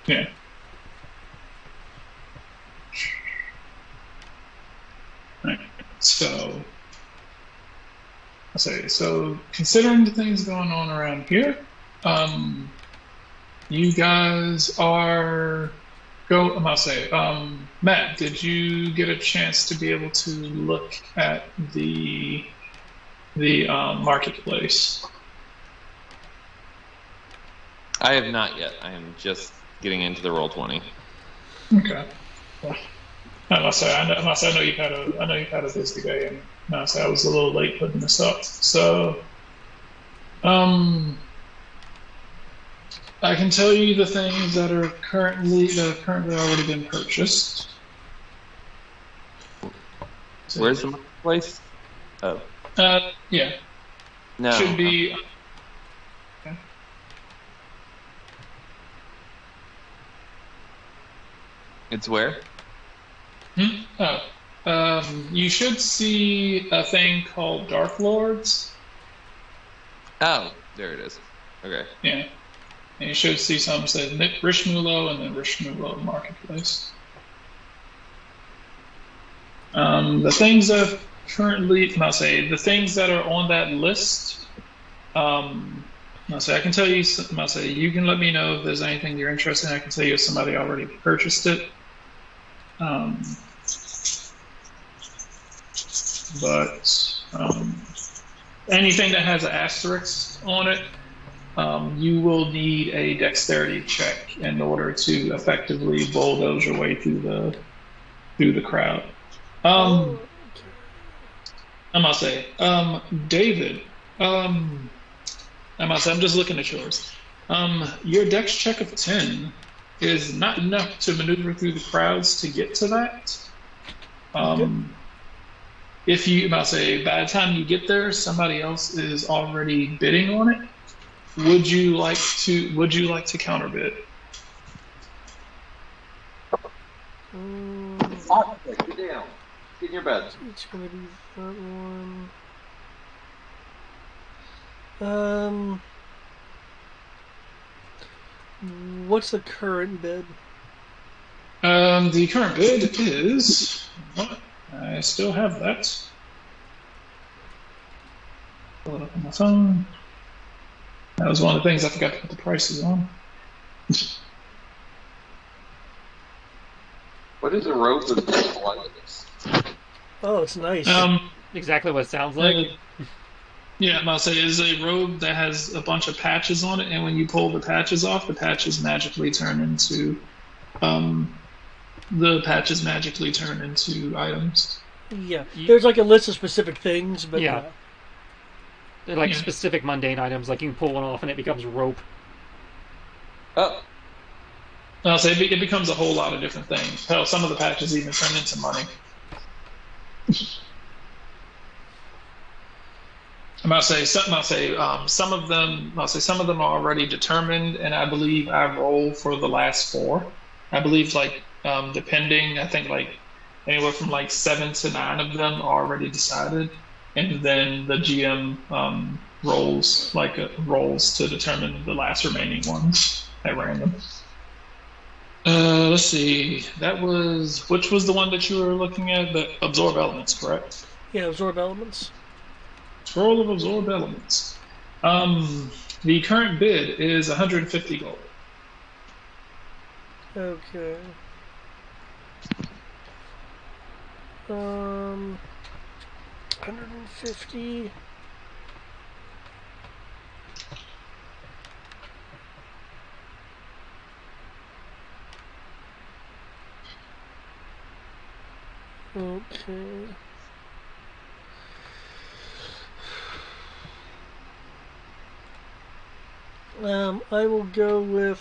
Yeah. Right. So, I say, so considering the things going on around here, um, you guys are go. I must say, Matt, did you get a chance to be able to look at the marketplace? I have not yet. I am just getting into the roll 20. Okay. Well, I know I know you've had a busy day, and I must say I was a little late putting this up. So, um, I can tell you the things that have currently already been purchased. So, Where's the marketplace? Oh, yeah, should no. be. Okay. It's where? Hmm? Oh, you should see a thing called Dark Lords. Oh, there it is. Okay. Yeah, and you should see something says Rishmulo and then Rishmulo Marketplace. The things that currently, I'll say the things that are on that list. I'll say I can tell you. I'll say you can let me know if there's anything you're interested in. I can tell you if somebody already purchased it. Um, but anything that has an asterisk on it, you will need a dexterity check in order to effectively bulldoze your way through the crowd. Oh, Um, okay. I must say, David, um, I must say, I'm just looking at yours. Your dex check of 10 is not enough to maneuver through the crowds to get to that. Okay. Um, if you, I must say, by the time you get there, somebody else is already bidding on it. Would you like to counterbid? Um, Get down. Get in your bed. it's gonna be that one. Um, what's the current bid? The current bid is what? I still have that. Pull it up on my phone. That was one of the things I forgot to put the prices on. What is a rope with blindness? Oh, it's nice. Um, Exactly what it sounds like. uh, yeah, I'm about to say it is a robe that has a bunch of patches on it, and when you pull the patches off, um, the patches magically turn into items. Yeah, You, there's like a list of specific things, but yeah, yeah. they're like Yeah, specific mundane items. Like you can pull one off and it becomes rope. Oh, I'll say it becomes a whole lot of different things. Hell, some of the patches even turn into money. Some of them. I'll say some of them are already determined, and I believe I roll for the last four. I believe depending, I think like anywhere from like seven to nine of them are already decided, and then the GM rolls to determine the last remaining ones at random. Let's see. That was which was the one that you were looking at? The absorb elements, correct? Yeah, absorb elements. Scroll of absorb elements. The current bid is 150 gold. Okay. Um, 150. Okay. I will go with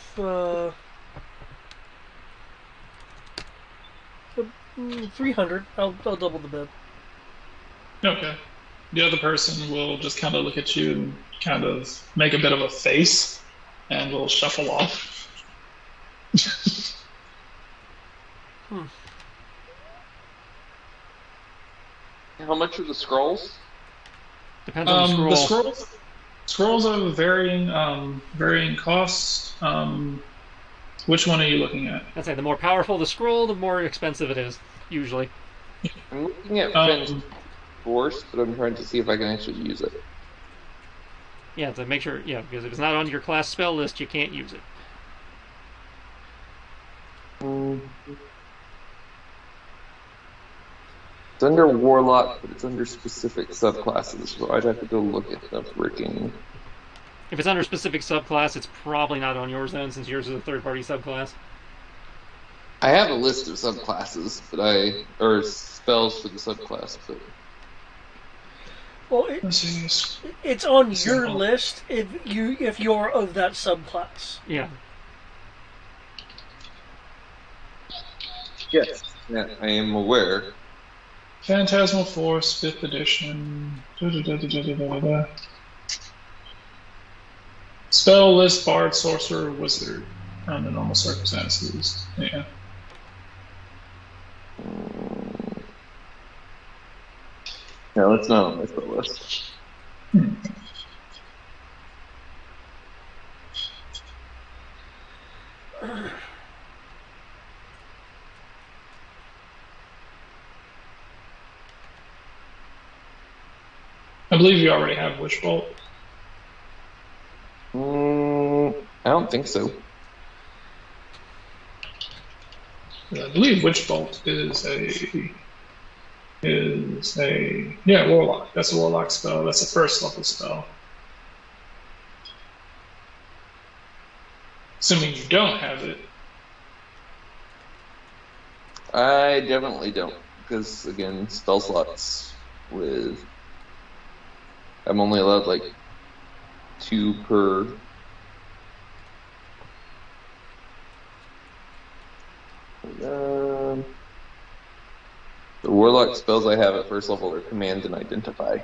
300. I'll double the bid. Okay. The other person will just kind of look at you and kind of make a bit of a face, and will shuffle off. Hmm. how much are the scrolls? Depends on the The scroll. scrolls are varying costs. Which one are you looking at? I'd say the more powerful the scroll, the more expensive it is, usually. I'm looking at Fen's Force, but I'm trying to see if I can actually use it. Yeah, to make sure, yeah, because if it's not on your class spell list, you can't use it. It's under Warlock, but it's under specific subclasses, so I'd have to go look at the freaking... If it's under specific subclass, it's probably not on yours then, since yours is a third-party subclass. I have a list of subclasses, or spells for the subclass, but... Well, Let's see. it's on your list if you're of that subclass. Yeah. Yes, yeah, I am aware. Phantasmal Force, 5th edition. Spell list, Bard, Sorcerer, Wizard. Under normal circumstances. Yeah. No, it's not on my spell list. I believe you already have Witch Bolt. I don't think so. I believe Witch Bolt is a Warlock. That's a Warlock spell. That's a first level spell. Assuming you don't have it. I definitely don't, because again, spell slots with... I'm only allowed like 2 per... The Warlock spells I have at first level are Command and Identify.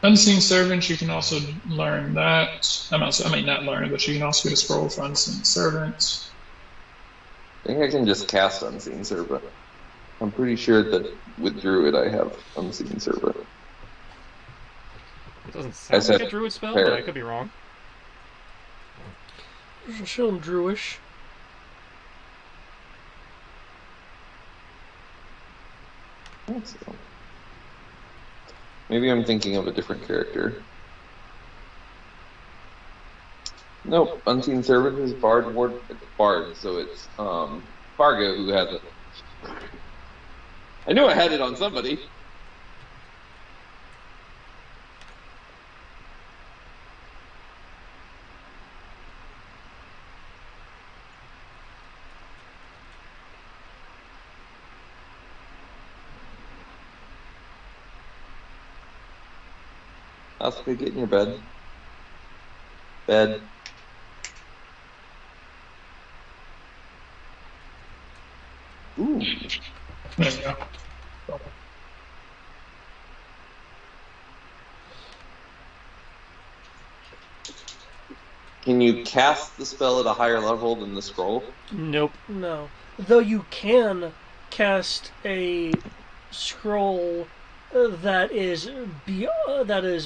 Unseen Servant, you can also learn that. I mean, not learn it, but you can also get a scroll for Unseen Servant. I think I can just cast Unseen Servant. I'm pretty sure that with Druid I have Unseen Servant. It doesn't sound like a druid spell, but I could be wrong. Show him Druish. Maybe I'm thinking of a different character. Nope, Unseen Servant is Bard Ward. It's Bard, so it's Fargo who has it. I knew I had it on somebody. Asuka, get in your bed. Bed. Ooh. There you go. Can you cast the spell at a higher level than the scroll? Nope. No. Though you can cast a scroll that is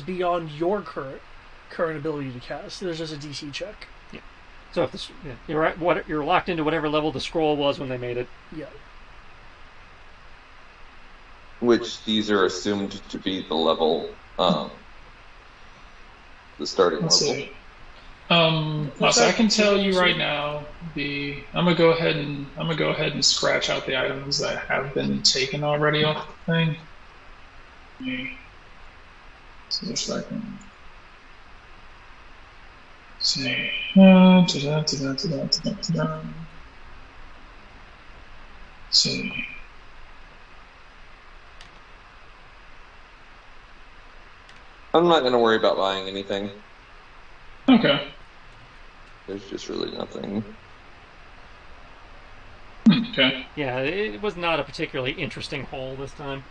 beyond your current ability to cast. There's just a DC check. Yeah. So if this, yeah, you're locked into whatever level the scroll was when they made it. Yeah. Which these are assumed to be the level, the starting Let's level. see. So I can tell you right now. I'm gonna go ahead and scratch out the items that have been taken already off the thing. So just so I can see. See. I'm not going to worry about buying anything. Okay. There's just really nothing. Okay. Yeah, it was not a particularly interesting haul this time.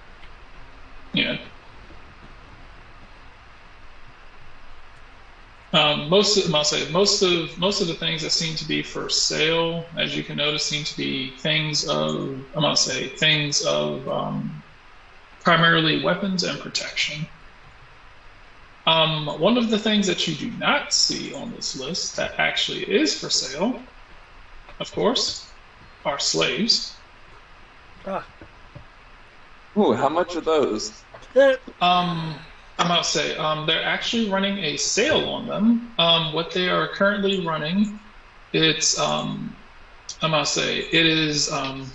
Yeah. Most of the things that seem to be for sale, as you can notice, seem to be things of primarily weapons and protection. One of the things that you do not see on this list that actually is for sale, of course, are slaves. Ah, Ooh, how much are those? that I'm about to say, they're actually running a sale on them. What they are currently running, it's, I'm about to say, it is, I'm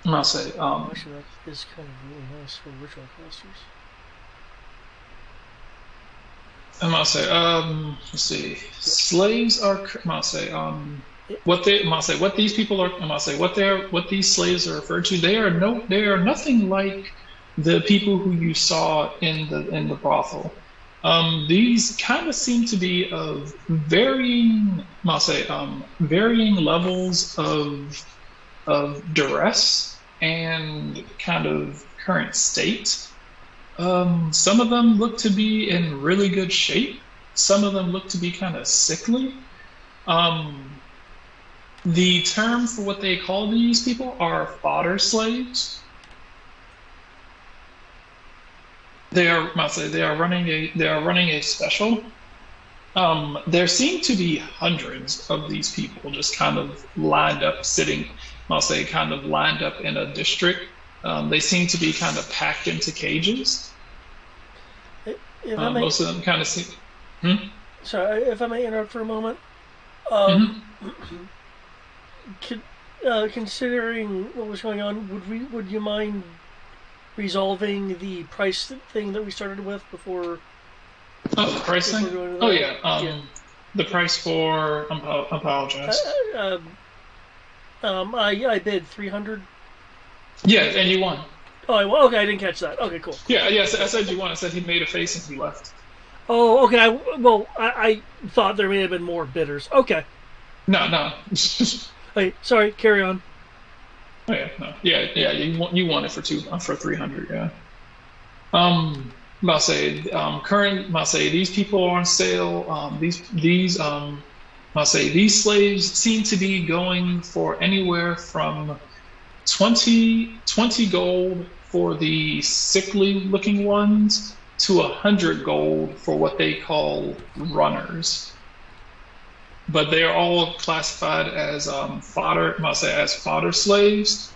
about to say, actually that is kind of really nice for ritual casters. I'm about to say, let's see, slaves are, I'm about to say, It, I'm about to say, what these people are, I'm about to say, what these slaves are referred to, they are nothing like the people who you saw in the brothel. These kind of seem to be of varying, I'll say, varying levels of duress and kind of current state. Some of them look to be in really good shape. Some of them look to be kind of sickly. Um, the term for what they call these people are fodder slaves. I'll say, they are running a special. There seem to be hundreds of these people just kind of lined up, sitting, I'll say, kind of lined up in a district. They seem to be kind of packed into cages. if I may, Most of them kind of seem. Hmm? sorry, if I may interrupt for a moment. Um, Hmm. con- considering what was going on, would you mind resolving the price thing that we started with Oh, the before pricing. going to Oh that? yeah. Yeah. The price for. Uh, Apologize. uh, I bid 300. Yeah, and you won. Oh, well, okay, I didn't catch that. Okay, cool. Yeah, yeah. I said you won. I said he made a face and he left. Oh, okay. I thought there may have been more bidders. Okay. No, no. Hey, sorry. Carry on. Oh yeah, no. Yeah, yeah. You won it for 300. Yeah. I'll say I'll say these people are on sale. I'll say these slaves seem to be going for anywhere from 20 gold for the sickly looking ones to 100 gold for what they call runners. But they are all classified as fodder. I'll say as fodder slaves.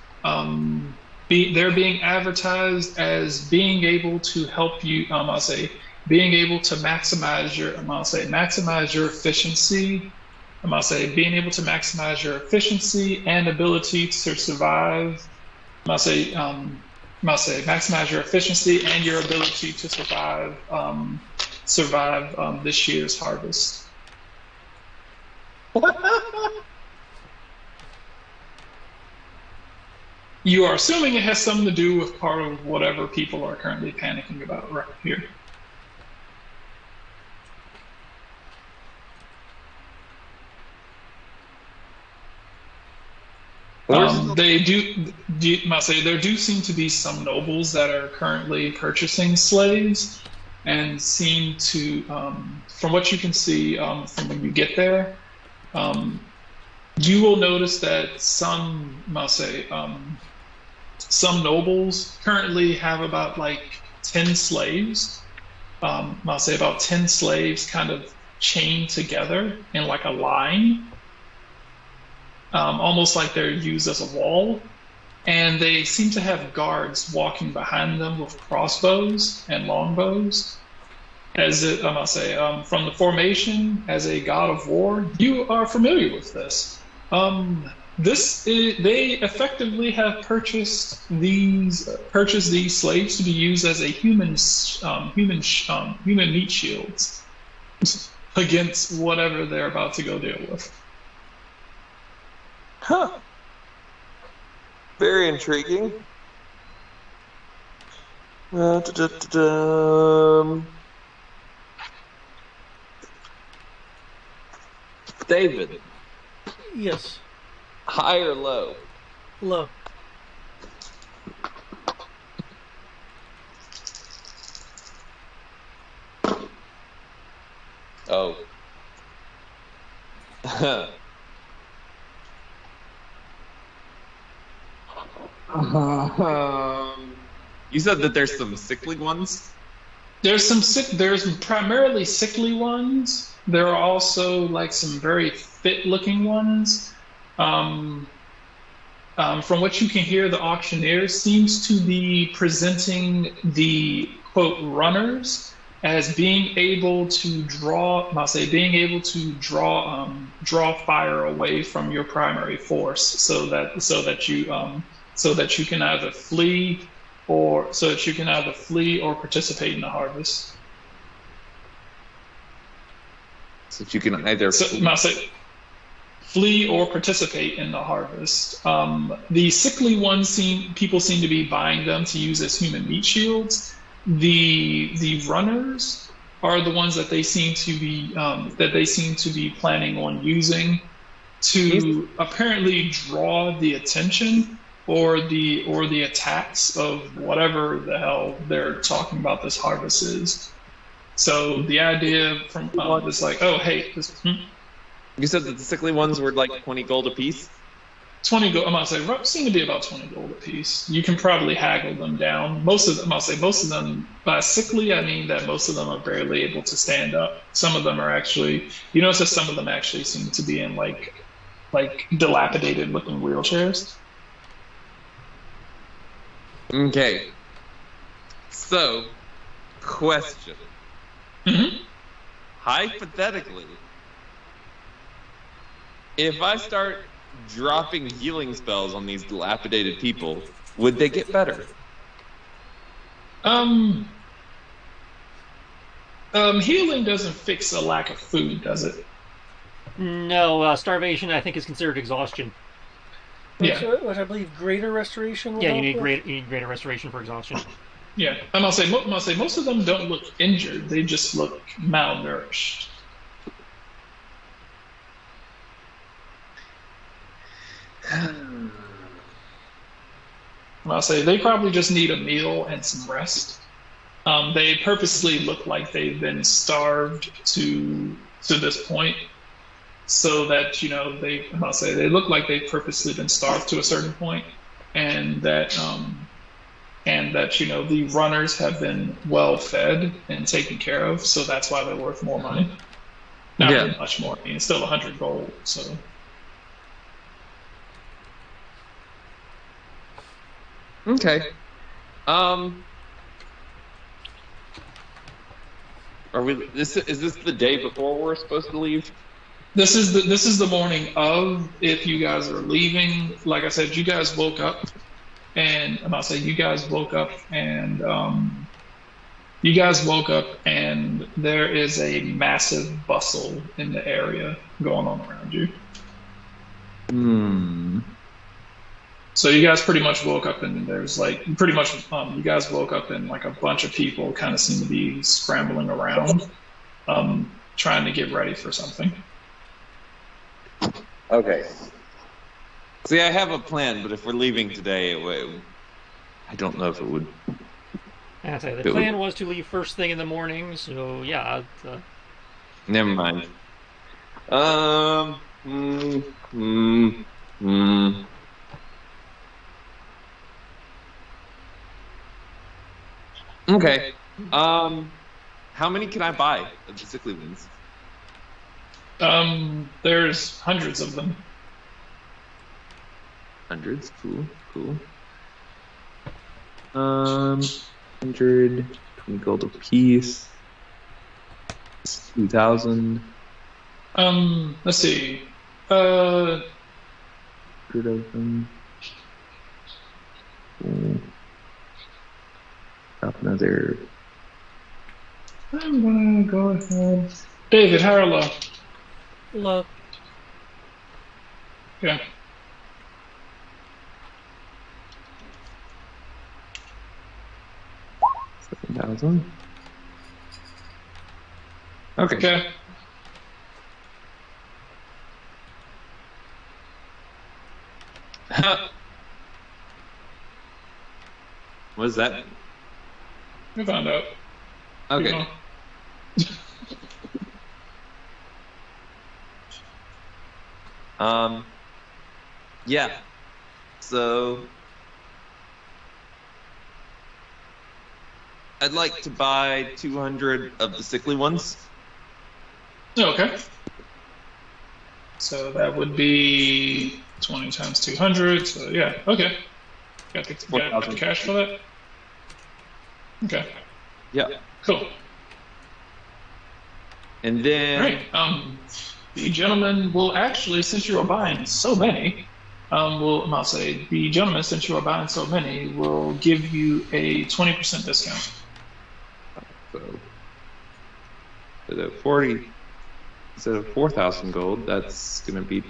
They're being advertised as being able to help you. I'll say being able to maximize your. I'll say maximize your efficiency. I'll say being able to maximize your efficiency and ability to survive. I'll say I'll say maximize your efficiency and your ability to survive this year's harvest. You are assuming it has something to do with part of whatever people are currently panicking about right here. Where's the Must say, there do seem to be some nobles that are currently purchasing slaves and seem to, from what you can see from when you get there, um, you will notice that must say, some nobles currently have about like 10 slaves. I'll say about 10 slaves kind of chained together in like a line, almost like they're used as a wall. And they seem to have guards walking behind them with crossbows and longbows. I'll say, from the formation as a god of war, you are familiar with this. They effectively have purchased these slaves to be used as a human meat shields against whatever they're about to go deal with. Huh. Very intriguing. Da-da-da-dum. David, Yes. high or low? Low. Oh. um, You said that there's some sickly ones. There's primarily sickly ones. There are also like some very fit looking ones. Um, from what you can hear, the auctioneer seems to be presenting the quote runners as being able to draw, I'll say being able to draw fire away from your primary force, so that you can either flee or participate in the harvest. So that you can either So I'll say flee or participate in the harvest. The sickly ones people seem to be buying them to use as human meat shields. The runners are the ones that they seem to be planning on using to apparently draw the attention or the attacks of whatever the hell they're talking about this harvest is. So the idea from is like, oh hey, You said that the sickly ones were like 20 gold apiece? 20 gold, I'm gonna say, seem to be about 20 gold a piece. You can probably haggle them down. Most of them, I'll say, most of them, by sickly, I mean that most of them are barely able to stand up. Some of them are actually, you notice that some of them actually seem to be in like dilapidated looking wheelchairs. Okay. So, question. Hmm. Hypothetically, if I start dropping healing spells on these dilapidated people, would they get better? Um, Healing doesn't fix a lack of food, does it? No, starvation I think is considered exhaustion. Yeah. Which I believe greater restoration will Yeah, help with. you need greater restoration for exhaustion. Yeah, and I'll say most of them don't look injured. They just look malnourished. I'll say they probably just need a meal and some rest. They purposely look like they've been starved to this point, so that I'll say they look like they've purposely been starved to a certain point, and that the runners have been well fed and taken care of, so that's why they're worth more money. Not Yeah. really much more. I mean, it's still 100 gold. So Okay. Um, are we? Is this the day before we're supposed to leave? this is the morning of. If you guys are leaving, like I said, you guys woke up, and I'm about to say you guys woke up and there is a massive bustle in the area going on around you. Hmm. So you guys pretty much woke up and there's like pretty much you guys woke up and like a bunch of people kind of seem to be scrambling around, trying to get ready for something. Okay. See, I have a plan, but if we're leaving today, I don't know if it would. And I say the plan was to leave first thing in the morning, so yeah. Never mind. Um. Mm, mm, mm. Okay. How many can I buy of the sickly ones? There's hundreds of them. Hundreds. Cool. Cool. 120 gold apiece. 2,000. Let's see. 100 of them. Cool. Got another. I'm gonna go ahead. David, high or low? Low. Yeah. $7,000. Okay. Okay. What does that mean? We found out. Okay. Yeah. So I'd like to buy 200 of the sickly ones. Okay. So that would be 20 times 200. So yeah, okay. Got the 4,000. cash for that? Okay, Yeah. cool. And All then right. The gentleman will actually, since you are buying so many, I'll say the gentleman, since you are buying so many, will give you a 20% discount. so instead of 4,000 gold, that's going to be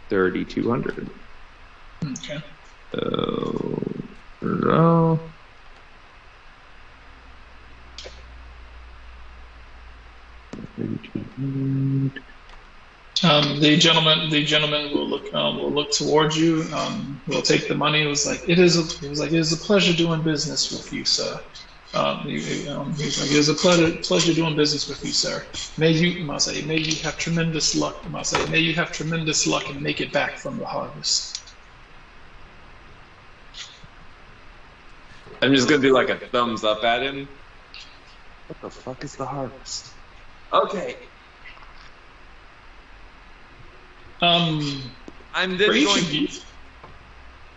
3,200. Okay. No. The gentleman will look towards you. Will take the money. It is a pleasure doing business with you, sir. He's like, it is a pleasure doing business with you, sir. May you have tremendous luck. May you have tremendous luck and make it back from the harvest. I'm just going to do like a thumbs up at him. What the fuck is the harvest? Okay. I'm then For each going. of you.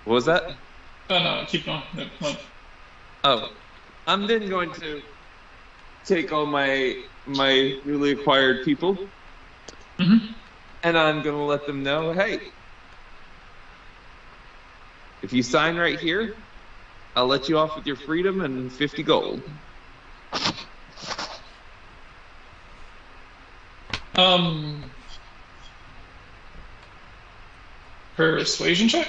What was that? Oh no, keep going. No. Oh, I'm then going to take all my newly acquired people, Mm-hmm. and I'm going to let them know, hey, if you sign right here, I'll let you off with your freedom and 50 gold. Persuasion check.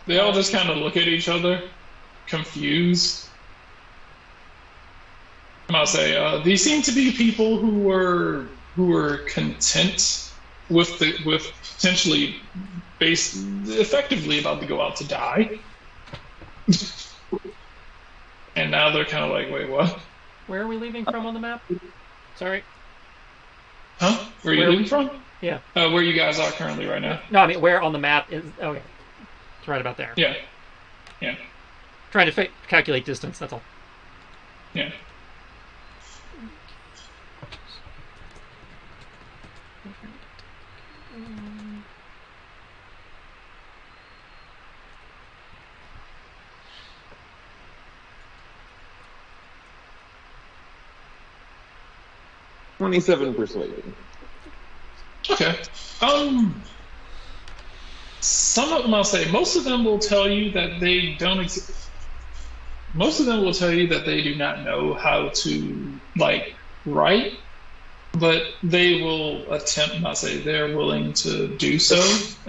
They all just kind of look at each other, confused. I'll say these seem to be people who were content with potentially based effectively about to go out to die, and now they're kind of like, wait, what? Where are we leaving from on the map? Sorry. Huh? Where are you leaving from? Yeah. Where you guys are currently right now. No, I mean where on the map is? Okay, it's right about there. Yeah. Trying to calculate distance. That's all. Yeah. 27 persuasion. Okay. Some of them, I'll say, most of them will tell you that they don't exist. Most of them will tell you that they do not know how to write, but they will attempt. I'll say they're willing to do so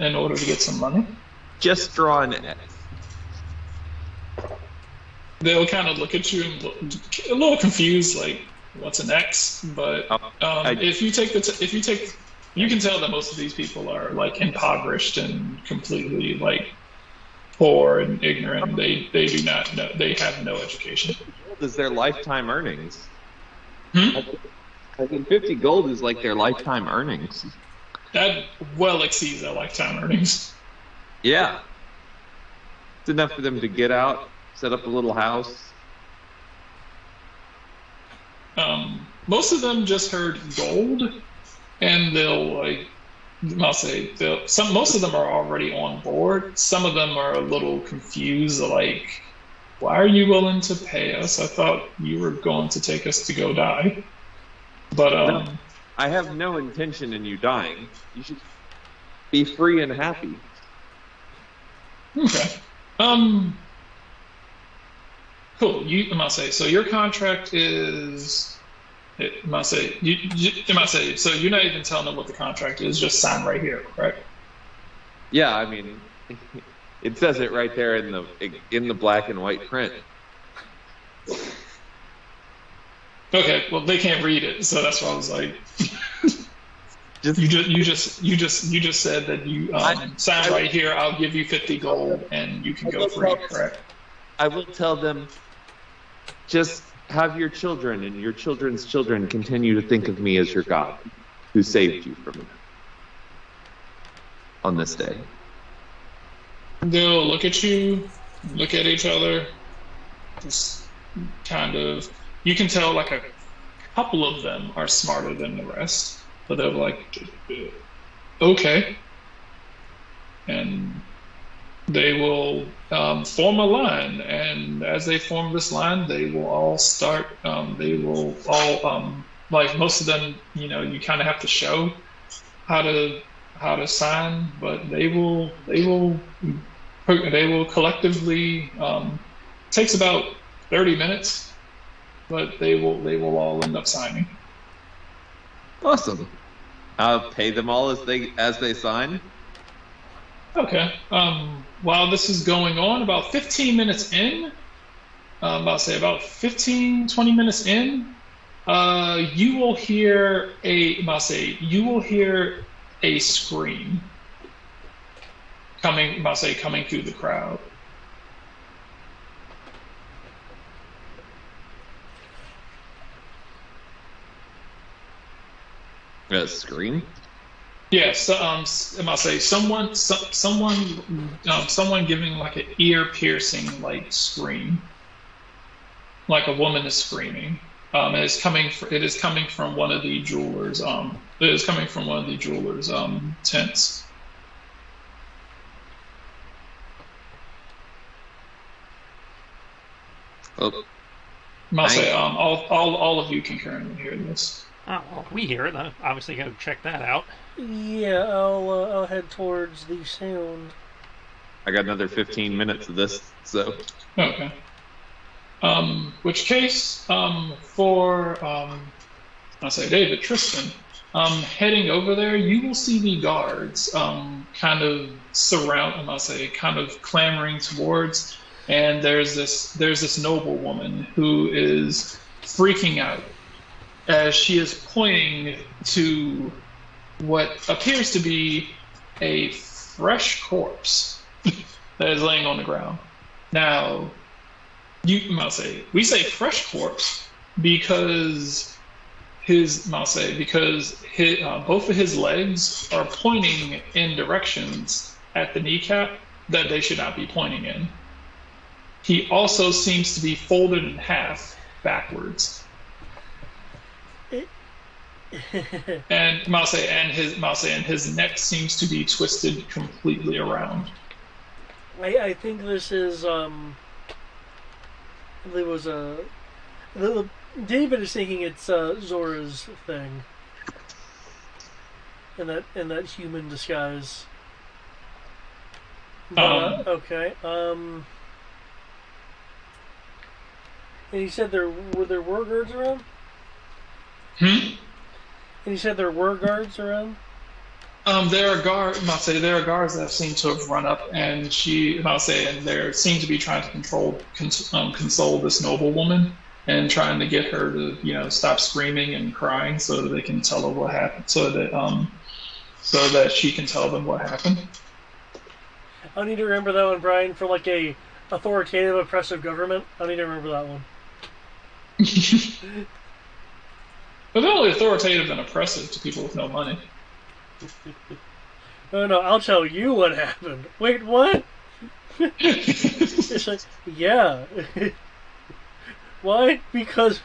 in order to get some money. Just draw an X. They'll kind of look at you and look a little confused, like, "What's an X?" But if you take, you can tell that most of these people are impoverished and completely poor and ignorant. They do not know. They have no education. Gold is their lifetime earnings. Hmm? I think 50 gold is like their lifetime earnings. That well exceeds their lifetime earnings. Yeah. It's enough for them to get out, set up a little house. Most of them just heard gold, and most of them are already on board. Some of them are a little confused, like, why are you willing to pay us? I thought you were going to take us to go die. But No, I have no intention in you dying. You should be free and happy. okay. Cool. I must say. So your contract is. I must say. You must say. So you're not even telling them what the contract is. Just sign right here, correct? Yeah, I mean, it says it right there in the black and white print. Okay. Well, they can't read it, so that's why I was like. You just said that you sign right here. I'll give you 50 gold, and you can go free, correct? I will tell them, just have your children and your children's children continue to think of me as your God, who saved you from it. on this day? They'll look at you, look at each other, just kind of. You can tell like a couple of them are smarter than the rest, but they're like, okay, and they will form a line, and as they form this line, they will all start. They will all like most of them. You kind of have to show how to sign, but they will collectively. Takes about 30 minutes, but they will all end up signing. Awesome. I'll pay them all as they sign. Okay. While this is going on, about 15 minutes in, I'll say about 15, 20 minutes in, you will hear a scream coming through the crowd. A scream. Yes, I say someone giving like an ear piercing like scream, like a woman is screaming. It is coming from one of the jewelers. It is coming from one of the jewelers' tents. Oh, I'll say all of you can currently hear this. Oh, well, we hear it. I obviously got to check that out. Yeah, I'll head towards the sound. I got another 15 minutes of this, so. Okay. Which case, for I'll say David Tristan, heading over there, you will see the guards kind of kind of clamoring towards, and there's this noble woman who is freaking out as she is pointing to what appears to be a fresh corpse that is laying on the ground. Now, we say fresh corpse because both of his legs are pointing in directions at the kneecap that they should not be pointing in. He also seems to be folded in half backwards. And his neck seems to be twisted completely around. I think this is there was David is thinking it's Zora's thing, in that human disguise. But, okay. And you said there were guards around. And you said there were guards around? There are guards. There are guards that seem to have run up, and they seem to be trying to console this noble woman and trying to get her to stop screaming and crying so that they can tell her what happened, so that she can tell them what happened. I need to remember that one, Brian, for like a authoritative, oppressive government. I need to remember that one. But they're only authoritative and oppressive to people with no money. No, I'll tell you what happened. Wait, what? It's like, yeah. Why? Because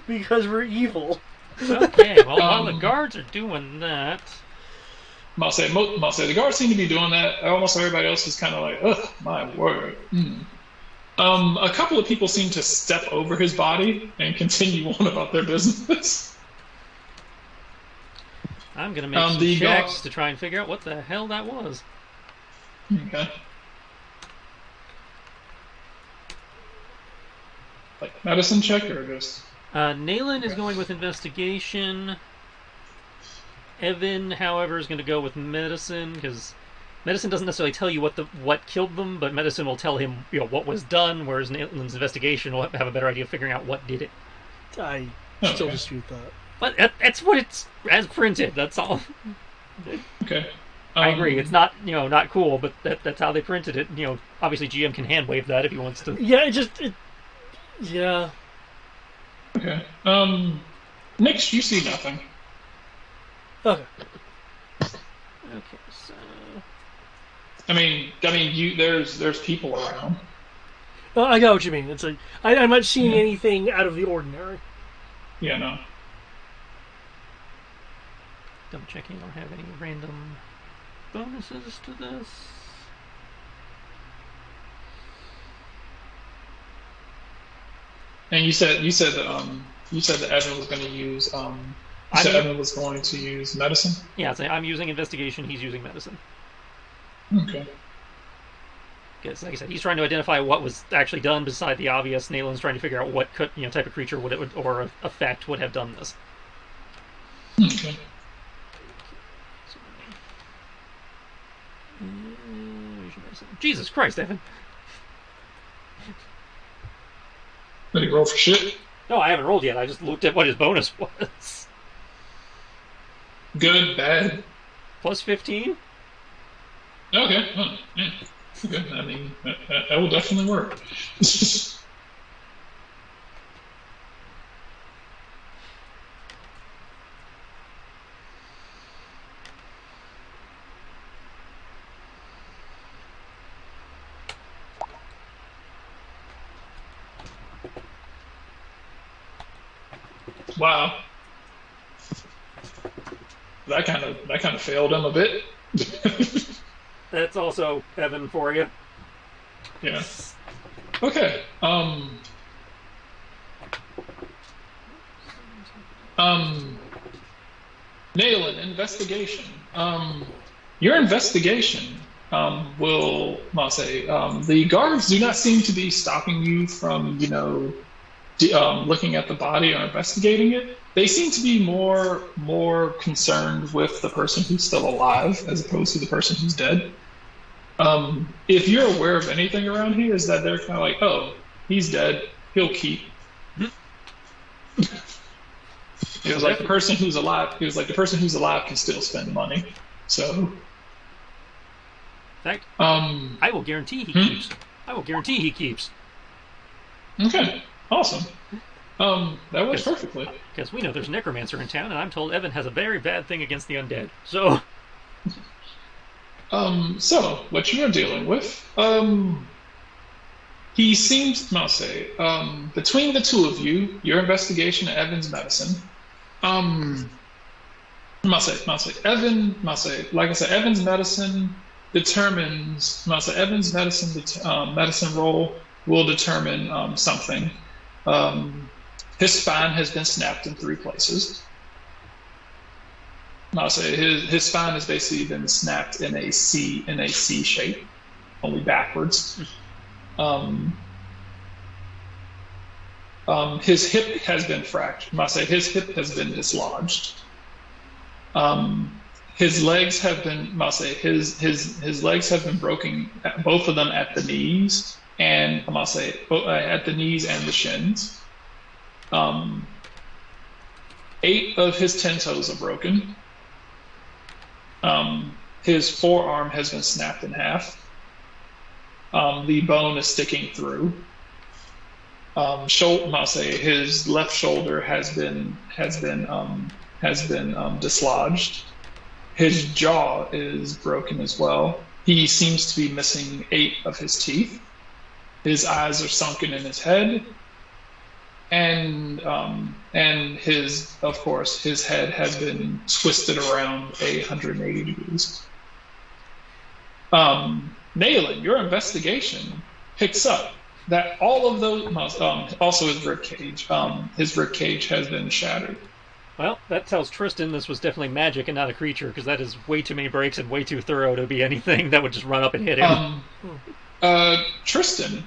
we're evil. Okay, well, while the guards are doing that... the guards seem to be doing that. Almost everybody else is kind of like, ugh, my word. A couple of people seem to step over his body and continue on about their business. I'm going to make some checks to try and figure out what the hell that was. Okay. Like medicine check or just... Nayland is going with investigation. Evan, however, is going to go with medicine, because medicine doesn't necessarily tell you what killed them, but medicine will tell him what was done, whereas Nayland's investigation will have a better idea of figuring out what did it. I still dispute that. But that's what it's as printed. That's all. Okay. I agree. It's not not cool, but that's how they printed it. Obviously GM can hand wave that if he wants to. Yeah, yeah. Okay. Nix, you see nothing. Okay. Okay, so there's people around. I got what you mean. It's like I'm not seeing anything out of the ordinary. Yeah, no. Double checking. I don't have any random bonuses to this. And you said that Evan was going to use Evan was going to use medicine. Yeah, so I'm using investigation. He's using medicine. Okay. Because, like I said, he's trying to identify what was actually done beside the obvious. Nalen's trying to figure out what type of creature or effect would have done this. Okay. Jesus Christ, Evan. Did he roll for shit? No, I haven't rolled yet. I just looked at what his bonus was. Good, bad. Plus 15? Okay. Oh, yeah. Okay. I mean, that will definitely work. Wow. That kind of failed him a bit. That's also Evan for you. Yeah. Okay. Nayland, investigation. Your investigation will, I'll say, the guards do not seem to be stopping you from, looking at the body or investigating it. They seem to be more concerned with the person who's still alive as opposed to the person who's dead. If you're aware of anything around here, is that they're kind of like, oh, he's dead, he'll keep. It was like the person who's alive. It was like the person who's alive can still spend money. So, in fact, I will guarantee he keeps. I will guarantee he keeps. Okay, awesome. That works perfectly. Because we know there's a necromancer in town, and I'm told Evan has a very bad thing against the undead. So, so what you are dealing with, he seems, I'll say, between the two of you, your investigation and Evan's medicine, Evan, like I said, Evan's medicine determines, Evan's medicine roll will determine something. His spine has been snapped in 3 places. I'll say his spine has basically been snapped in a C shape, only backwards. His hip has been fractured. His hip has been dislodged. His legs have been, his legs have been broken, both of them at the knees, and at the knees and the shins. 8 of his 10 toes are broken. His forearm has been snapped in half. The bone is sticking through. His left shoulder has been dislodged. His jaw is broken as well. He seems to be missing 8 of his teeth. His eyes are sunken in his head. And his head has been twisted around 180 degrees. Nayland, your investigation picks up that all of those, also his rib cage has been shattered. Well, that tells Tristan this was definitely magic and not a creature, because that is way too many breaks and way too thorough to be anything that would just run up and hit him. Tristan,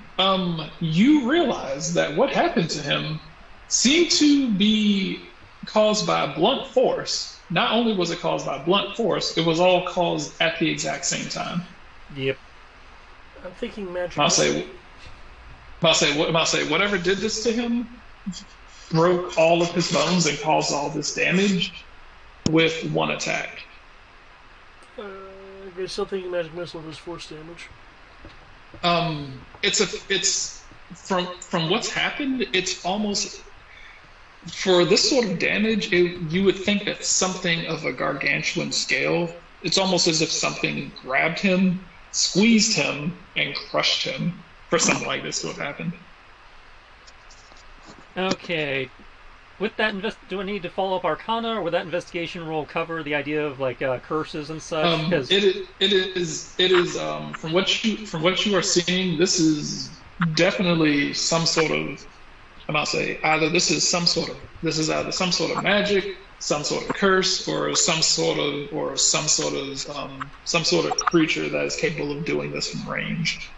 you realize that what happened to him seemed to be caused by blunt force. Not only was it caused by blunt force, it was all caused at the exact same time. Yep. I'm thinking magic. I'll say whatever did this to him broke all of his bones and caused all this damage with one attack. I'm still thinking magic missile was force damage. It's from what's happened, it's almost, for this sort of damage, you would think that something of a gargantuan scale. It's almost as if something grabbed him, squeezed him and crushed him for something like this to have happened. Okay. With that, do I need to follow up Arcana, or would that investigation roll cover the idea of like curses and such? Because It is from what you are seeing, this is definitely some sort of, I might say, this is either some sort of magic, some sort of curse, or some sort of creature that is capable of doing this from range.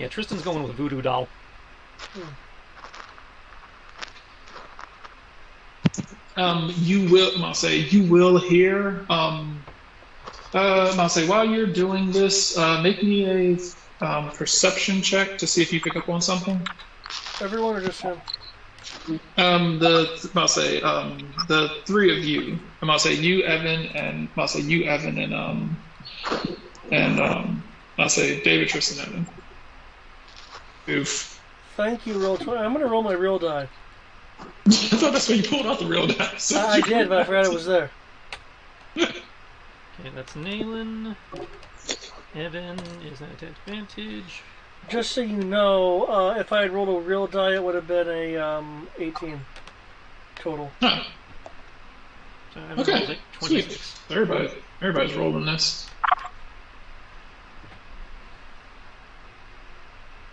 yeah, Tristan's going with voodoo doll. You will hear. I'll say while you're doing this, make me a perception check to see if you pick up on something. Everyone or just him? The three of you. I'll say you, Evan, and I'll say David, Tristan, Evan. Oof. Thank you, roll 20. I'm going to roll my real die. I thought that's when you pulled out the real dice. I did, but I forgot it was there. Okay, that's Nayland. Evan is at advantage. Just so you know, if I had rolled a real die, it would have been a 18 total. Huh. So Evan Okay, rolls 26. sweet. Everybody's rolling this.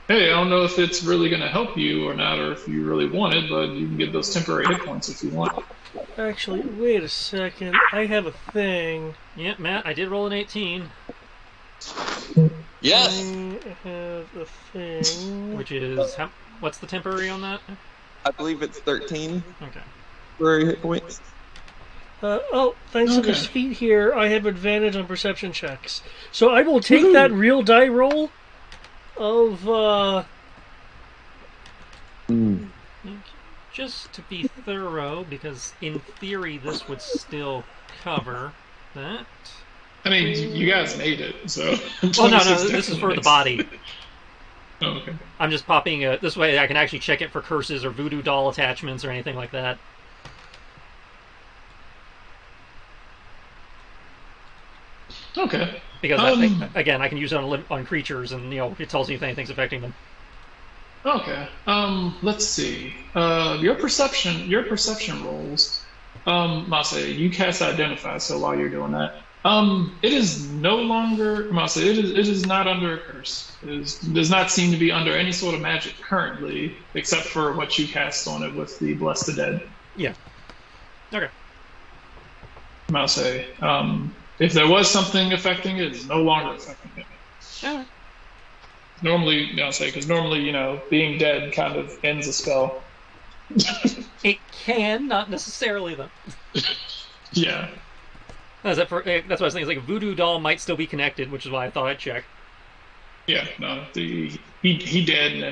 Hey, I don't know if it's really going to help you or not, or if you really want it, but you can get those temporary hit points if you want. Actually, wait a second. I have a thing. Yeah, Matt, I did roll an 18. Yes. I have a thing. Which is, what's the temporary on that? I believe it's 13 Okay. for hit points. Thanks to this feat here, I have advantage on perception checks. So I will take that real die roll of, Just to be thorough, because in theory this would still cover that. I mean, you guys made it, so... Oh, no, this is for the body. Oh, okay. I'm just popping this way I can actually check it for curses or voodoo doll attachments or anything like that. Okay. Because again, I can use it on creatures, and it tells me if anything's affecting them. Okay. Let's see. Your perception rolls. I'll say you cast identify. So while you're doing that, it is no longer. I'll say it is not under a curse. It does not seem to be under any sort of magic currently, except for what you cast on it with the Bless the Dead. Yeah. Okay. I'll say, if there was something affecting it, it's no longer affecting it. All right. Normally, I'll say, because normally, being dead kind of ends a spell. It can, not necessarily, though. Yeah. That's what I was thinking. It's like a voodoo doll might still be connected, which is why I thought I'd check. Yeah, no, he dead, and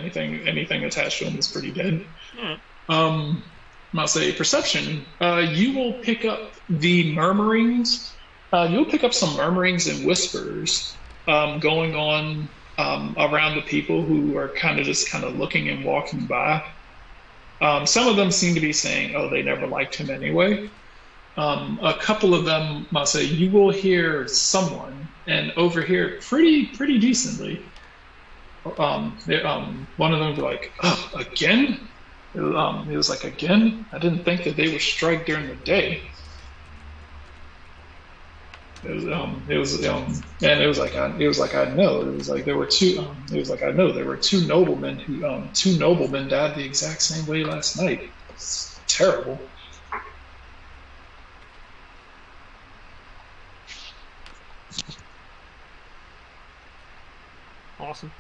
anything attached to him is pretty dead. I'll say perception. You will pick up the murmurings. You'll pick up some murmurings and whispers going on around the people who are kind of looking and walking by. Some of them seem to be saying, "Oh, they never liked him anyway." A couple of them must say, "You will hear someone and overhear pretty decently." One of them was like, "Oh, again?" It was like, "Again? I didn't think that they would strike during the day." And it was like I know. It was like there were two. It was like I know there were two noblemen died the exact same way last night. It's terrible. Awesome.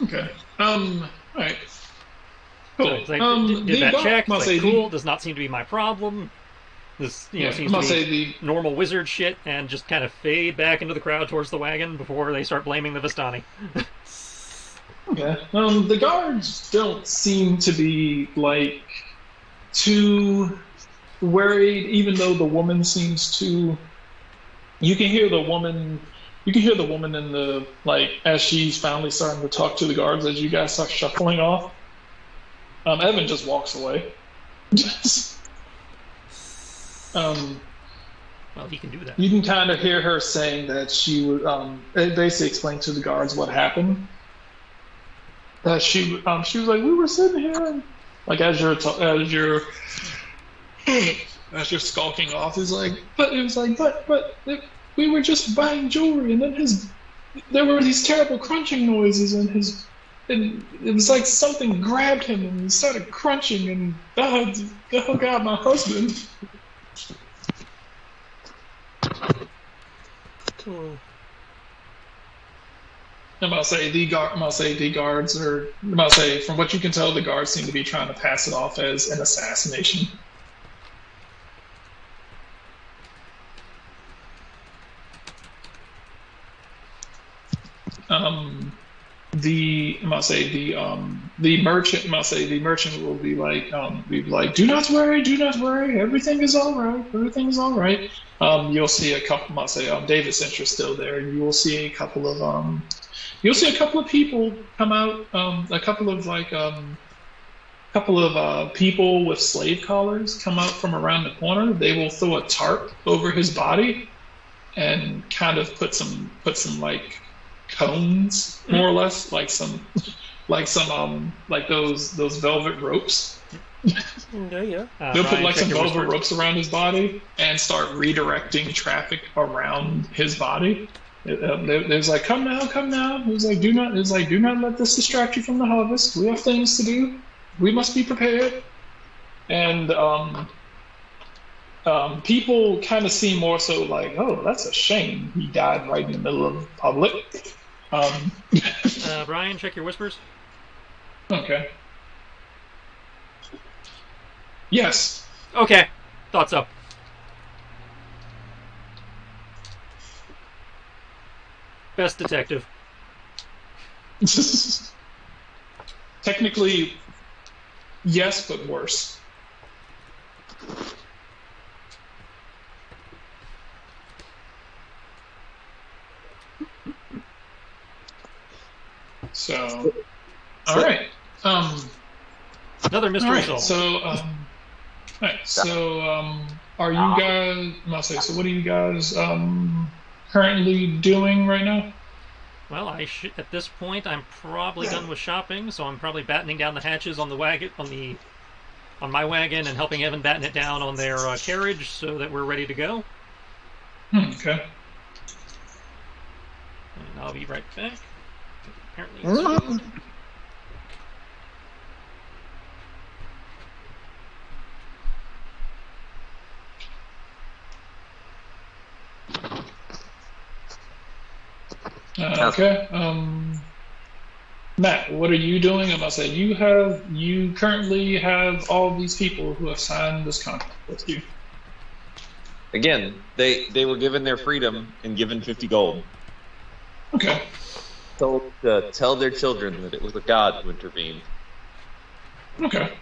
Okay. All right. Cool. So it's like, did that check? It's like, cool. Does not seem to be my problem. This seems to be normal wizard shit, and just kind of fade back into the crowd towards the wagon before they start blaming the Vistani. Okay. The guards don't seem to be like too worried, even though the woman seems to. You can hear the woman. You can hear the woman in the like as she's finally starting to talk to the guards as you guys start shuffling off. Evan just walks away. um, Well, he can do that. you can kind of hear her saying that she would basically explain to the guards what happened. That she was like, we were sitting here, and like as you're skulking off, is like, but it was like, we were just buying jewelry, and then there were these terrible crunching noises, and it was like something grabbed him and he started crunching, and oh god, my husband. Hmm. I'm about to say the guards are. I'm about to say from what you can tell, the guards seem to be trying to pass it off as an assassination. Um, I'm about to say the merchant. I'm about to say the merchant will be like, do not worry, everything is all right, everything is all right. You'll see a couple. I'm about to say David Cintra's still there, and you will see a couple of You'll see a couple of people come out, a couple of people with slave collars come out from around the corner. They will throw a tarp over his body and kind of put some like cones, more or less, like those velvet ropes. Yeah, yeah. They'll put Brian, like check some your velvet whisper. ropes around his body and start redirecting traffic around his body. There's like, come now, come now. It was like, do not. It's like, do not let this distract you from the harvest. We have things to do. We must be prepared. And people kind of seem more so like, oh, that's a shame. He died right in the middle of the public. Um, Brian, check your whispers. okay. Yes. Okay, thought so. Best detective. Technically, yes, but worse. So, all right. Another All mystery right. solved. So, are you guys? I'll say. So, what are you guys currently doing right now? Well, at this point, I'm probably done with shopping, so I'm probably battening down the hatches on the wagon, on my wagon, and helping Evan batten it down on their carriage, so that we're ready to go. Okay. And I'll be right back. Apparently, it's food. Okay. Matt, what are you doing? I'm gonna say you currently have all these people who have signed this contract with you. Again, they were given their freedom and given 50 gold. Okay. Told to tell their children that it was a god who intervened. Okay.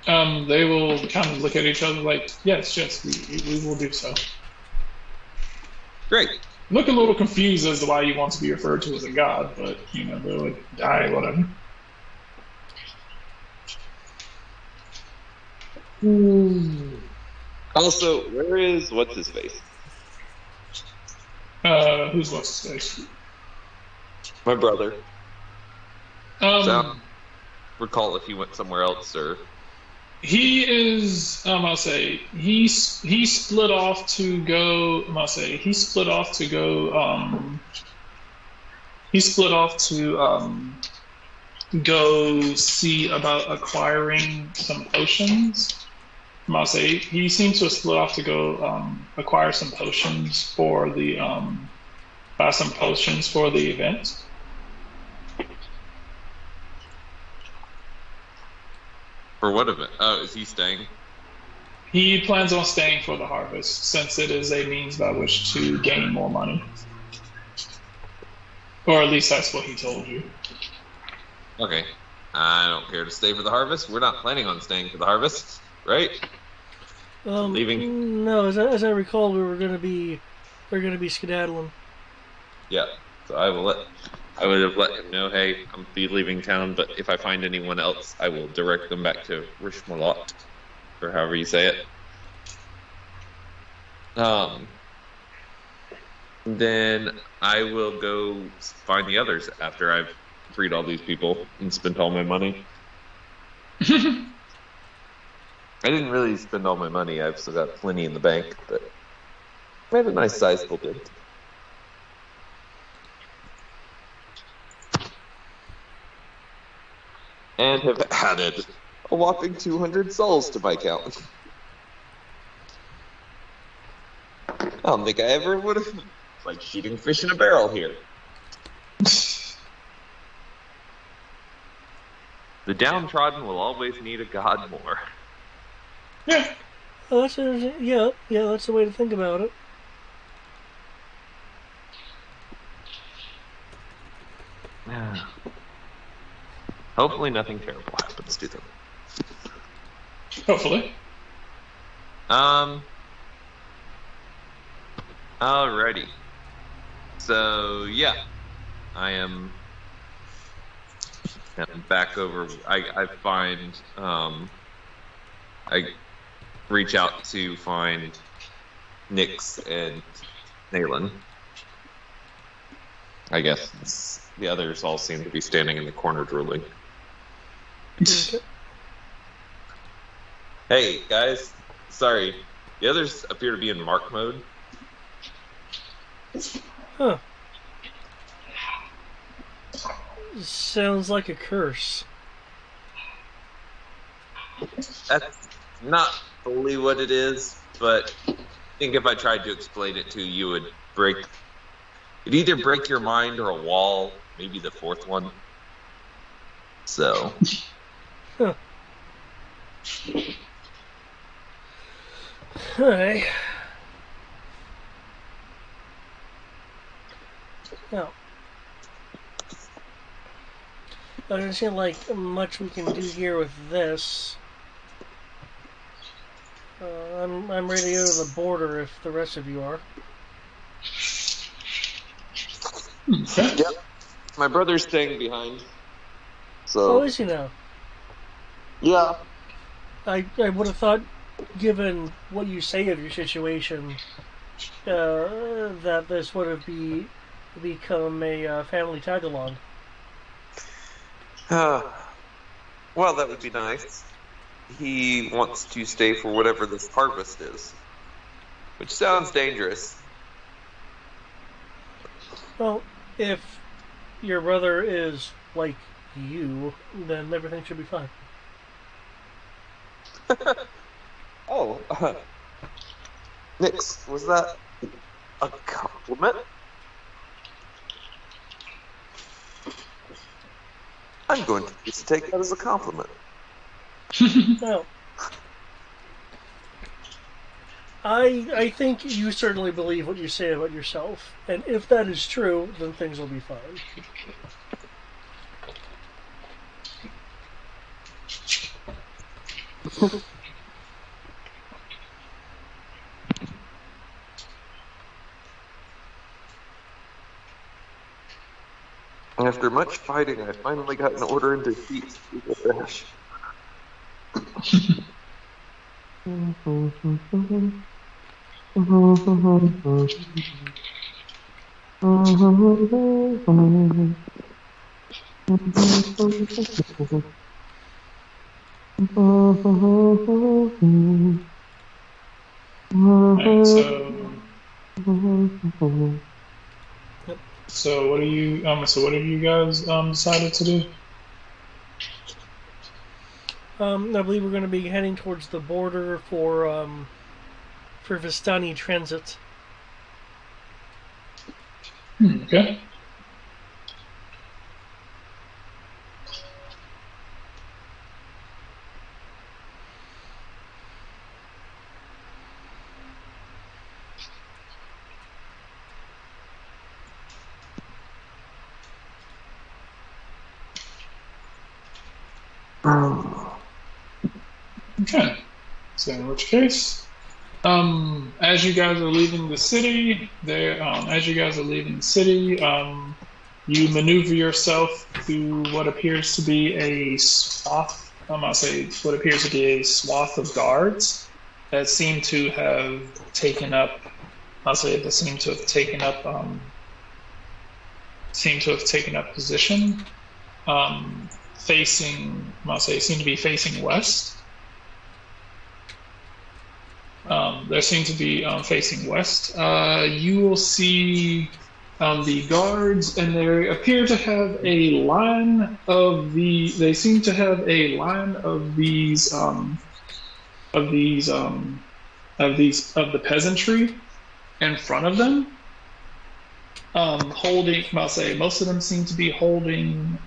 They will kind of look at each other like, yes, we will do so. Great. Look a little confused as to why you want to be referred to as a god, but they're like, die, whatever. Also, where is what's his face? Who's what's his face? My brother. Um, Recall if he went somewhere else or. he is. I'll say he split off to go. I'll say he split off to go. He split off to go see about acquiring some potions. I'll say he seems to have split off to go acquire some potions for the buy some potions for the event. For what event? Oh, is he staying? He plans on staying for the harvest since it is a means by which to gain more money. Or at least that's what he told you. Okay. I don't care to stay for the harvest. We're not planning on staying for the harvest, right? Leaving. No, as I recall, we're gonna be skedaddling. Yeah. So I would have let him know, hey, I'm be leaving town, but if I find anyone else, I will direct them back to Rishmalot, or however you say it. Um, then I will go find the others after I've freed all these people and spent all my money. I didn't really spend all my money. I've still got plenty in the bank, but I had a nice sizable bit. And have added a whopping 200 souls to my count. I don't think I ever would have. It's like shooting fish in a barrel here. The downtrodden will always need a god more. Yeah. Oh, yeah, that's the way to think about it. Hopefully nothing terrible happens to them. Hopefully. Alrighty. So yeah, I am back over. I find I reach out to find Nyx and Naylan. I guess the others all seem to be standing in the corner drooling. Okay. Hey guys, sorry. The others appear to be in mark mode. Huh. Sounds like a curse. That's not fully what it is, but I think if I tried to explain it to you, you would break. It'd either break your mind or a wall, maybe the fourth one. So. Huh. Alright. Now, I don't see like much we can do here with this. I'm ready to go to the border if the rest of you are. Okay. Yep. My brother's staying behind. Oh, So. is he now? Yeah. I would have thought, given what you say of your situation, that this would have become a family tag along. Well, that would be nice. He wants to stay for whatever this harvest is, which sounds dangerous. Well, if your brother is like you, then everything should be fine. Oh, Nyx, was that a compliment? I'm going to just take that as a compliment. Well, I think you certainly believe what you say about yourself, and if that is true, then things will be fine. After much fighting, I finally got an order in defeat. Alright, Yep. so what do you so what have you guys decided to do? I believe we're going to be heading towards the border for Vistani transit. Okay. Okay. So in which case, as you guys are leaving the city, you maneuver yourself to what appears to be a swath. I'll say what appears to be a swath of guards that seem to have taken up. I'll say that seem to have taken up position, facing. I'll say seem to be facing west. They seem to be facing west. You will see the guards, and they appear to have a line of the. They seem to have a line of these of these of the peasantry in front of them, holding. I'll say most of them seem to be holding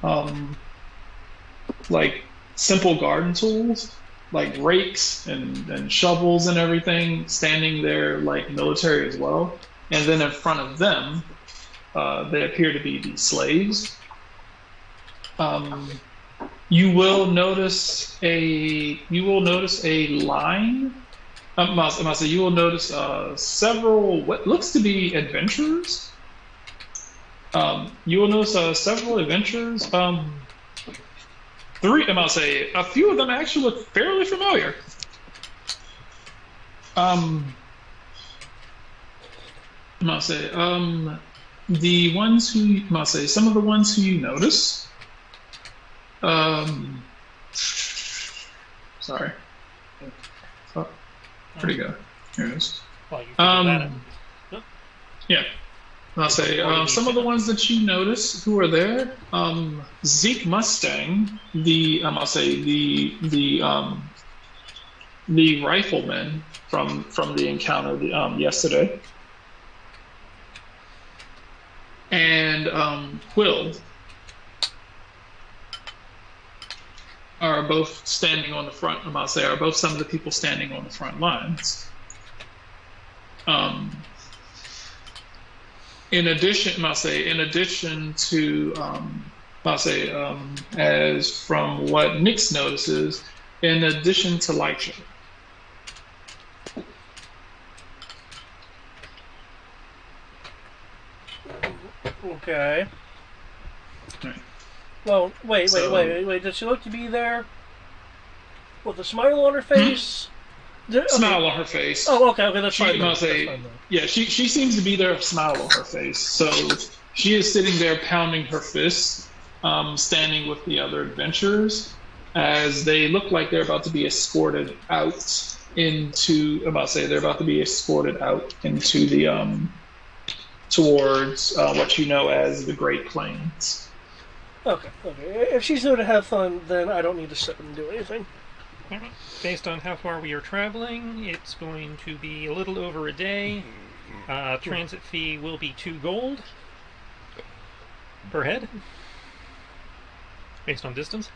like simple garden tools, like rakes and shovels and everything, standing there like military as well. And then in front of them, they appear to be the slaves. You will notice a line. You will notice several what looks to be adventurers. You will notice several adventurers. A few of them actually look fairly familiar. The ones who, some of the ones who you notice. Sorry. Oh, where'd he go? Here it is. Well, you figured that out. Yeah. Some of the ones that you notice who are there, Zeke Mustang, the rifleman from the encounter yesterday, and Quill are both standing on the front. Are both some of the people standing on the front lines. In addition to, as from what Nyx notices, in addition to Lycha. Okay. Right. Well, wait. Does she look to be there with a smile on her face? Smile on her face. Oh, okay, that's fine. Yeah, she seems to be there, a smile on her face. So she is sitting there pounding her fists, standing with the other adventurers, as they look like they're about to be escorted out into. They're about to be escorted out into the towards what you know as the Great Plains. Okay. If she's there to have fun, then I don't need to sit and do anything. Alright. Based on how far we are traveling, it's going to be a little over a day. Transit fee will be 2 gold per head, based on distance.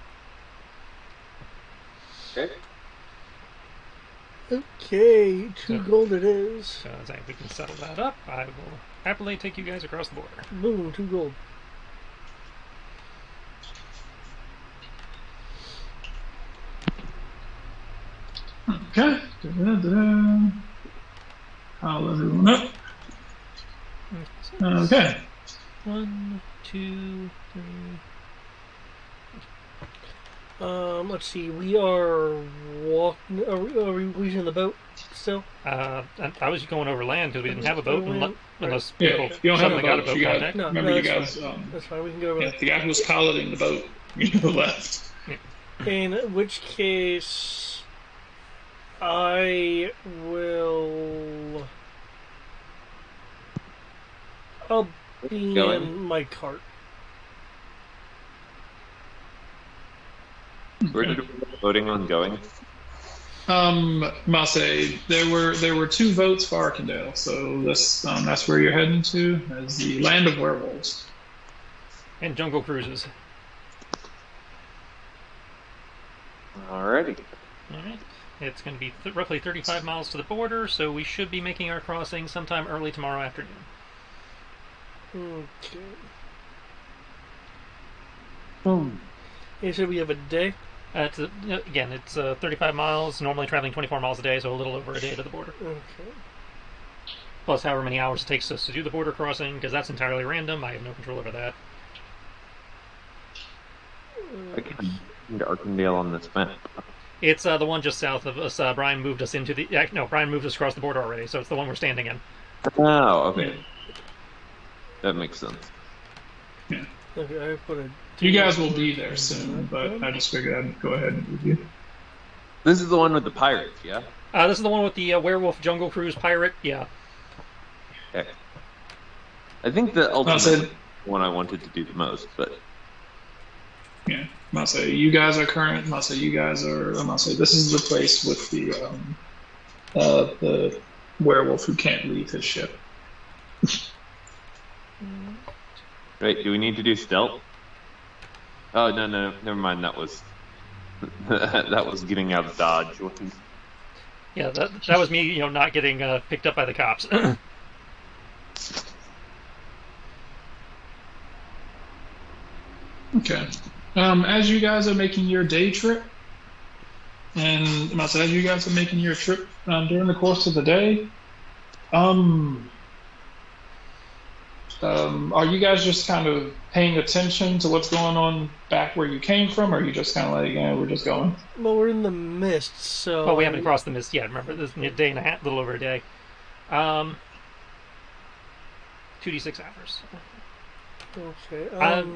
Okay, 2 gold it is. So as we can settle that up, I will happily take you guys across the border. Boom, 2 gold. Okay. I'll let everyone know. Okay. 1, 2, 3. Let's see. We are walking. Are we using the boat still? I was going over land because we didn't have a boat unless Yeah, people you don't have a suddenly got a boat. boat You contact. got, remember, you guys. That's fine. We can go over. Yeah, the guy who was piloting the boat, left. In which case, I will. I'll be in my cart. Where did we voting on going? Masse, there were 2 votes for Arkandale, so that's where you're heading to, as the land of werewolves. And jungle cruises. Alrighty. Alright. It's going to be roughly 35 miles to the border, so we should be making our crossing sometime early tomorrow afternoon. Okay. You said we have a day? Again, it's 35 miles, normally traveling 24 miles a day, so a little over a day to the border. Okay. Plus however many hours it takes us to do the border crossing, because that's entirely random. I have no control over that. I can into Arkandale on this map. It's the one just south of us. Brian moved us into the... no, Brian moved us across the border already, so it's the one we're standing in. Oh, okay. That makes sense. Yeah. Okay, I put a... You guys will be there soon, but I just figured I'd go ahead and move you. This is the one with the pirates, yeah? This is the one with the werewolf jungle cruise pirate. Yeah. Okay. I think the ultimate one I wanted to do the most, but... Yeah. I'm gonna say you guys are current. I'm gonna say you guys are. I'm gonna say this is the place with the werewolf who can't leave his ship. Wait, do we need to do stealth? Oh no, never mind. That was that was getting out of dodge. Yeah, that was me. Not getting picked up by the cops. Okay. As you guys are making your day trip, and as you guys are making your trip during the course of the day, are you guys just kind of paying attention to what's going on back where you came from, or are you just kind of like, yeah, we're just going? Well, we're in the mist, so... Well, we haven't crossed the mist yet. Remember, this is a day and a half, a little over a day. 2d6 hours. Okay.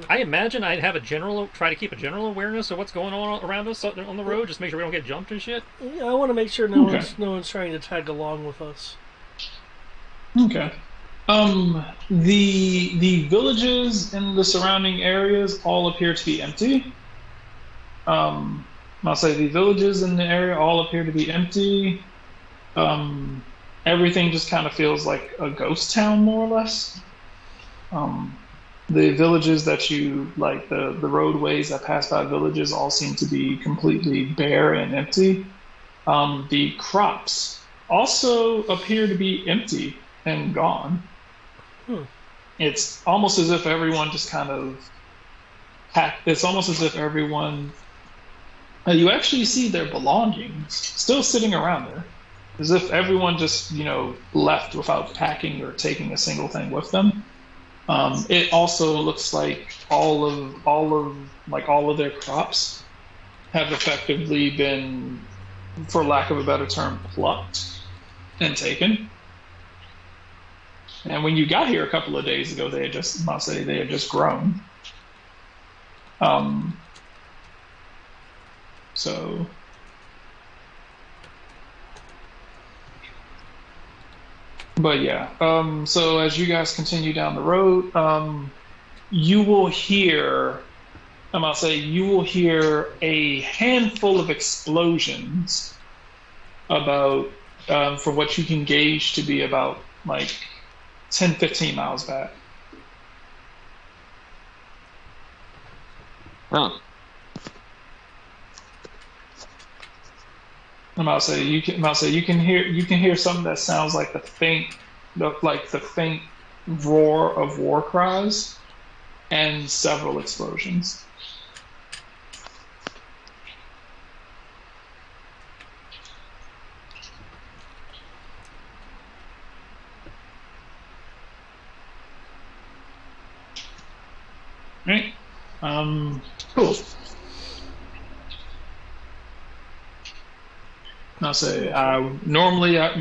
I imagine I'd have try to keep a general awareness of what's going on around us on the road, just make sure we don't get jumped and shit. Yeah, I want to make sure no one's trying to tag along with us. Okay. The villages in the surrounding areas all appear to be empty. I'll say the villages in the area all appear to be empty. Everything just kind of feels like a ghost town, more or less. The villages that you like, the roadways that pass by villages all seem to be completely bare and empty. The crops also appear to be empty and gone. It's almost as if everyone just kind of it's almost as if everyone you actually see their belongings still sitting around there, as if everyone just left without packing or taking a single thing with them. It also looks like all of their crops have effectively been, for lack of a better term, plucked and taken. And when you got here a couple of days ago, they had just grown. So. But yeah, so as you guys continue down the road, you will hear, you will hear a handful of explosions about, for what you can gauge to be about like 10, 15 miles back. Huh. You can hear something that sounds like the faint roar of war cries, and several explosions. Right. Cool. Normally I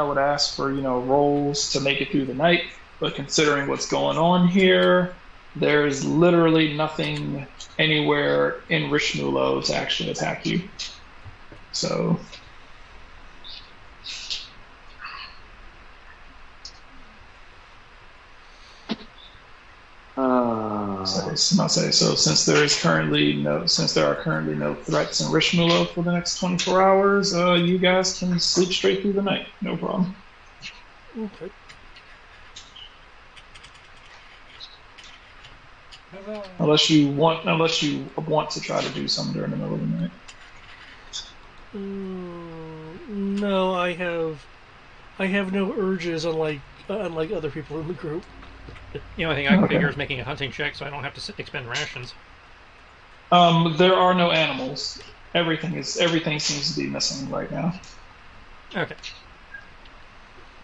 would ask for rolls to make it through the night, but considering what's going on here, there's literally nothing anywhere in Rishmulo to actually attack you. So. So since there are currently no threats in Rishmulo for the next 24 hours, you guys can sleep straight through the night, no problem. Okay. Unless you want to try to do something during the middle of the night. No, I have no urges, unlike other people in the group. The only thing I can figure is making a hunting check so I don't have to expend rations. There are no animals. Everything seems to be missing right now. Okay.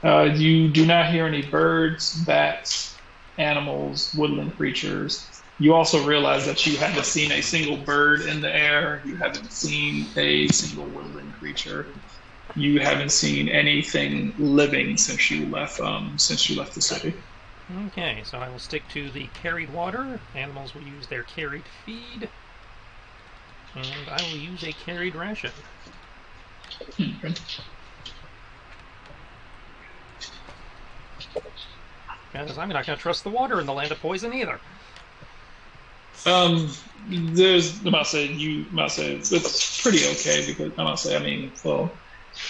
You do not hear any birds, bats, animals, woodland creatures. You also realize that you haven't seen a single bird in the air. You haven't seen a single woodland creature. You haven't seen anything living since you left the city. Okay, so I will stick to the carried water. Animals will use their carried feed. And I will use a carried ration. Okay. Because I'm not going to trust the water in the land of poison either. I'm about to say it's pretty okay because I'm about to say, I mean, well,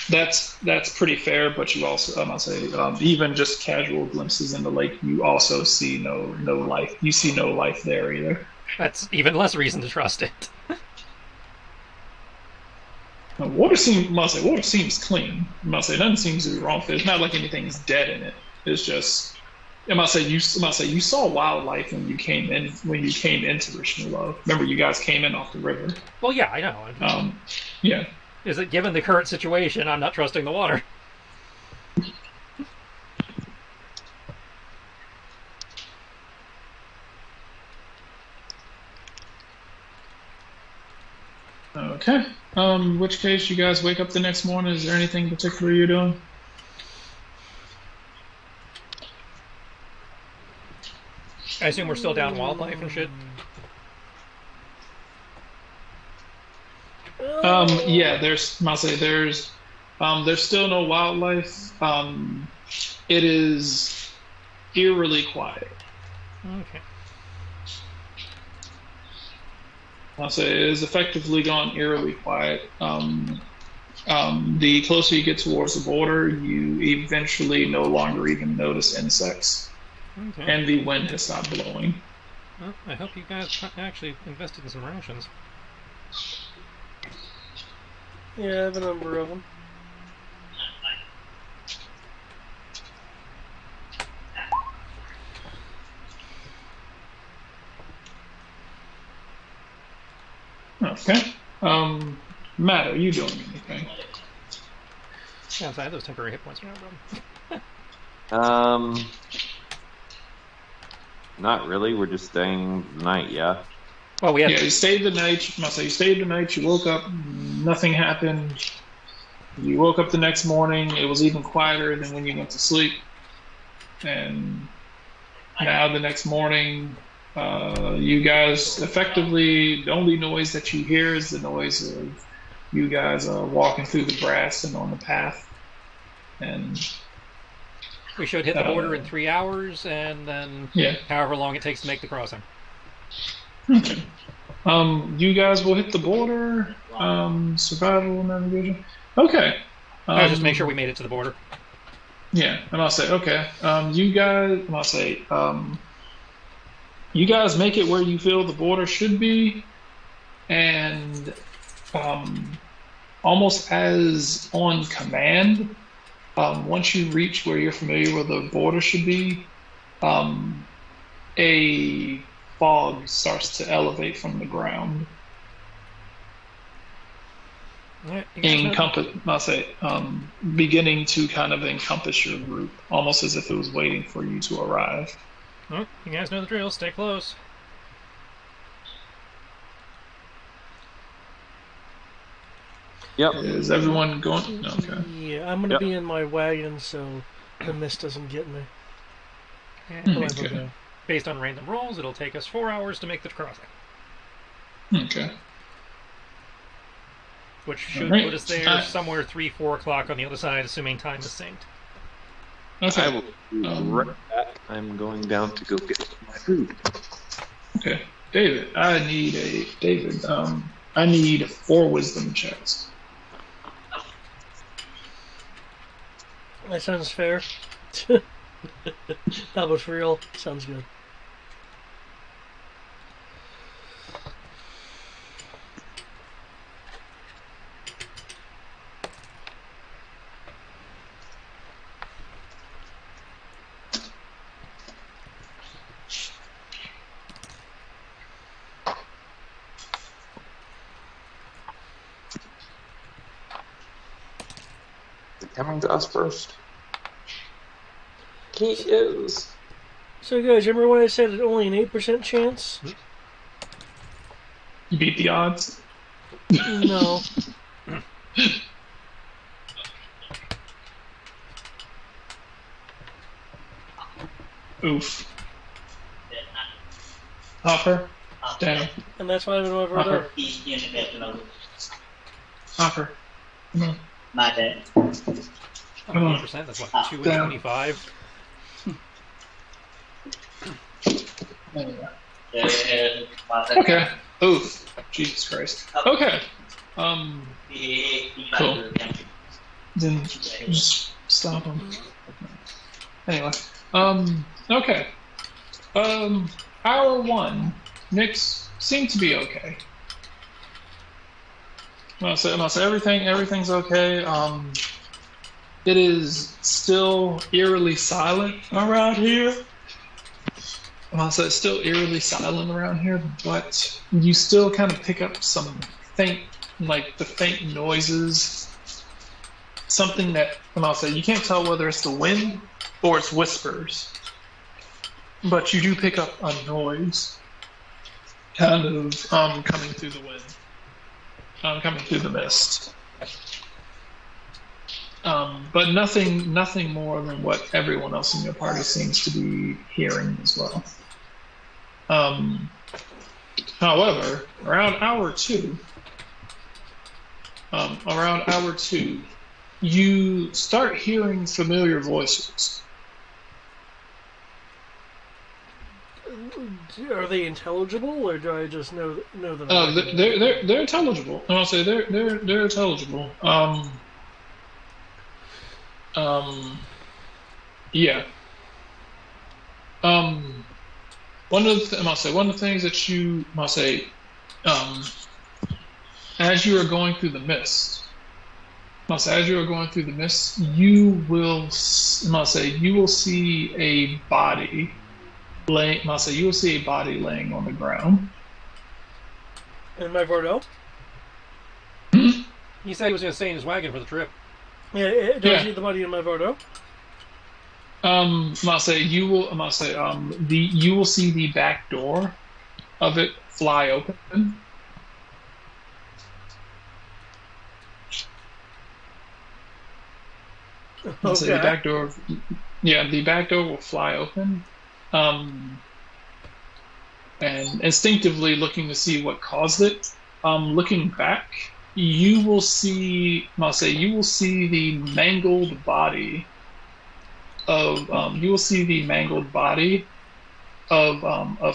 that's pretty fair, but you also, I'm about to say, even just casual glimpses in the lake, you also see no life. You see no life there either. That's even less reason to trust it. Now, water seems clean. I'm about to say nothing seems to be wrong with it. It's not like anything's dead in it. It's just I'm about to say you saw wildlife when you came into Rishnu. Remember, you guys came in off the river. Well, yeah, I know. Yeah. Is that given the current situation, I'm not trusting the water. Okay. In which case, you guys wake up the next morning. Is there anything particular you're doing? I assume we're still down wildlife and shit. Yeah. There's still no wildlife. It is eerily quiet. Okay. I'll say it is effectively gone eerily quiet. The closer you get towards the border, you eventually no longer even notice insects, Okay. and the wind has stopped blowing. Well, I hope you guys actually invested in some rations. Yeah, I have a number of them. Okay. Matt, are you doing anything? Yeah, so I have those temporary hit points. No problem. Not really. We're just staying the night, yeah. Well, we had. Yeah, you stayed the night. You stayed the night. You woke up. Nothing happened. You woke up the next morning. It was even quieter than when you went to sleep. And now the next morning, you guys effectively the only noise that you hear is the noise of you guys walking through the grass and on the path. And We should hit the border in 3 hours, and then yeah. however long it takes to make the crossing. Okay. You guys will hit the border. Survival navigation. Okay. Just make sure we made it to the border. Yeah, and I'll say okay. You guys make it where you feel the border should be, and almost as on command. Once you reach where you're familiar where the border should be, a fog starts to elevate from the ground. Right, Beginning to kind of encompass your group, almost as if it was waiting for you to arrive. well, you guys know the drill. Stay close. Yep. Is everyone going? Okay. Yeah, I'm gonna be in my wagon so the mist doesn't get me. And Till I Okay. go. based on random rolls, it'll take us 4 hours to make the crossing, Okay. which should Alright. put us there somewhere 3-4 o'clock on the other side, assuming time is synced. I Okay. will do right back. I'm going down to go get my food. Okay. David, I need 4 wisdom checks. That sounds fair. That was real. Sounds good. coming to us first. He is. So, guys, remember when I said it's only an 8% chance? You beat the odds. No. Oof. Hopper. Danny. And that's why I don't know if I Hopper. Hopper. Come on. My bad. Come on. 8%, that's what, Ah, 2 and down. 25? There we go. My Okay. Oof. Jesus Christ. Okay. Cool. Then just stop him. Anyway. Okay. Hour one. Nick's seemed to be okay. I'll say everything's okay. It is still eerily silent around here. I'll say it's still eerily silent around here, but you still kind of pick up some faint, like the faint noises. Something that, I'll say, you can't tell whether it's the wind or it's whispers, but you do pick up a noise, kind of coming through the wind, coming through the mist. But nothing more than what everyone else in your party seems to be hearing as well. However, around hour two, you start hearing familiar voices. Are they intelligible, or do I just know them? They're intelligible. And I'll say they're intelligible. Yeah. One of the things that as you are going through the mist, you will see a body laying on the ground. In my Bordeaux? He said he was going to stay in his wagon for the trip. Yeah, do I see the body in my Bordeaux? You will see the back door of it fly open. Okay. The back door will fly open. And instinctively looking to see what caused it. Looking back, you will see the mangled body of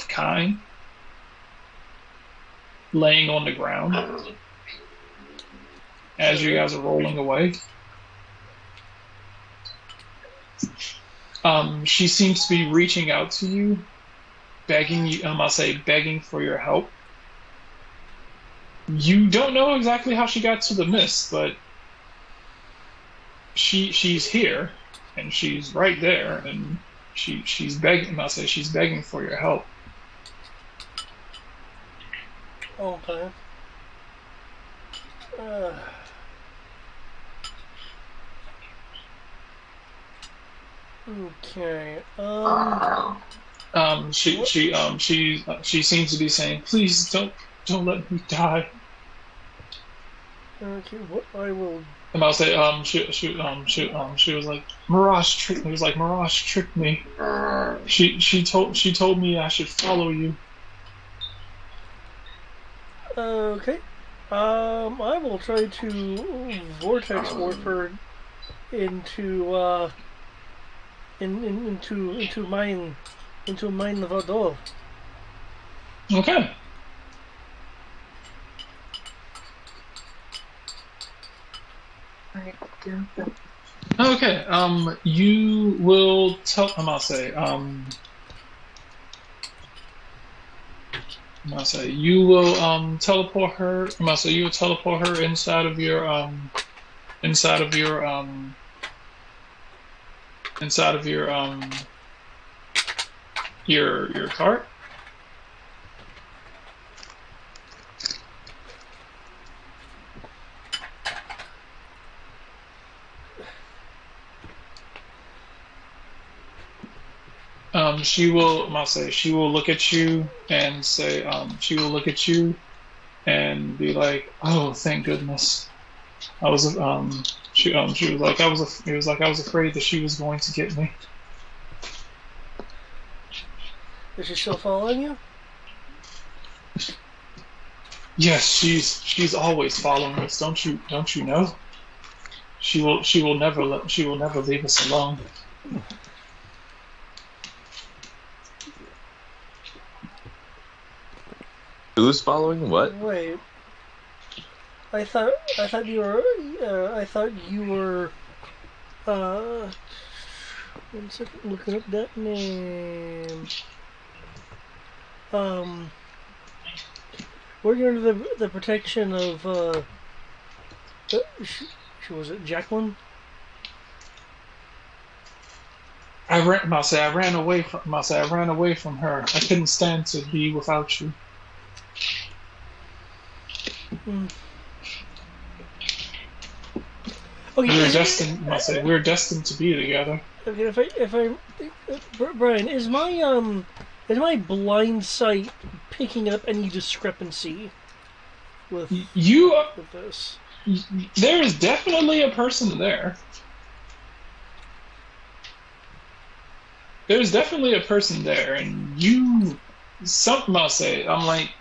Kai laying on the ground as you guys are rolling away. She seems to be reaching out to you, begging for your help. You don't know exactly how she got to the mist, but she's here, and she's right there, and she's begging. She's begging for your help. Okay. Okay. She seems to be saying, "Please don't let me die." Okay. What I will. And I'll say, she was like, Mirage tricked me. It was like Mirage tricked me. She told me I should follow you. Okay. I will try to vortex warp her into into mine Vador. Okay. Okay. You will tell. You will teleport her. You will teleport her inside of your your cart. she will. I'll say she will look at you and say. She will look at you and be like, "Oh, thank goodness." I was. She was like, I was. It was like I was afraid that she was going to get me. Is she still following you? Yes, she's always following us. Don't you know? She will never leave us alone. Who's following what? Wait. I thought you were. I thought you were. One second, looking up that name. Working under the protection of. She was it Jacqueline? I ran away from. I ran away from her. I couldn't stand to be without you. Mm. Okay, We were destined to be together. Okay, Brian, is my blind sight picking up any discrepancy with You, with this? there is definitely a person there. There's definitely a person there, and you. Something I'll say. I'm like.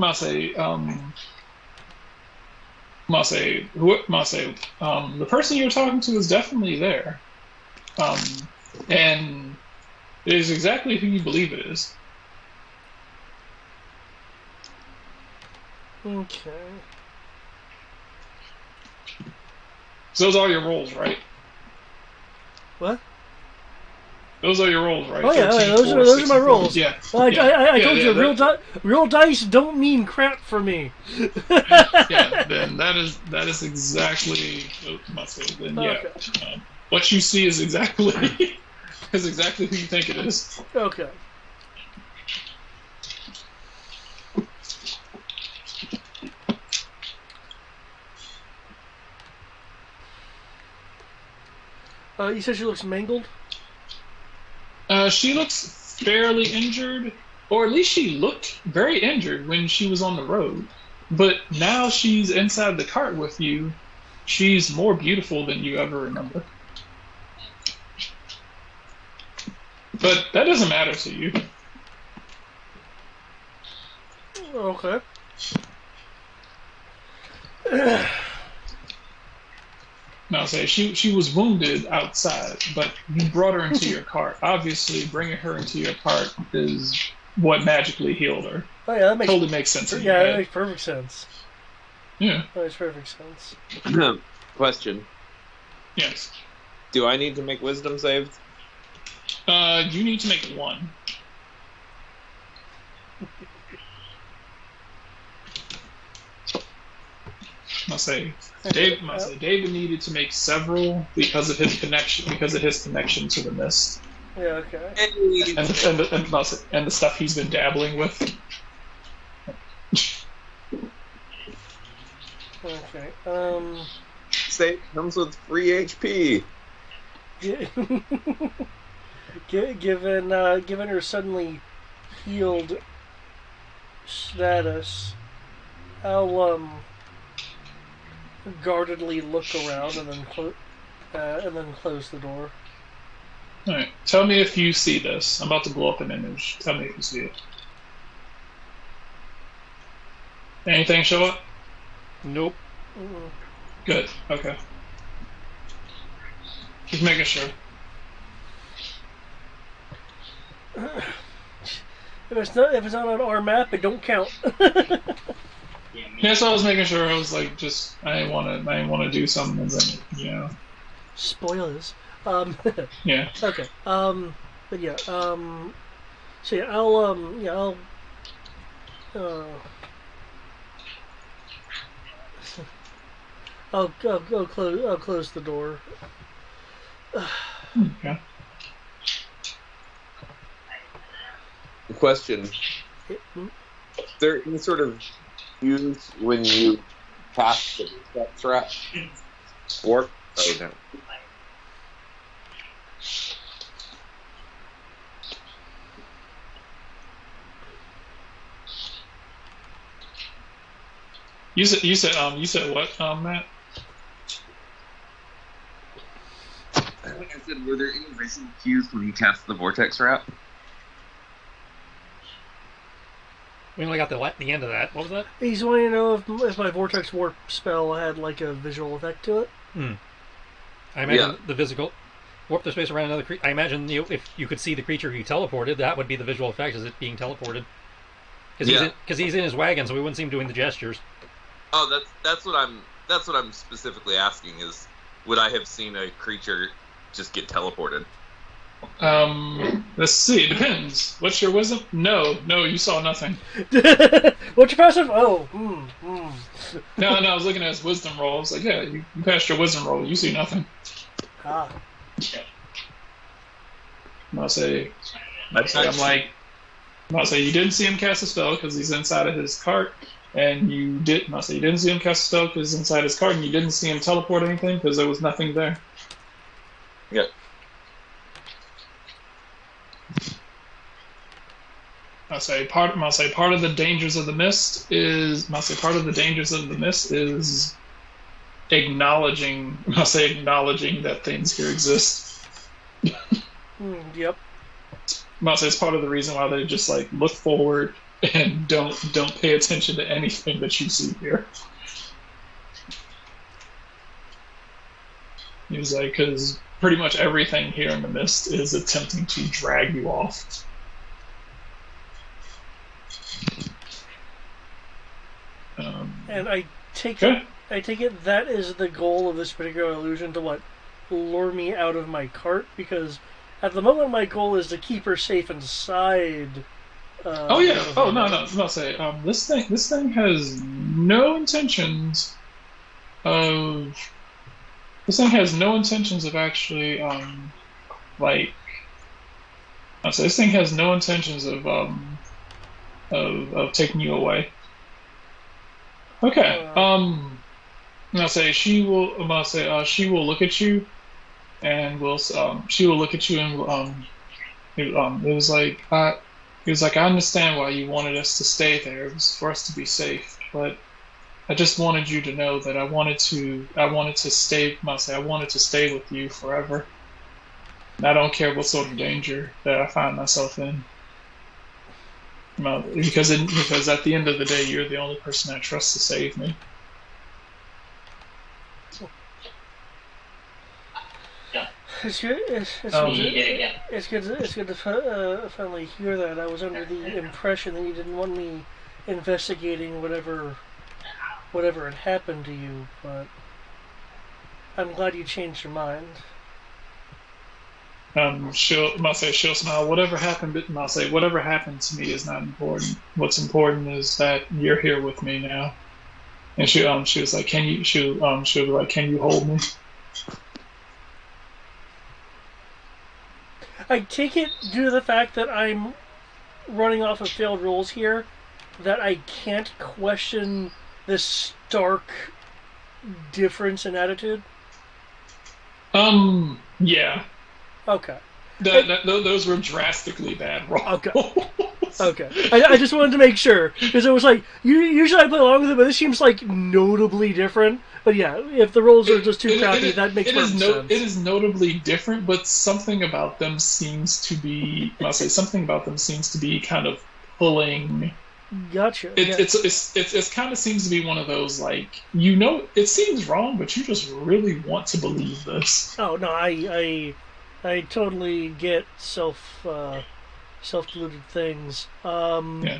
I'll say. The person you're talking to is definitely there. And it is exactly who you believe it is. Okay. So those are your rolls, right? What? Those are your rolls, right? Oh yeah, 13, those 4, are 64. my rolls. Yeah. Well, I told you, that, real dice don't mean crap for me. yeah, then that is exactly then yeah. Okay. What you see is exactly is exactly who you think it is. Okay. You said she looks mangled? She looks fairly injured, or at least she looked very injured when she was on the road. But now she's inside the cart with you. She's more beautiful than you ever remember. But that doesn't matter to you. Okay. Now, say she was wounded outside, but you brought her into your cart. Obviously, bringing her into your cart is what magically healed her. Oh yeah, that Makes sense. That makes perfect sense. Yeah. That makes perfect sense. Question. Yes. Do I need to make wisdom saves? You need to make one. David needed to make several because of his connection to the mist. Yeah, okay. And the stuff he's been dabbling with. Okay. Save comes with free HP. Given her suddenly healed status, I'll guardedly look around and then close the door. All right. Tell me if you see this. I'm about to blow up an image. Tell me if you see it. Anything show up? Nope. Good. Okay. Just making sure. If it's not on our map, it don't count. Yeah, so I was making sure. I was like, I didn't want to do something, and then Spoilers. Yeah. Okay. But yeah. So yeah, I'll I'll close the door. Okay. Question. Is there any sort of use when you pass the step trap? Or no? you said what, Matt? I think I said, were there any visual cues when he cast the vortex wrap? We only got the end of that. What was that? He's wanting to know if my Vortex Warp spell had like a visual effect to it. I imagine the physical warp the space around another creature. I imagine if you could see the creature he teleported, that would be the visual effect, is it being teleported? Because he's in his wagon, so we wouldn't see him doing the gestures. Oh, that's what I'm specifically asking is, would I have seen a creature just get teleported? Let's see. It depends. What's your wisdom? No, you saw nothing. What's your passive? Oh, No, I was looking at his wisdom roll. I was like, yeah, you passed your wisdom roll. You see nothing. Ah. I'm say you didn't see him cast a spell because he's inside of his cart, and you didn't see him cast a spell because he's inside his cart, and you didn't see him teleport anything because there was nothing there. Yep. I'll say part of the dangers of the mist is acknowledging that things here exist. Yep. It's part of the reason why they just like look forward and don't pay attention to anything that you see here. He was like, because pretty much everything here in the mist is attempting to drag you off. And I take it that is the goal of this particular illusion, to lure me out of my cart, because at the moment my goal is to keep her safe inside. No. This thing has no intentions of. This thing has no intentions of actually this thing has no intentions of taking you away. Okay. She will look at you, and it was like I understand why you wanted us to stay there. It was for us to be safe, but I just wanted you to know that I wanted to stay. I wanted to stay with you forever. And I don't care what sort of danger that I find myself in. Because at the end of the day, you're the only person I trust to save me. It's good. It's good to finally hear that. I was under the impression that you didn't want me investigating whatever had happened to you, but I'm glad you changed your mind. She'll smile. Whatever happened to me is not important. What's important is that you're here with me now. And she was like, she'll be like, can you hold me? I take it, due to the fact that I'm running off of failed rolls here, that I can't question this stark difference in attitude? Yeah. Okay. Those were drastically bad rolls. Okay. I just wanted to make sure, because it was like, usually I play along with it, but this seems like notably different. But yeah, if the rolls are just too crappy, that makes perfect sense. It is notably different, but something about them seems to be kind of pulling. Gotcha. It's kind of seems to be one of those, like, it seems wrong, but you just really want to believe this. Oh no, I totally get self-deluded things. Yeah.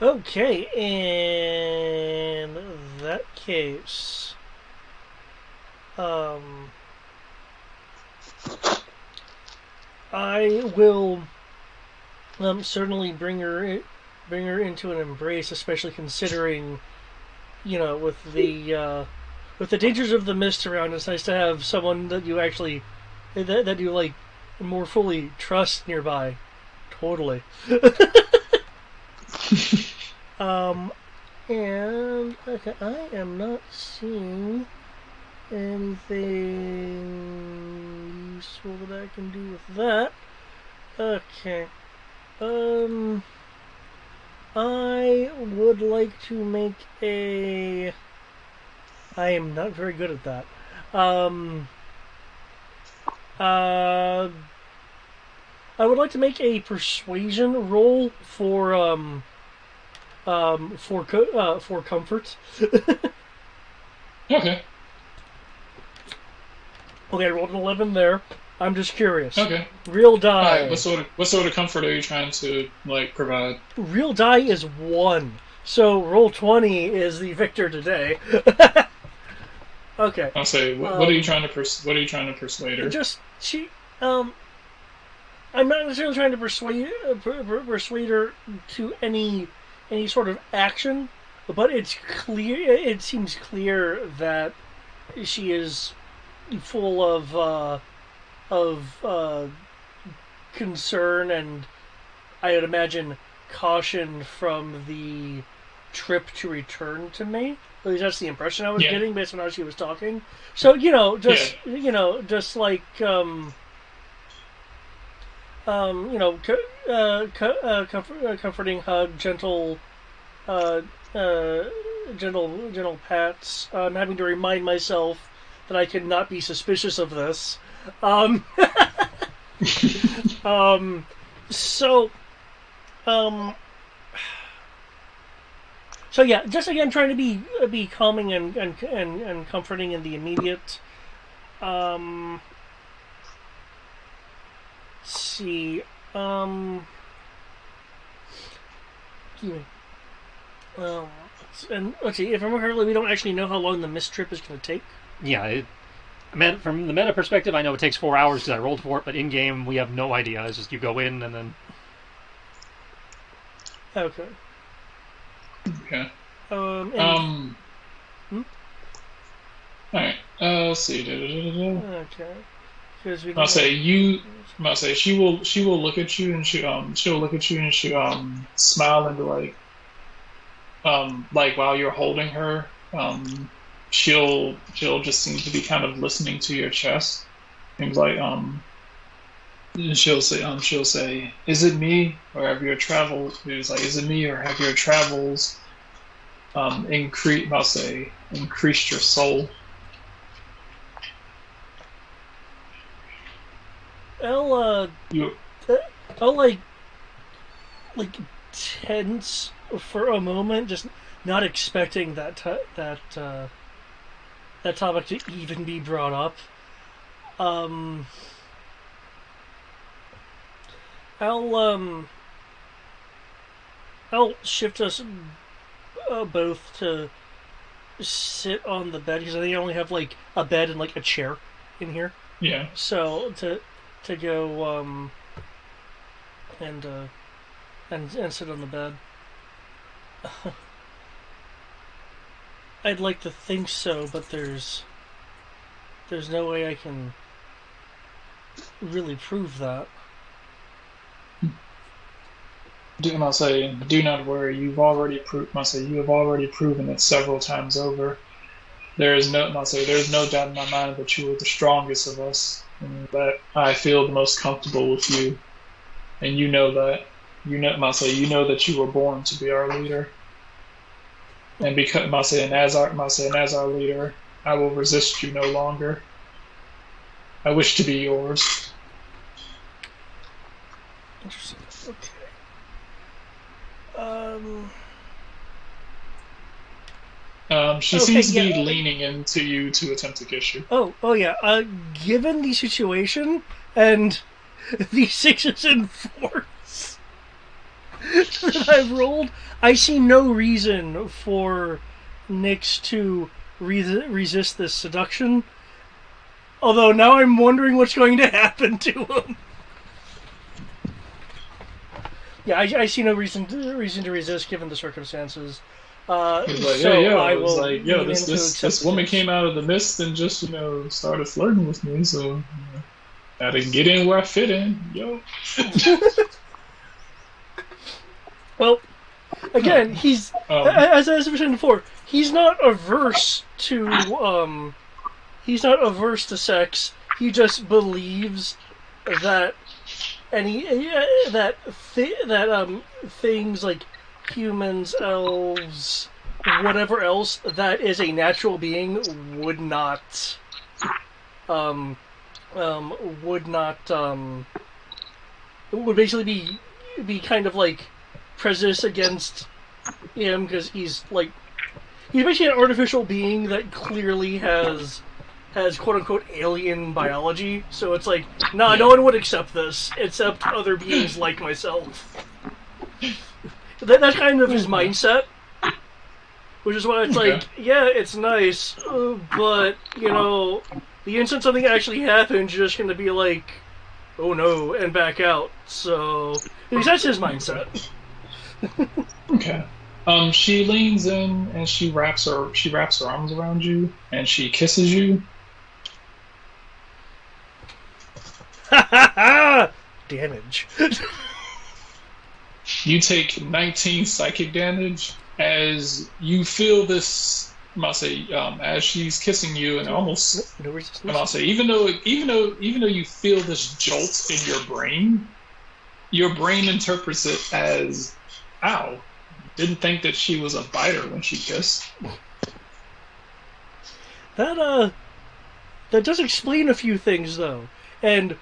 Okay, in that case, I will certainly bring her into an embrace, especially considering, with the dangers of the mist around. It's nice to have someone that you actually that you like more fully trust nearby. Totally. And okay, I am not seeing anything useful that I can do with that. Okay. I would like to make a. I am not very good at that. Uh, I would like to make a persuasion roll for comfort. Okay. Okay, I rolled an 11 there. I'm just curious. Okay. Real All die. right. What sort of comfort are you trying to like provide? Real die is 1. So roll 20 is the victor today. Okay. I'll say. What are you trying to what are you trying to persuade her? Just she I'm not necessarily trying to persuade her to any sort of action, but it's clear. It seems clear that she is full of concern and, I would imagine, caution from the trip to return to me. At least that's the impression I was getting based on how she was talking. So just like comforting hug, gentle, gentle pats. I'm having to remind myself that I cannot be suspicious of this. Um, so, so yeah, just again trying to be calming and comforting in the immediate. Let's see. Excuse me. And let's see. If I remember correctly, we don't actually know how long the mist trip is going to take. Yeah, from the meta perspective, I know it takes 4 hours because I rolled for it, but in game we have no idea. It's just you go in and then. Okay. Okay. Hmm? All right. Let's see. Okay. Because we. I'll say she will look at you and she'll look at you and she smile and be like while you're holding her she'll just seem to be kind of listening to your chest and like she'll say is it me or have your travels is it me or have your travels increased your soul. I'll like tense for a moment, just not expecting that topic to even be brought up. I'll shift us both to sit on the bed because I think I only have like a bed and like a chair in here. Yeah. So to go and sit on the bed. I'd like to think so, but there's no way I can really prove that. Do not worry. You have already proven it several times over. There's no doubt in my mind that you are the strongest of us, and that I feel the most comfortable with you. And you know that. You know that you were born to be our leader. And because as our leader, I will resist you no longer. I wish to be yours. Interesting. Okay. She seems to be leaning into you to attempt to kiss you. Oh yeah. Given the situation and the 6s and 4s that I've rolled, I see no reason for Nyx to resist this seduction. Although now I'm wondering what's going to happen to him. Yeah, I see no reason to resist given the circumstances. This woman came out of the mist and just started flirting with me, so I didn't get in where I fit in, yo. Well, again, he's as I mentioned before, he's not averse to sex. He just believes that things like humans, elves, whatever else that is a natural being would not, um, would not, would basically be kind of like prejudice against him because he's basically an artificial being that clearly has quote unquote alien biology. So it's like, nah, no one would accept this except other beings like myself. That's kind of his mindset. Which is why it's like, yeah, it's nice, but, you know, the instant something actually happens, you're just going to be like, oh no, and back out. So, because that's his mindset. Okay. She leans in and she wraps her arms around you and she kisses you. Ha ha ha! Damage. You take 19 psychic damage as you feel this. I'll say, as she's kissing you, and almost, No resistance. and I'll say, even though you feel this jolt in your brain interprets it as, "Ow, didn't think that she was a biter when she kissed." That does explain a few things though, and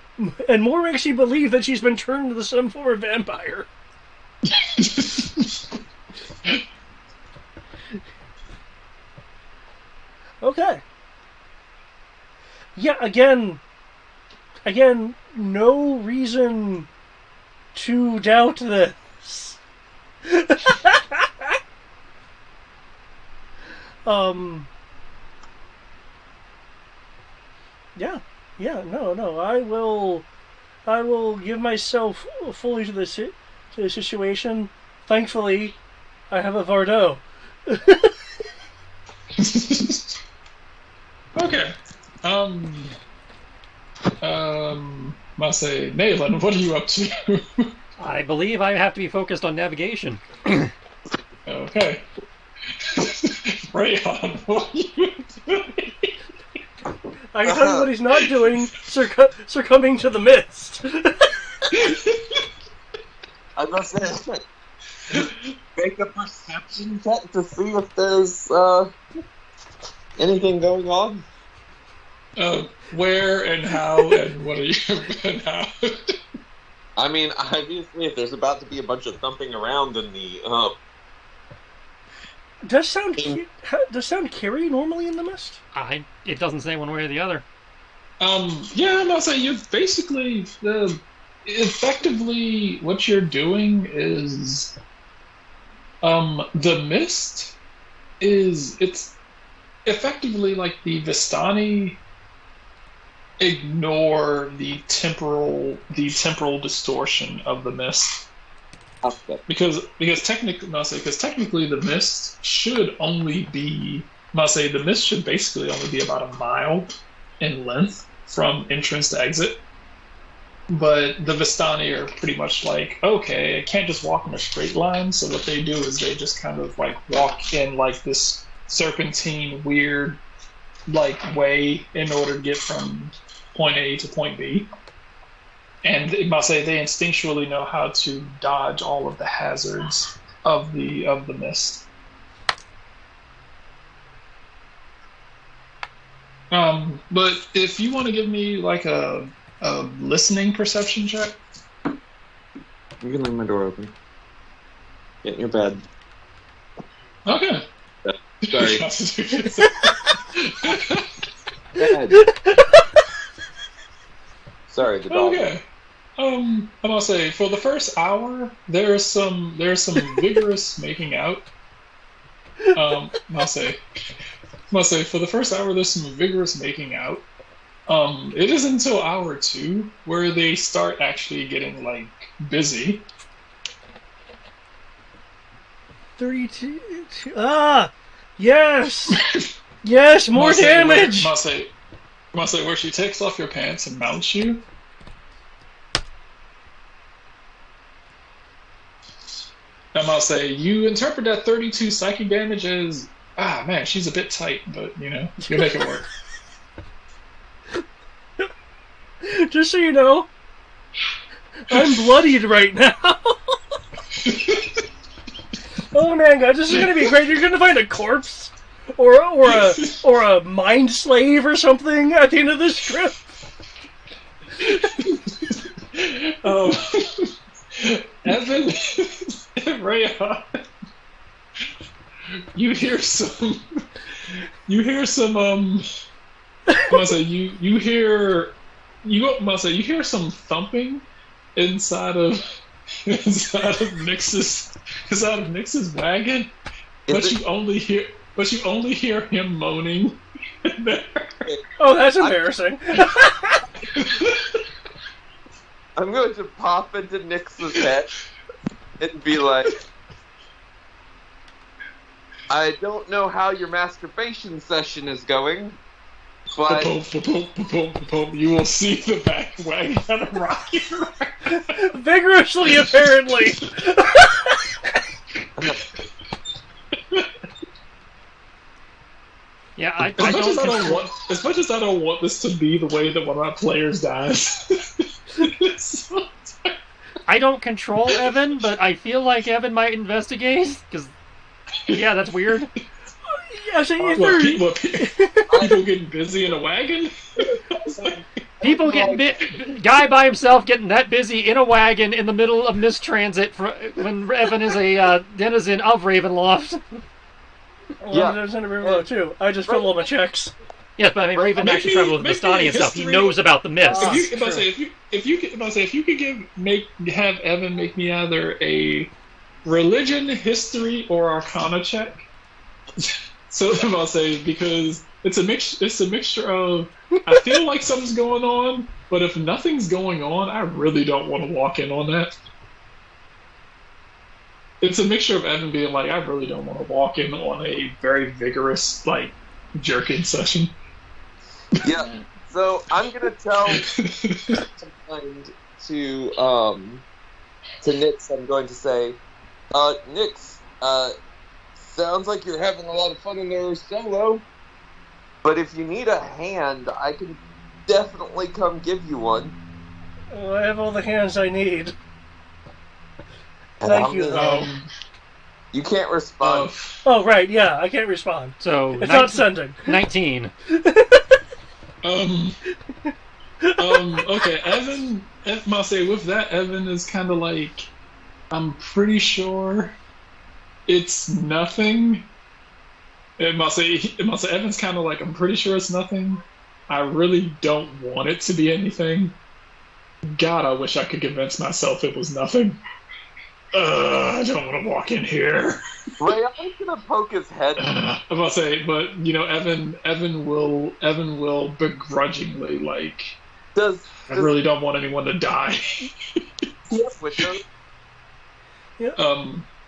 more makes you believe that she's been turned into some form of vampire. Okay. Yeah, again, no reason to doubt this. No, I will give myself fully to the situation. Thankfully, I have a Vardo. Okay. I'll say, Nayland, what are you up to? I believe I have to be focused on navigation. Okay. Rayon, what are you doing? I can tell you what he's not doing, succumbing to the mist. I must say, make a perception check to see if there's anything going on. Where and how and what are you and how? I mean, obviously, if there's about to be a bunch of thumping around in the Does sound carry normally in the mist? It doesn't say one way or the other. Yeah, I'm not saying you're basically effectively what you're doing is the mist it's effectively like the Vistani ignore the temporal distortion of the mist. Okay. Because technically the mist should only be the mist should basically only be about a mile in length from entrance to exit. But the Vistani are pretty much like, okay, I can't just walk in a straight line, so what they do is they just kind of like walk in like this serpentine weird like way in order to get from point A to point B. And they instinctually know how to dodge all of the hazards of the mist. But if you want to give me like a listening perception check. You can leave my door open. Get in your bed. Okay. Sorry. Bed. Sorry, the dog. Okay. I'm gonna say for the first hour there's some vigorous making out. I'll say for the first hour there's some vigorous making out. It isn't until hour 2 where they start actually getting like busy. 32. Yes, yes, more damage. Must say where she takes off your pants and mounts you. I must say, you interpret that 32 psychic damage as, man, she's a bit tight, but, you make it work. Just so you know, I'm bloodied right now. Oh man, guys, this is gonna be great. You're gonna find a corpse, or a mind slave or something at the end of this trip. Evan and Rayon, you hear some. You hear some thumping inside of Nix's wagon, but you only hear him moaning in there. Oh, that's embarrassing. I'm going to pop into Nix's head and be like, I don't know how your masturbation session is going, but You will see the back wagon kind of rocking. Vigorously, apparently. Yeah, I As much as I don't want this to be the way that one of my players dies. I don't control Evan, but I feel like Evan might investigate, because, yeah, that's weird. Yeah, so People getting busy in a wagon? People getting guy by himself getting that busy in a wagon in the middle of mistransit when Evan is a denizen of Ravenloft. Well, there's in Ravenloft too. I just fill all my checks. Yes, but I mean, Raven actually traveled with Vistani and stuff. He knows about the myths. If you could have Evan make me either a religion, history, or arcana check. So I'll say, because it's a mixture of, I feel like something's going on, but if nothing's going on, I really don't want to walk in on that. It's a mixture of Evan being like, I really don't want to walk in on a very vigorous, like, jerking session. yeah. So I'm gonna tell to Nix. I'm going to say, Nix, sounds like you're having a lot of fun in there solo. But if you need a hand, I can definitely come give you one. Oh, I have all the hands I need. Thank you, though. You can't respond. Oh, right, yeah, I can't respond. So It's not sending. 19. Okay, Evan, I'll say with that, Evan is kind of like, I'm pretty sure it's nothing. It must say Evan's kind of like, I'm pretty sure it's nothing. I really don't want it to be anything. God, I wish I could convince myself it was nothing. I don't want to walk in here. Ray, I'm gonna poke his head. I'm about to say, but Evan will begrudgingly like. I really don't want anyone to die. Windows?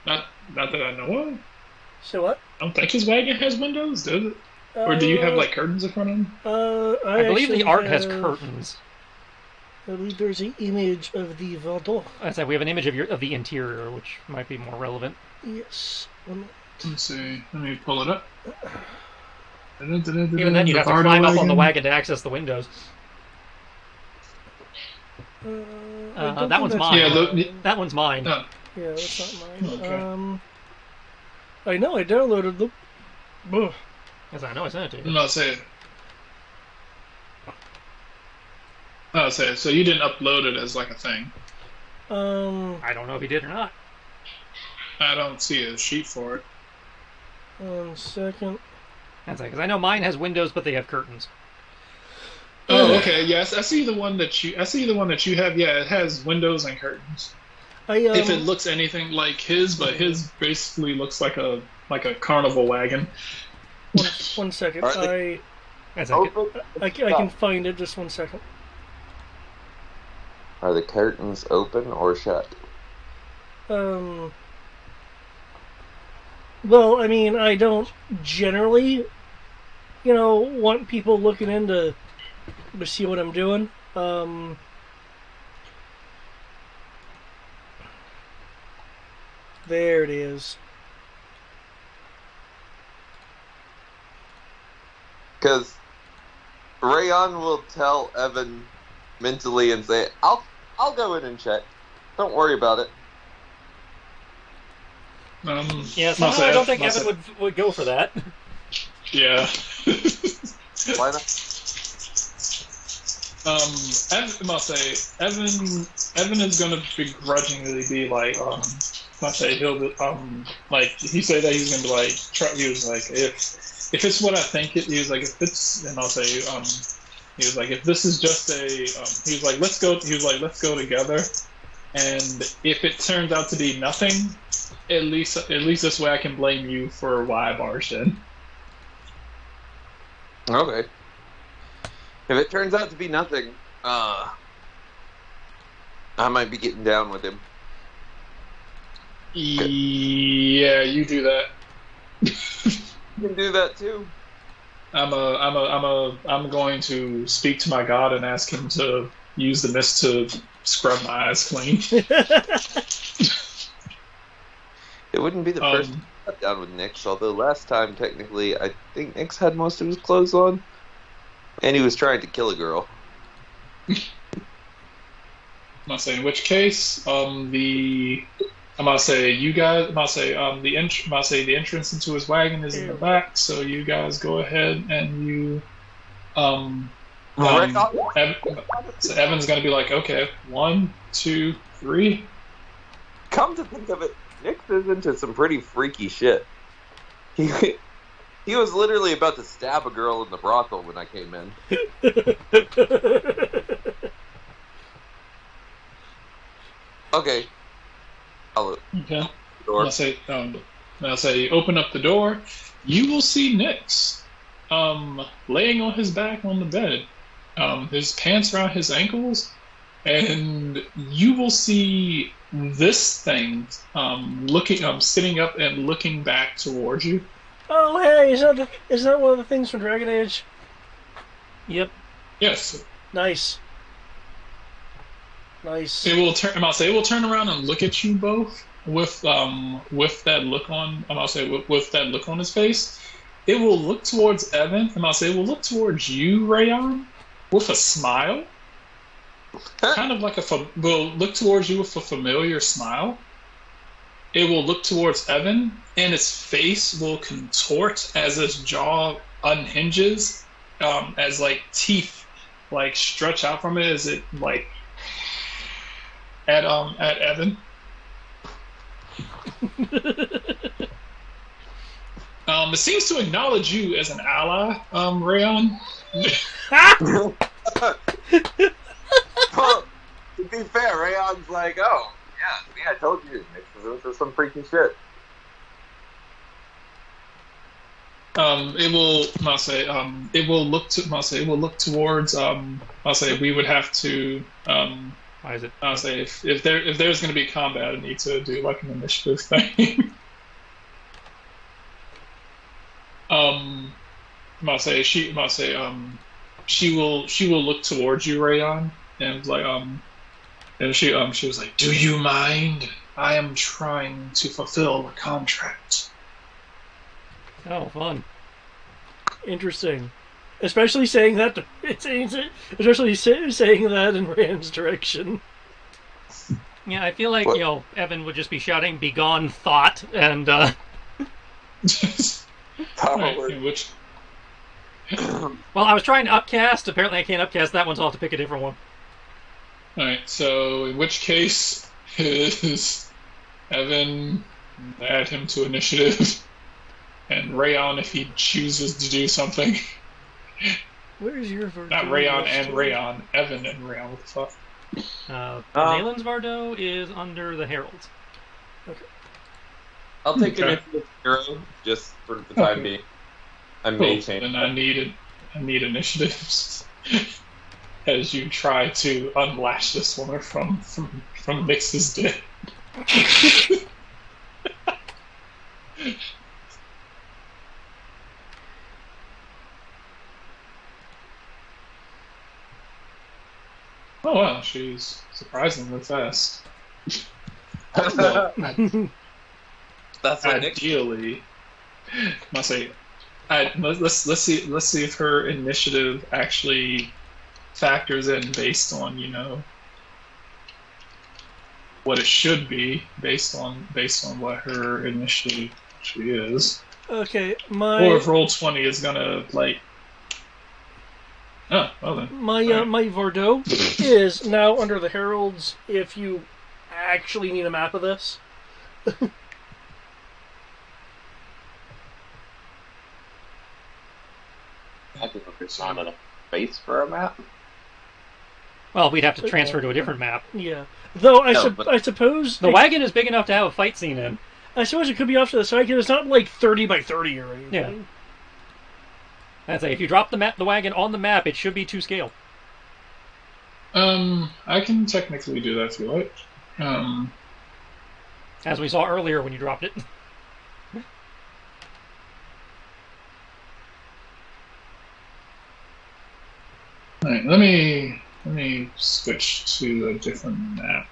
Not that I know of. So what? I don't think his wagon has windows, does it? Or do you have like curtains in front of him? I believe the art has curtains. I believe there's an image of the Vendôme. I said we have an image of the interior, which might be more relevant. Yes. Let's see. Let me pull it up. Even then, you'd have to climb up on the wagon to access the windows. That one's mine. Yeah, that one's mine. Oh. Yeah, that's not mine. Okay. I know, I downloaded them. Ugh. Yes, I know, I sent it to you. I'm not saying. Oh, so you didn't upload it as like a thing? I don't know if he did or not. I don't see a sheet for it. 1 second. That's because I know mine has windows, but they have curtains. Oh, okay. Yes, I see the one that you have. Yeah, it has windows and curtains. If it looks anything like his, but his basically looks like a carnival wagon. 1 second. Right. I can find it. Just 1 second. Are the curtains open or shut? Well, I mean, I don't generally, want people looking in to see what I'm doing. There it is. Because Rayon will tell Evan mentally and say, I'll go in and check. Don't worry about it. Yeah, I'll somehow say- I don't think I'll Evan say- would go for that. Yeah. Why not? I'll say Evan is gonna begrudgingly be like, I'll say he'll be, like he said that he's gonna be like, he was like, if it's what I think it, he was like, if it's, and I'll say, he was like, if this is just a, he was like, let's go, he was like, let's go together, and if it turns out to be nothing, at least this way I can blame you for why I barged in. Okay. If it turns out to be nothing, I might be getting down with him. Yeah, you do that. You can do that too. I'm going to speak to my God and ask him to use the mist to scrub my eyes clean. It wouldn't be the first time I got down with Nyx, although last time, technically, I think Nyx had most of his clothes on. And he was trying to kill a girl. I'm gonna say in which case, I'm gonna say you guys. I'm gonna say the entrance into his wagon is in the back. So you guys go ahead and you so Evan's gonna be like, okay, 1, 2, 3. Come to think of it, Nyx is into some pretty freaky shit. He was literally about to stab a girl in the brothel when I came in. Okay. Okay. Door. I'll say open up the door. You will see Nyx, laying on his back on the bed, his pants around his ankles, and you will see this thing, sitting up and looking back towards you. Oh, hey, is that one of the things from Dragon Age? Yep. Yes. Nice. It will turn. It will turn around and look at you both with that look on. With that look on his face. It will look towards Evan. It will look towards you, Rayon, with a smile. Kind of like will look towards you with a familiar smile. It will look towards Evan, and its face will contort as its jaw unhinges, as like teeth like stretch out from it as it like at Evan. It seems to acknowledge you as an ally, Rayon. Well, to be fair, Rayon's like, oh, yeah, I told you, Nyx was into some freaky shit. It will look towards. We would have to. Why is it? If there's going to be combat, I need to do like an initiative thing. She will look towards you, Rayon, and like and she was like, "Do you mind? I am trying to fulfill a contract." Oh, fun. Interesting. Especially saying that in Rand's direction. Yeah, I feel like, What? Evan would just be shouting, "Begone, thought," and, Probably. Which well, I was trying to upcast. Apparently I can't upcast that one, so I'll have to pick a different one. all right. So in which case is Evan add him to initiative, and Rayon if he chooses to do something. Where's your Not Rayon and Rayon, Evan and Rayon. What the fuck? Nalen's Vardo is under the Herald. I'll take Okay. initiative 0 just for the time being. I may Cool. change. Then I need initiatives as you try to unlash this woman from Nyx's dick. Oh wow, she's surprisingly fast. Well, That's what Nyx. ideally, must say, let's see if her initiative actually factors in based on what it should be based on what her initiative actually is. Okay, Or if roll 20 is gonna like. Oh, well then. my Alright. my Vordeaux is now under the heralds. If you actually need a map of this, I think there's not enough space for a map. Well, we'd have to transfer to a different map. yeah. Though I No, suppose The wagon is big enough to have a fight scene in. I suppose it could be off to the side because it's not like 30 by 30 or anything. Yeah. I'd say if you drop the wagon on the map, it should be to scale. I can technically do that if you like. As we saw earlier when you dropped it. Alright, let me switch to a different map.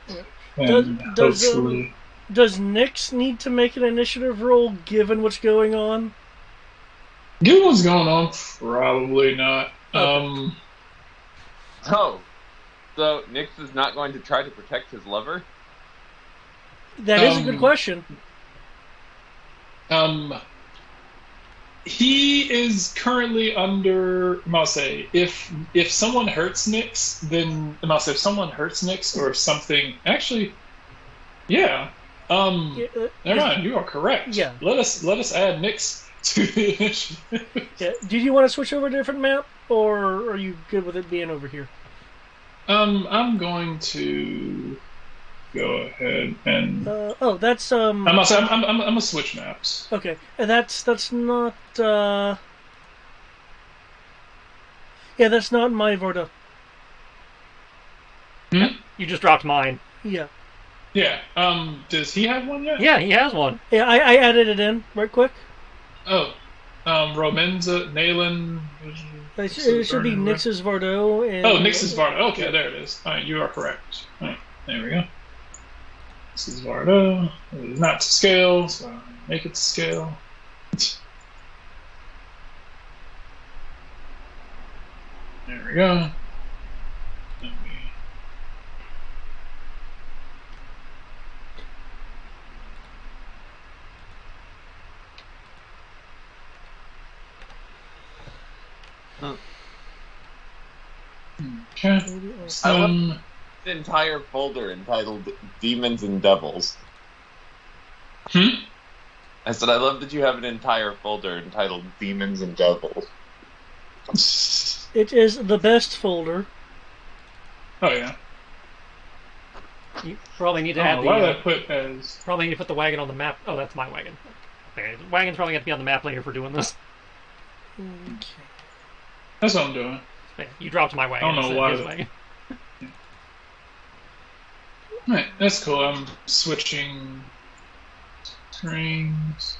And hopefully. Does Nyx need to make an initiative roll given what's going on? Given what's going on, probably not. Okay. Oh, so Nyx is not going to try to protect his lover? That is a good question. He is currently under. I'll say if someone hurts Nyx, then I'll say if someone hurts Nyx or if something actually, yeah. Never mind. You are correct. Yeah. Let us add Nyx to the initiative. Yeah. Did you want to switch over to a different map, or are you good with it being over here? I'm going to go ahead and. That's I'm gonna switch maps. Okay, and that's not. Yeah, that's not my Vordeaux. You just dropped mine. Yeah. Yeah. Does he have one yet? Yeah, he has one. Yeah, I added it in right quick. Oh. Romenza, Nayland. It should be Nyx's Vordeaux. And, Nyx's Vardo. Okay, there it is. Alright, you are correct. Alright, there we go. This is Vardo. It is not to scale, so make it to scale. There we go. Okay. I love an entire folder entitled Demons and Devils. I said, I love that you have an entire folder entitled Demons and Devils. It is the best folder. Oh yeah. You probably need to I add don't know why the. that put as. Probably need to put the wagon on the map. Oh, that's my wagon. Okay, the wagon's probably going to be on the map later for doing this. Okay. That's what I'm doing. Yeah, you dropped my wagon. I don't know instead of why his that- wagon. Alright, that's cool. I'm switching screens.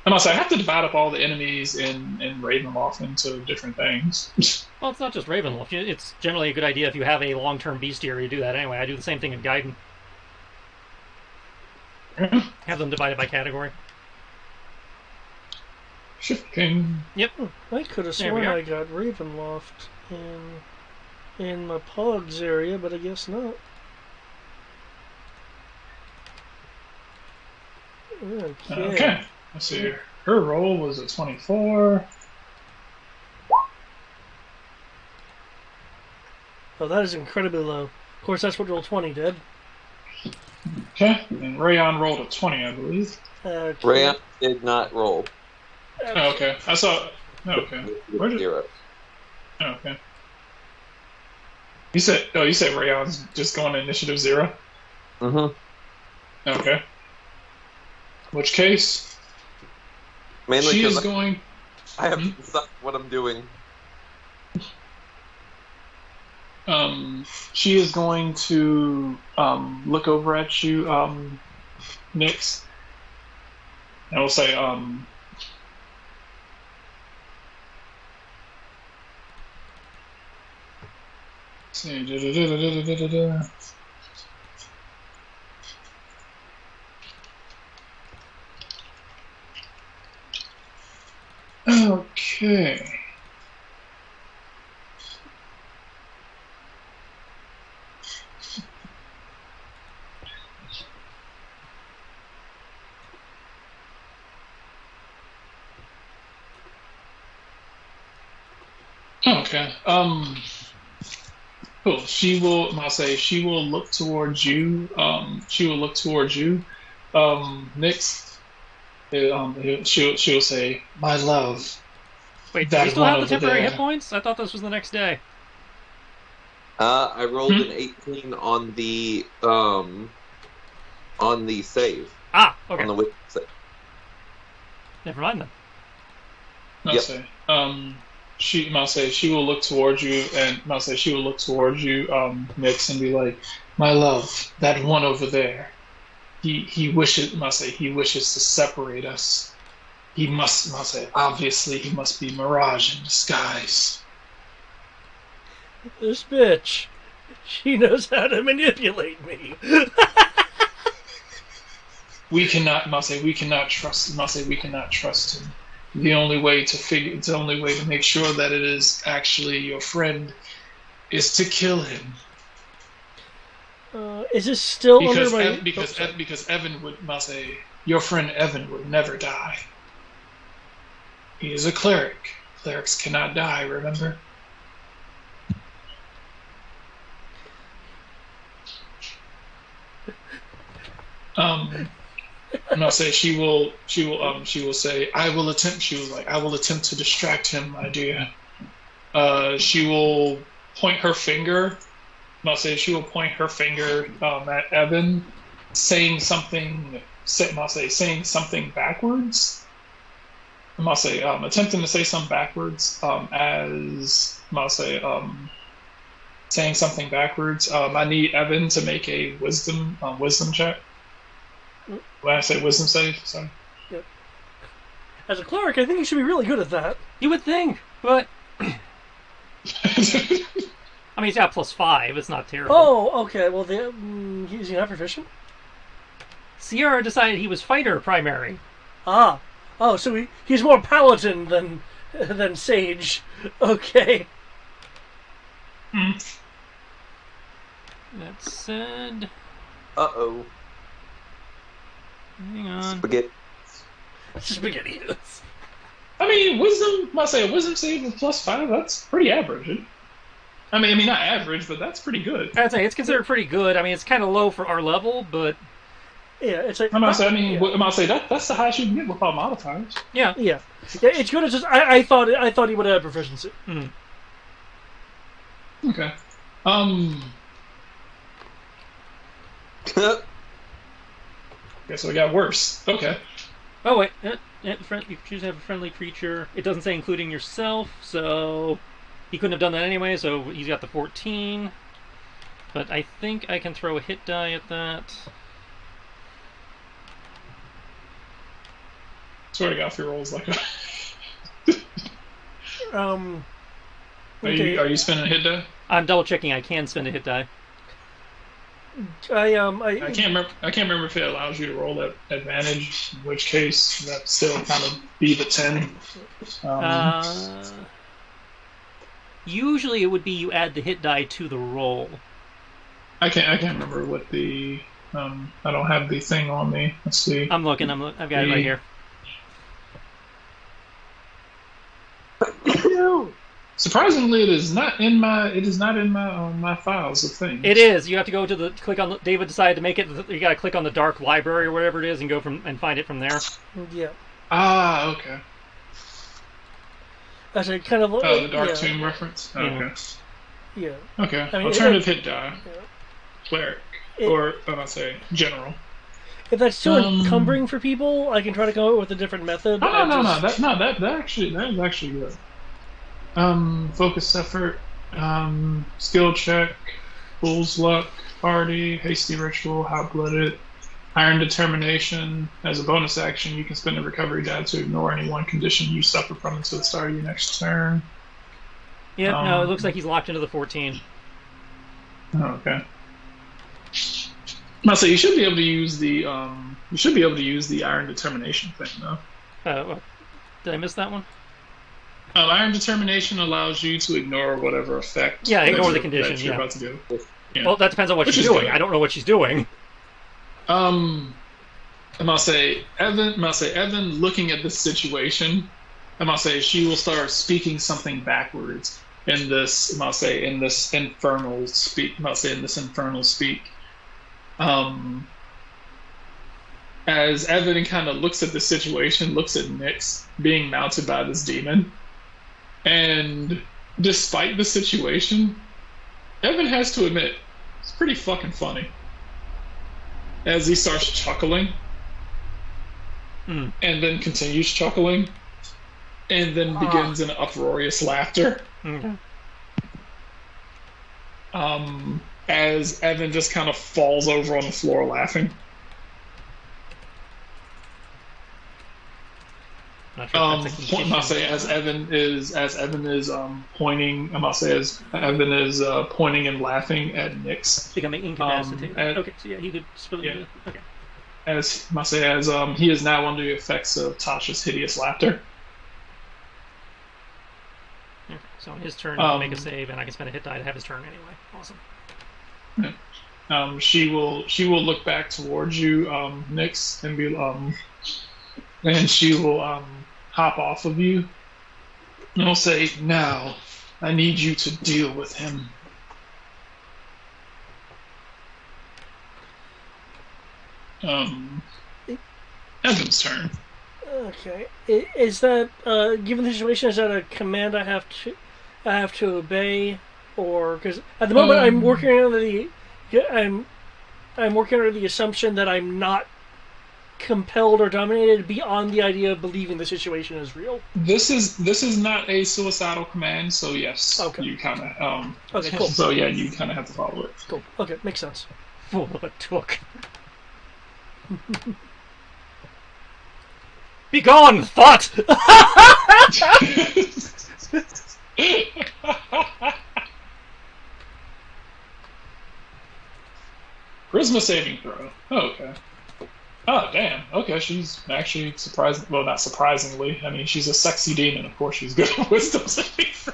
And also, I have to divide up all the enemies in Ravenloft into different things. Well, it's not just Ravenloft. It's generally a good idea if you have a long-term bestiary to do that anyway. I do the same thing in Gaiden. Have them divided by category. Shifting. Yep. I could have There we sworn are. I got Ravenloft in my Pogs area, but I guess not. Okay. Let's see here. Her roll was a 24. Oh, that is incredibly low. Of course, that's what roll 20 did. Okay. And Rayon rolled a 20, I believe. Okay. Rayon did not roll. Oh, okay. I saw. Okay. Where did? Zero. Oh, okay. You said Rayon's just going to initiative 0? Mm-hmm. Okay. Which case, Mainly she is because going. I have to decide what I'm doing. She is going to look over at you, Nyx, and will say, see, da-da-da-da-da-da-da. Okay. Okay. Cool. I'll say she will look towards you. She will look towards you. Next, she'll say, "My love, Wait, does he that still one have the over temporary hit there." points? I thought this was the next day. I rolled an 18 on the save. Ah, okay. On the wit save. Never mind then. I'll Yep. say, I'll say she will look towards you, and I'll say she will look towards you, Nix, and be like, "My love, that one over there. He wishes. I'll say he wishes to separate us. He must. I'll say obviously he must be Mirage in disguise." This bitch. She knows how to manipulate me. We cannot, Mase, we cannot trust, Mase, we cannot trust him. The only way to make sure that it is actually your friend is to kill him. Is this still Because under my... because Evan would, Mase, your friend Evan would never die. He is a cleric. Clerics cannot die, remember? And I'll say she will say, I will attempt to distract him, my dear. She will point her finger. I'll say she will point her finger at Evan, saying something backwards. I'll say attempting to say something backwards saying something backwards. I need Evan to make a wisdom check. When I say wisdom save, sorry. Yep. As a cleric, I think you should be really good at that. You would think, but I mean, he's got +5. It's not terrible. Oh, okay. Well, he's not proficient? Sierra decided he was fighter primary. Ah. Oh, so he's more paladin than sage. Okay. That said... Uh-oh. Hang on. Spaghetti. Spaghetti. I mean, wisdom. I say a wisdom save of +5. That's pretty average. I mean, not average, but that's pretty good. I'd say it's considered pretty good. I mean, it's kind of low for our level, but Yeah, it's like... I'm gonna say that's the highest you can get without modifiers. yeah. Yeah, it's good. It's just I thought he would have had proficiency. Mm. Okay. Okay, so it got worse. Okay. Oh wait, you choose to have a friendly creature. It doesn't say including yourself, so he couldn't have done that anyway. So he's got the 14. But I think I can throw a hit die at that. Swear to God, if your rolls like that. Okay. Are you spending a hit die? I'm double checking. I can spend a hit die. I can't remember if it allows you to roll at advantage, in which case that still kind of be the 10. Usually it would be you add the hit die to the roll. I can't remember what the I don't have the thing on me. Let's see. I'm looking. I've got it right here. Surprisingly, it is not in my files of things. It is. You have to go to click on. David decided to make it. You got to click on the dark library or whatever it is, and go and find it from there. Yeah. Ah, okay. That's a kind of. Oh, the Dark Tomb reference. Okay. Yeah. Okay. I mean, Alternative hit die. Yeah. Cleric, or I'll say general. If that's too encumbering for people, I can try to come up with a different method. No. That is actually good. Focus effort, skill check, fool's luck, party, hasty ritual, hot-blooded, iron determination. As a bonus action, you can spend a recovery die to ignore any one condition you suffer from until the start of your next turn. Yeah, no, it looks like he's locked into the 14. Oh, okay. So you should be able to use the iron determination thing though. Did I miss that one? Iron determination allows you to ignore whatever effect. Yeah, ignore the condition. That you're about to do. Yeah. Well, that depends on what she's doing. Good. I don't know what she's doing. And I'll say Evan looking at this situation, and I'll say she will start speaking something backwards. in this, I'll say, in this infernal speak. I'll say in this infernal speak. Um, as Evan kind of looks at the situation, looks at Nyx being mounted by this demon, and despite the situation, Evan has to admit it's pretty fucking funny. As he starts chuckling, and then continues chuckling, and then begins an uproarious laughter. As Evan just kind of falls over on the floor laughing. Not sure if that's a condition. I must say, as Evan is pointing, I must say, as Evan is pointing and laughing at Nyx. Becoming incapacitated. Okay, so yeah, he could spill it. Yeah. Okay. As I must say, as he is now under the effects of Tasha's hideous laughter. Okay, so on his turn, he'll make a save, and I can spend a hit die to have his turn anyway. Awesome. She will look back towards you, Nyx, and be and she will hop off of you, and will say, "Now, I need you to deal with him." Evan's turn. Okay. Is that given the situation? Is that a command I have to obey, or because at the moment I'm working under the assumption that I'm not compelled or dominated beyond the idea of believing the situation is real. This is not a suicidal command, so yes, okay. You kind of okay, cool. So yeah, you kind of have to follow it. Cool. Okay, makes sense. Fool of a took. Be gone, thought! Charisma saving throw. Oh, okay. Oh, damn. Okay, she's actually surprising. Well, not surprisingly. I mean, she's a sexy demon. Of course, she's good at wisdom saving throw.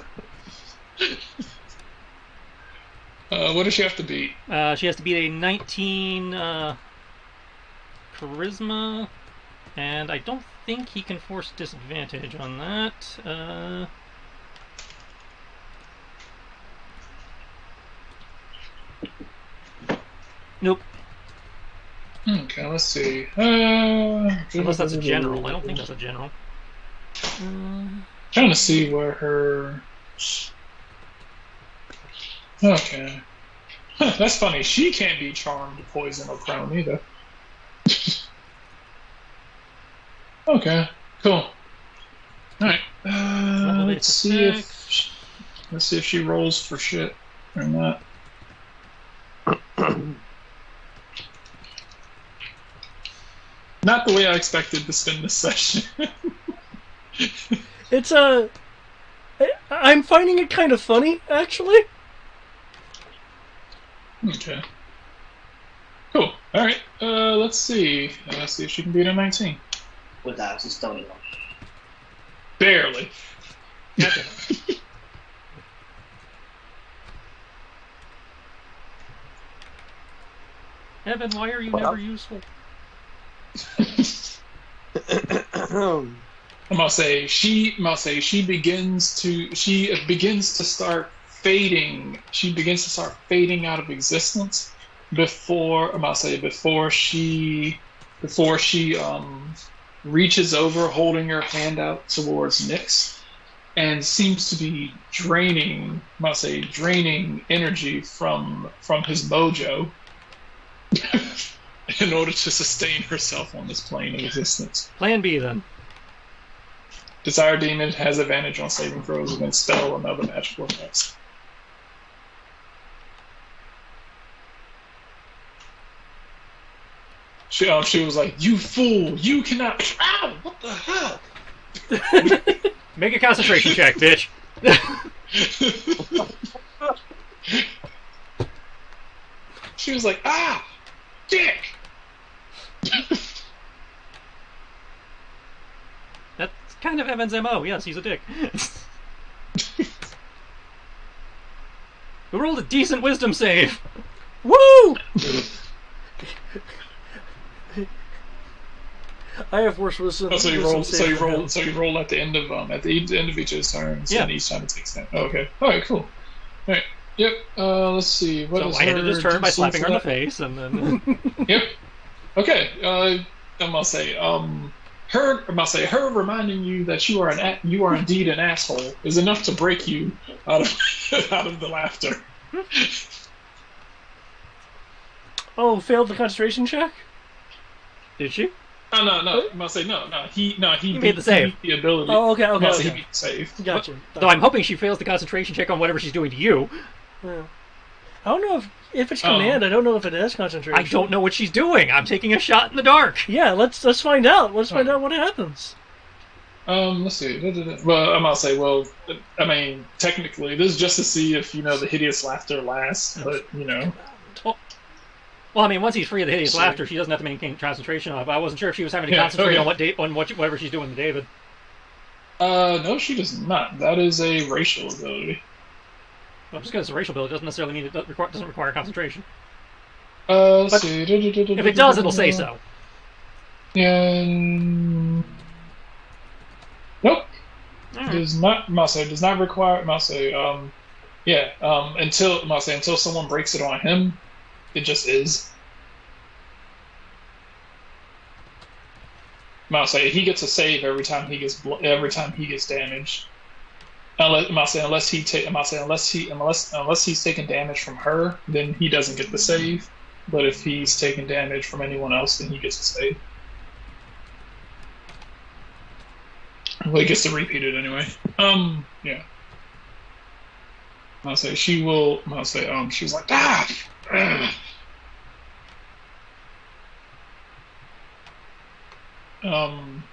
What does she have to beat? She has to beat a 19 charisma, and I don't think he can force disadvantage on that. Nope. Okay, let's see. Unless that's a general. I don't think that's a general. Trying to see where her... Okay. Huh, that's funny. She can't be charmed, poison, or prone either. Okay, cool. Alright. Let's see if she rolls for shit or not. Not the way I expected to spend this session. It's I'm finding it kind of funny, actually. Okay. Cool. All right. Let's see. Let's see if she can beat a 19. Without a stony one. Barely. Gotcha. Evan, why are you never useful? I must say she begins to start fading. She begins to start fading out of existence before she reaches over, holding her hand out towards Nyx, and seems to be draining energy from his mojo in order to sustain herself on this plane of existence. Plan B, then. Desire Demon has advantage on saving throws against spell and other magical effects. She was like, "You fool! You cannot." Ow! What the hell? Make a concentration check, bitch. She was like, "Ah, dick." That's kind of Evan's MO. Yes, he's a dick. We rolled a decent wisdom save. Woo! I have worse wisdom. Oh, so you wisdom roll. So save you than roll. him. So you roll at the end of end of each of his turns, Yeah. and each time it takes that. Oh, okay. All right. Cool. All right. Yep. Let's see. What So is I ended his her turn by DC slapping for her in the that? face, and then Yep. Okay. I'm gonna say her reminding you that you are indeed an asshole is enough to break you out of out of the laughter. Oh, failed the concentration check? did she? No. I'm gonna say no. He made the save. He beat the ability. Oh, okay, I'm gonna say okay. he beat the save. Gotcha. Though I'm hoping she fails the concentration check on whatever she's doing to you. Yeah. I don't know if it's command. I don't know if it has concentration. I don't know what she's doing. I'm taking a shot in the dark. Yeah, let's find out. Let's find out what happens. Let's see. Well, I'm gonna say. Well, I mean, technically, this is just to see if the hideous laughter lasts. But Well, I mean, once he's free of the hideous laughter, she doesn't have to maintain concentration on it. But I wasn't sure if she was having to concentrate on whatever she's doing to David. No, she does not. That is a racial ability. Well, just because it's a racial ability doesn't necessarily mean it doesn't require concentration. Let's see. If it does, it'll say so. Yeah. Nope. Alright. Does not. Must does not require. Must say. Yeah. Until someone breaks it on him, it just is. Must say he gets a save every time he gets damaged. Unless he's taking damage from her, then he doesn't get the save. But if he's taking damage from anyone else, then he gets a save. Well, he gets to repeat it anyway. Yeah. I'll say she will. I'll say she's like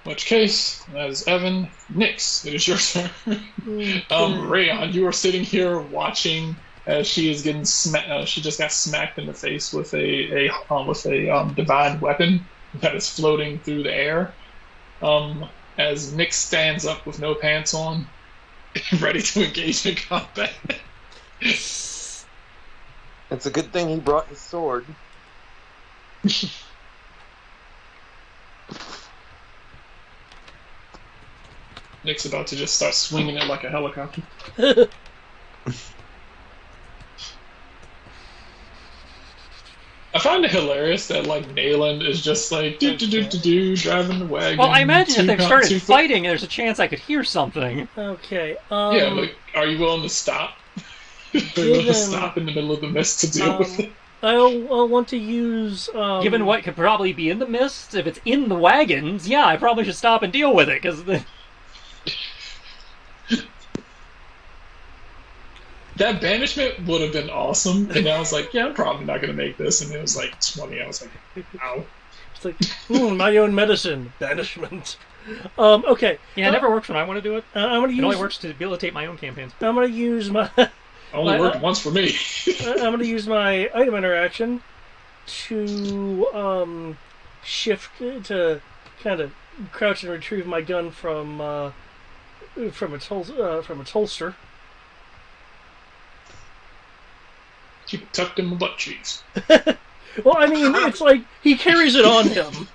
which case, as Evan, Nix, it is your turn. Rayon, you are sitting here watching as she is getting smacked. She just got smacked in the face with a divine weapon that is floating through the air. As Nix stands up with no pants on, ready to engage in combat. It's a good thing he brought his sword. Nick's about to just start swinging it like a helicopter. I find it hilarious that Nayland is just like driving the wagon. Well, I imagine if they've started fighting, there's a chance I could hear something. Okay. Yeah, are you willing to stop? Are you willing to stop in the middle of the mist to deal with it? I'll want to use. Given what could probably be in the mist, if it's in the wagons, yeah, I probably should stop and deal with it because. That banishment would have been awesome, and I was like, yeah, I'm probably not going to make this, and it was like 20. I was like, ow. It's like, my own medicine. Banishment. Okay. Yeah, it never works when I want to do it. I'm gonna use. It only works to debilitate my own campaigns. I'm gonna use my. Only worked once for me. I'm gonna use my item interaction to shift to kind of crouch and retrieve my gun from its holster. Keep it tucked in my butt cheeks. Well, I mean, it's like he carries it on him.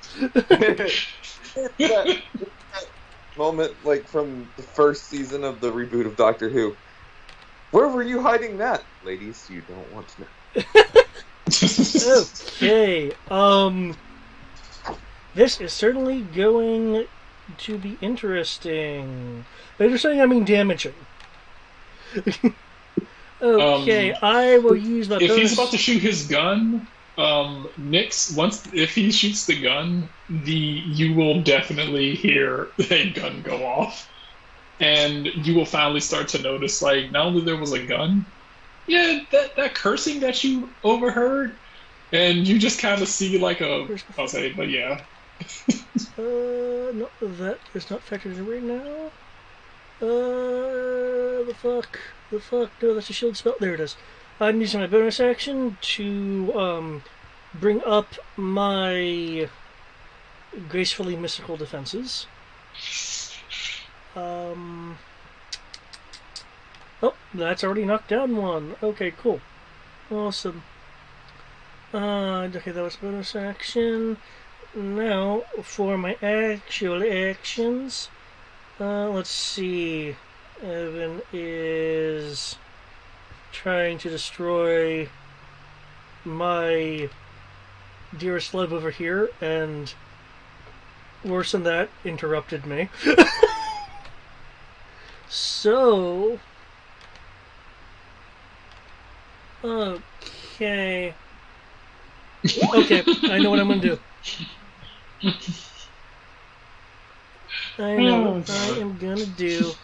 that moment, from the first season of the reboot of Doctor Who. Where were you hiding that? Ladies, you don't want to know. Okay. This is certainly going to be interesting. But you're saying I mean damaging. Okay, I will use my. If he's about to shoot his gun, Nix, if he shoots the gun, you will definitely hear a gun go off, and you will finally start to notice not only there was a gun, that cursing that you overheard, and you just kind of see I'll say, but yeah. No, that is not factored in right now. The fuck? No, that's a shield spell. There it is. I'm using my bonus action to bring up my gracefully mystical defenses. Oh, that's already knocked down one. Okay, cool. Awesome. Okay, that was bonus action. now for my actual actions. Let's see. Evan is trying to destroy my dearest love over here, and worse than that, interrupted me. So, okay. Okay, I know what I'm gonna do. I know what I am gonna do.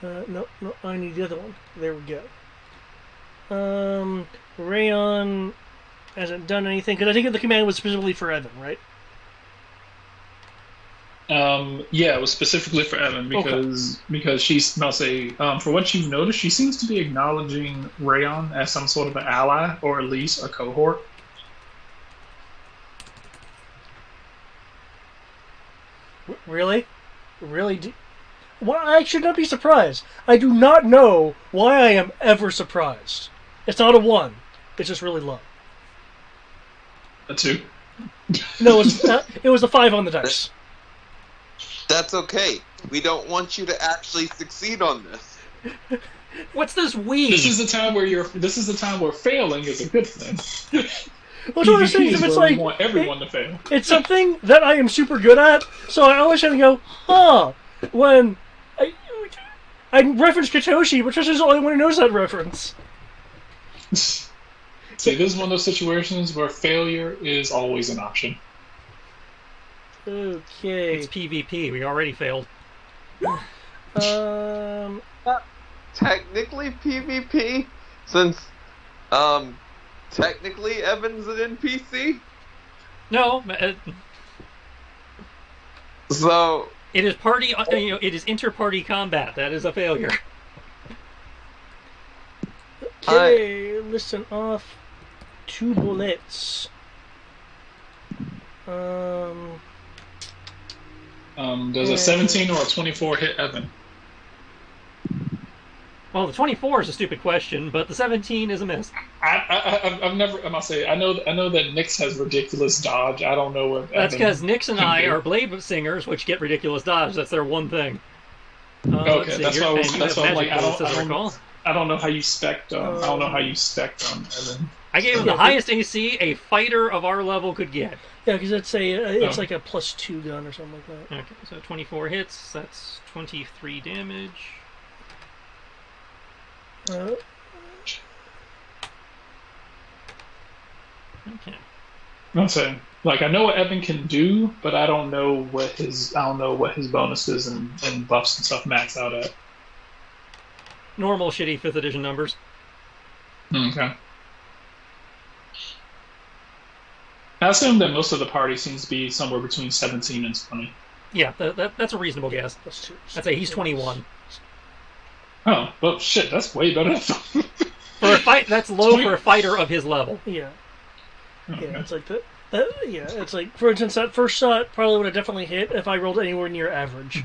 No, I need the other one. There we go. Rayon hasn't done anything, because I think the command was specifically for Evan, right? Yeah, it was specifically for Evan because she's, I'll say, for what you've noticed, she seems to be acknowledging Rayon as some sort of an ally or at least a cohort. Really? Really? Well, I should not be surprised. I do not know why I am ever surprised. It's not a 1. It's just really low. A 2? No, it was a 5 on the dice. That's okay. We don't want you to actually succeed on this. What's this we? This is the time where failing is a good thing. Well, one of those things, if it's like, we want everyone to fail. It's something that I am super good at, so I always have to go, when I referenced Katoshi, but Trisha's the only one who knows that reference. See, this is one of those situations where failure is always an option. Okay. It's PvP. We already failed. Technically PvP, since technically Evan's an NPC. No, So it is party. It is inter-party combat. That is a failure. Okay, listen off. 2 bullets. Does a 17 or a 24 hit Evan? Well, the 24 is a stupid question, but the 17 is a miss. I've never. I must say, I know that Nyx has ridiculous dodge. I don't know what. That's because Nyx and I are blade singers, which get ridiculous dodge. That's their one thing. Okay, that's why I'm like, I don't know how you spec. I don't know how you spec on Evan. I gave him the highest AC a fighter of our level could get. Yeah, because it's like a +2 gun or something like that. Okay, so 24 hits. That's 23 damage. Okay. I'm saying, like, I know what Evan can do, but I don't know what his bonuses and buffs and stuff max out at. Normal shitty 5th edition numbers. Okay. I assume that most of the party seems to be somewhere between 17 and 20. Yeah, that's a reasonable guess. I'd say he's 21. Oh, well, shit, that's way better. For a fight, that's low for a fighter of his level. Yeah. Okay. Yeah, it's like yeah, it's like, for instance, that first shot probably would have definitely hit if I rolled anywhere near average.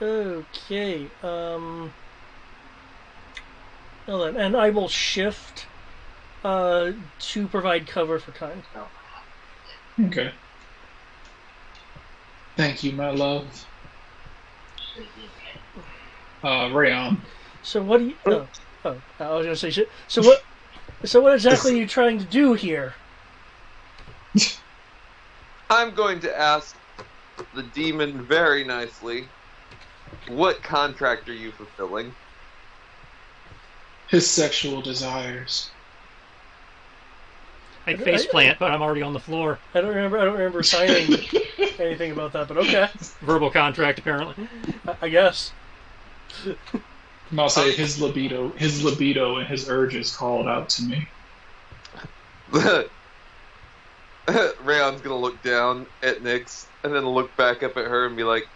Okay. Well then, and I will shift to provide cover for time. Okay. Thank you, my love. Rayon. So what do you? I was gonna say shit. So what exactly are you trying to do here? I'm going to ask the demon very nicely, what contract are you fulfilling? His sexual desires. I'd faceplant, but I'm already on the floor. I don't remember signing anything about that, but okay. Verbal contract, apparently. I guess. I'll say his libido and his urges called out to me. Rayon's gonna look down at Nyx and then look back up at her and be like,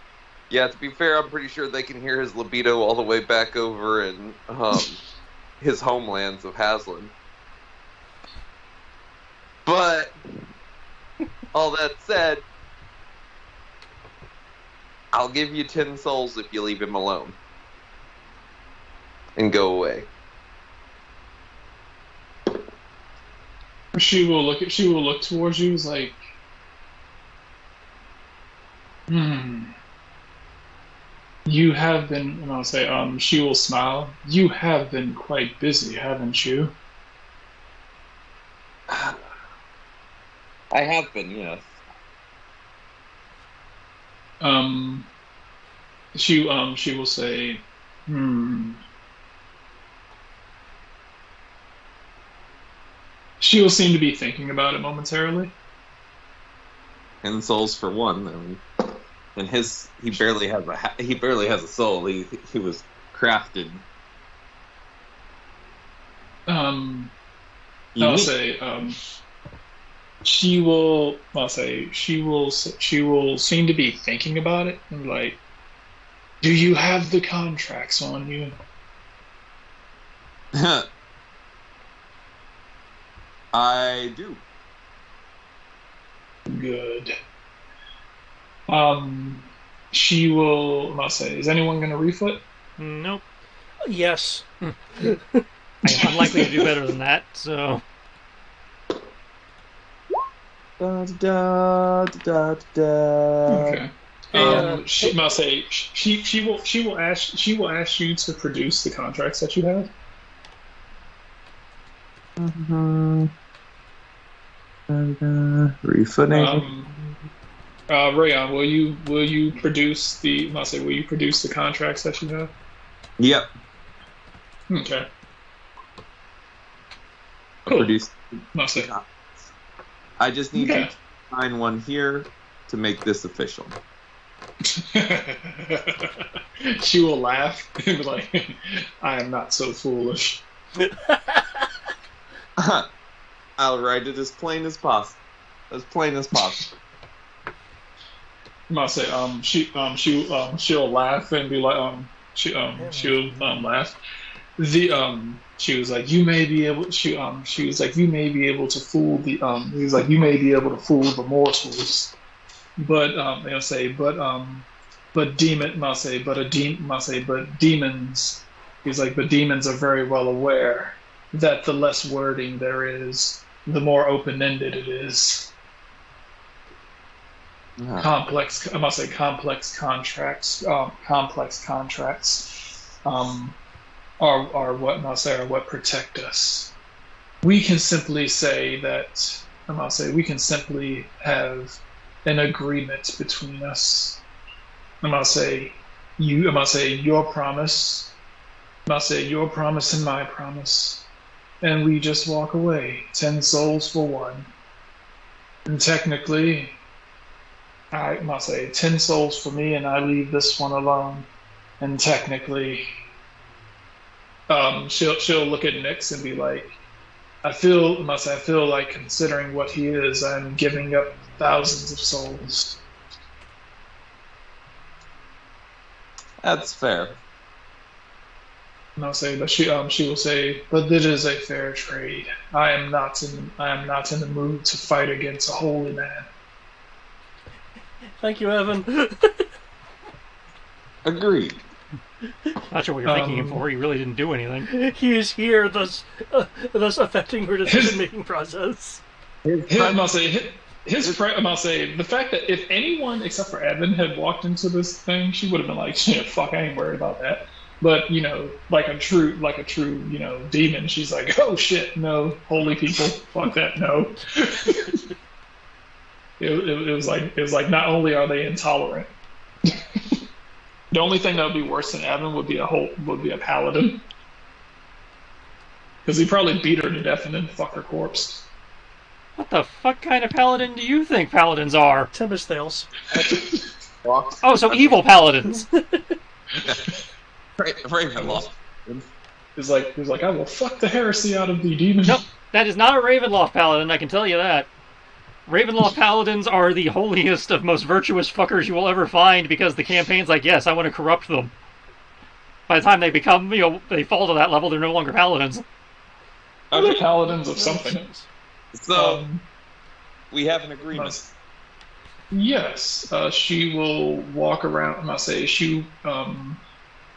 yeah, to be fair, I'm pretty sure they can hear his libido all the way back over in his homelands of Haslan. But, all that said, I'll give you 10 souls if you leave him alone. and go away. She will look towards you. Is like, You have been, and I'll say, she will smile. You have been quite busy, haven't you? I have been, yes. She will say, hmm. She will seem to be thinking about it momentarily. And souls for one. I mean, and he barely has a soul. He was crafted. I'll Unique. say, she will seem to be thinking about it and like, do you have the contracts on you? I do. Good. She will. I'll say, is anyone going to refit? Nope. Yes. I'm unlikely to do better than that, so... Da, da, da, da. Okay. I'll say she will ask you to produce the contracts that you have. Refooting. Rayon, will you produce the contracts that you have? Yep. Okay. Cool. Produce. I'll say. I just need Okay. you to sign one here to make this official. She will laugh and be like, I am not so foolish. I'll write it as plain as possible. As plain as possible. I'll say, she'll laugh and be like, she'll laugh. She was like, you may be able. She was like, you may be able to fool the. He was like, you may be able to fool the mortals, but they'll say, but demon. I'll say, but a demon. I'll say, but demons. He's like, but demons are very well aware that the less wording there is, the more open-ended it is. Complex. I must say, complex contracts. Complex contracts. Are what are what protect us. We can simply say that we can simply have an agreement between us. Your promise. Your promise and my promise. And we just walk away. 10 souls for one. And technically, I must say 10 souls for me and I leave this one alone. And technically, she'll look at Nyx and be like, I feel like considering what he is, I'm giving up thousands of souls. That's fair. And I'll say, but she will say, but it is a fair trade. I am not in the mood to fight against a holy man. Thank you, Evan. Agreed. Not sure what you're thanking him for. He really didn't do anything. He is here, thus affecting her decision-making process. I must say, the fact that if anyone except for Evan had walked into this thing, she would have been like, "Shit, fuck, I ain't worried about that." But like a true, demon, she's like, "Oh shit, no, holy people, fuck that, no." It was like not only are they intolerant. The only thing that would be worse than Evan would be a paladin, because he probably beat her to death and then fuck her corpse. What the fuck kind of paladin do you think paladins are? Tempest Thales. Oh, so evil paladins. Ravenloft. He's like, I will fuck the heresy out of the demon. Nope, that is not a Ravenloft paladin, I can tell you that. Ravenloft paladins are the holiest of most virtuous fuckers you will ever find, because the campaign's like, yes, I want to corrupt them. By the time they become, they fall to that level, they're no longer paladins. They're paladins of something. So, we have an agreement. Yes, she will walk around.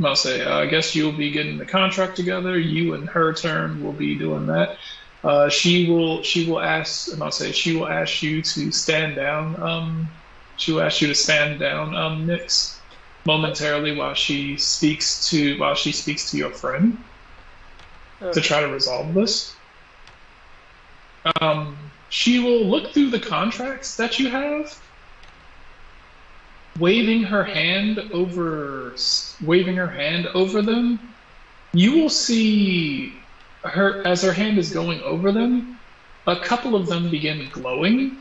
I'll say, I guess you'll be getting the contract together. You and her turn will be doing that. She will ask, I'll say, she will ask you to stand down. She will ask you to stand down, Nix, momentarily while she speaks to your friend to try to resolve this. She will look through the contracts that you have, waving her hand over them. You will see her as her hand is going over them. A couple of them begin glowing.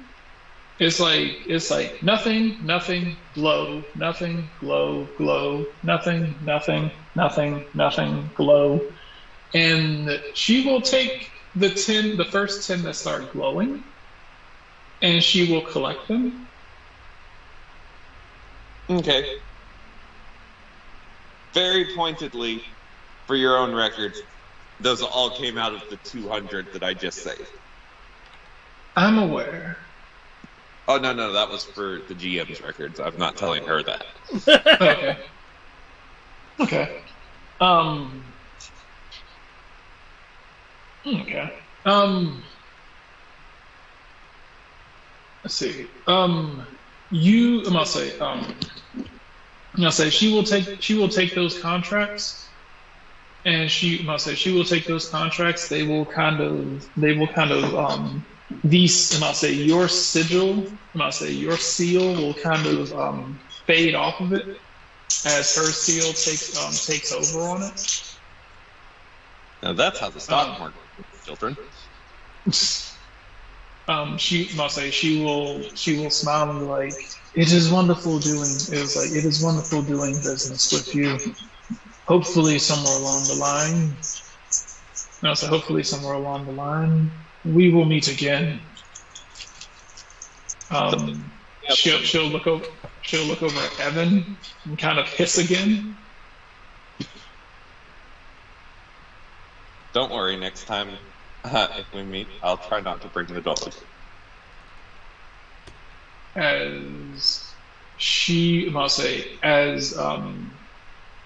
It's like nothing, glow, nothing, glow, glow, nothing, glow. And she will take the first 10 that start glowing, and she will collect them. Okay. Very pointedly, for your own records, those all came out of the 200 that I just saved. I'm aware. Oh, no, that was for the GM's records. I'm not telling her that. Okay. Okay. Okay. Let's see. I'll say she will take those contracts, and she will take those contracts. These, and I'll say your sigil, and I'll say your seal will kind of fade off of it as her seal takes over on it. Now that's how the stock market works, children. She will smile and be like, it is wonderful doing business with you. Hopefully somewhere along the line, we will meet again. She'll look over at Evan and kind of hiss again. Don't worry, next time if we meet, I'll try not to bring the dog.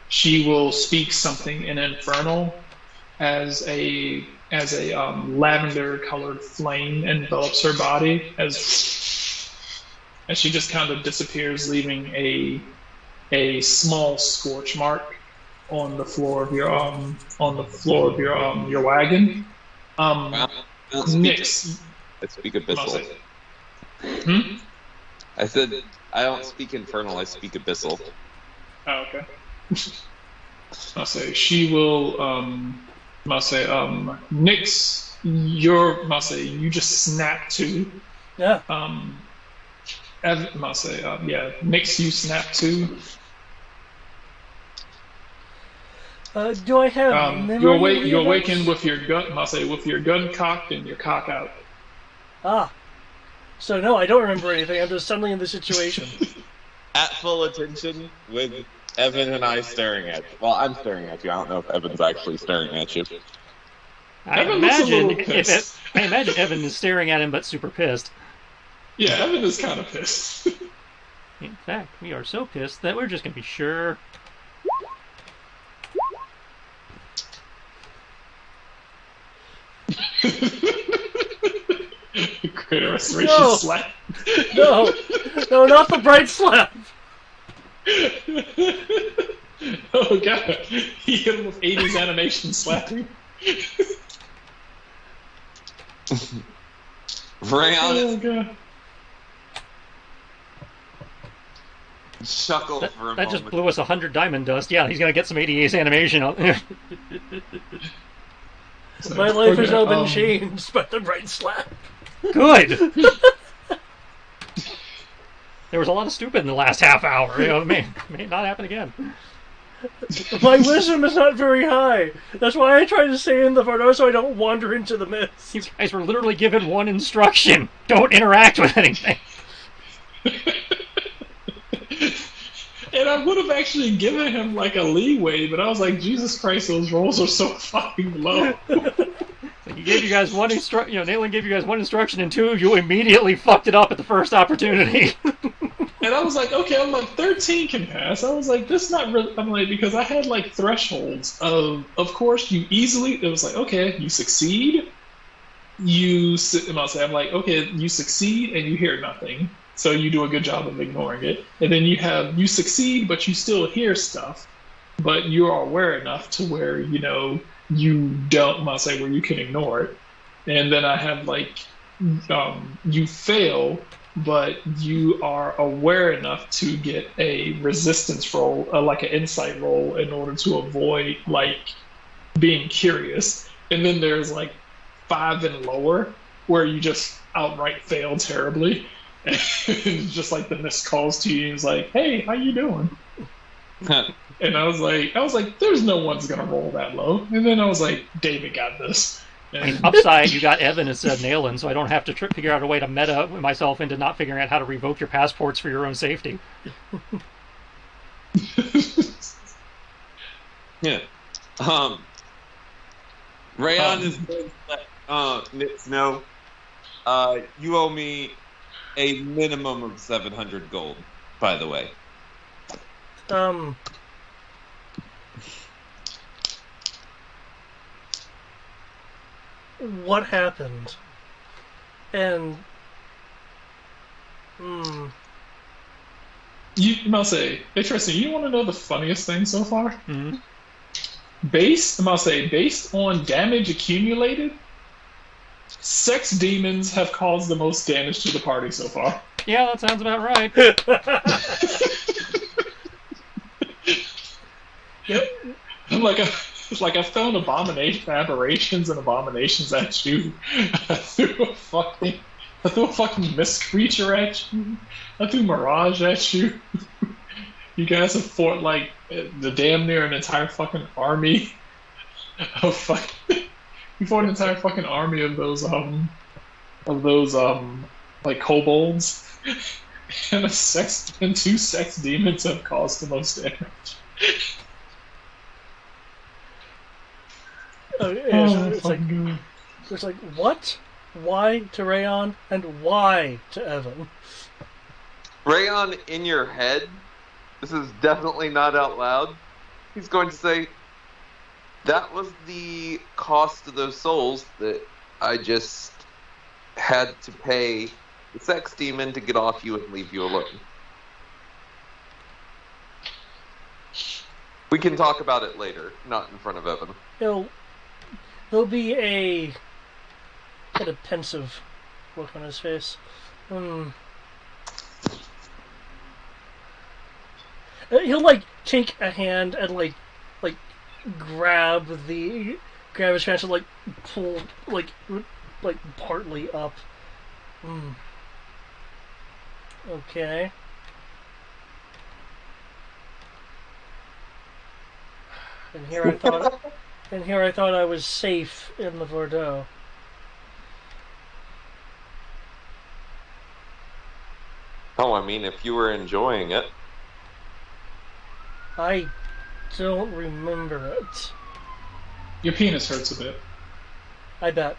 She will speak something in Infernal as a lavender colored flame envelops her body as she just kind of disappears, leaving a small scorch mark on the floor of your your wagon. Nix. I speak Abyssal. Hmm? I said I don't speak Infernal. I speak Abyssal. Oh, okay. I'll say she will. I'll say Nix. You just snap to. Yeah. I'll say yeah. Nix, you snap to. Do I have memory? You awaken with your gun. I'll say with your gun cocked and your cock out. Ah. So no, I don't remember anything. I'm just suddenly in the situation. At full attention, with Evan and I staring at you. Well, I'm staring at you. I don't know if Evan's actually staring at you. I imagine Evan is staring at him, but super pissed. Yeah, Evan is kind of pissed. In fact, we are so pissed that we're just gonna be sure. Greater restoration slap. No, not the bright slap. Oh god, he hit him with 80s animation slapping. Rayon, Oh god. chuckle for a moment. That just blew us 100 diamond dust. Yeah, he's gonna get some 80s animation out there. My life has now been changed by the bright slap. Good. There was a lot of stupid in the last half hour. You know, it may not happen again. My wisdom is not very high. That's why I try to stay in the photo so I don't wander into the mist. You guys were literally given one instruction: don't interact with anything. And I would have actually given him like a leeway, but I was like, Jesus Christ, those rolls are so fucking low. He gave you guys one instruction. Nayland gave you guys one instruction, and two of you immediately fucked it up at the first opportunity. And I was like, okay, I'm like 13 can pass. I was like, this not really. I'm like because I had like thresholds of course you easily. It was like okay, you succeed. I'm like okay, you succeed and you hear nothing, so you do a good job of ignoring it. And then you succeed, but you still hear stuff, but you are aware enough to where you don't. I'm gonna say where you can ignore it. And then I have like you fail, but you are aware enough to get a resistance roll, like an insight roll, in order to avoid like being curious. And then there's like 5 and lower, where you just outright fail terribly. And it's just like the missed calls to you. It's like, hey, how you doing? And I was like, there's no one's gonna roll that low. And then I was like, David got this. I mean, upside, you got Evan instead of Nayland, so I don't have to figure out a way to meta myself into not figuring out how to revoke your passports for your own safety. Yeah. Rayon is going to let Nitz know you owe me a minimum of 700 gold, by the way. What happened? And You must say, interesting. You want to know the funniest thing so far? Mm-hmm. Based on damage accumulated, sex demons have caused the most damage to the party so far. Yeah, that sounds about right. Yep. It's like I thrown aberrations and abominations at you. I threw a fucking mist creature at you. I threw mirage at you. You guys have fought like the damn near an entire fucking army of fucking. You fought an entire fucking army of those like kobolds, and 2 sex demons have caused the most damage. It's like what? Why to Rayon and why to Evan? Rayon, in your head, this is definitely not out loud, he's going to say, that was the cost of those souls that I just had to pay the sex demon to get off you and leave you alone. We can talk about it later, not in front of Evan. There'll be a kind of pensive look on his face. He'll like take a hand and like grab his pants and like pull like partly up. Okay. And here I thought I was safe in the Bordeaux. Oh, I mean, if you were enjoying it. I don't remember it. Your penis hurts a bit. I bet.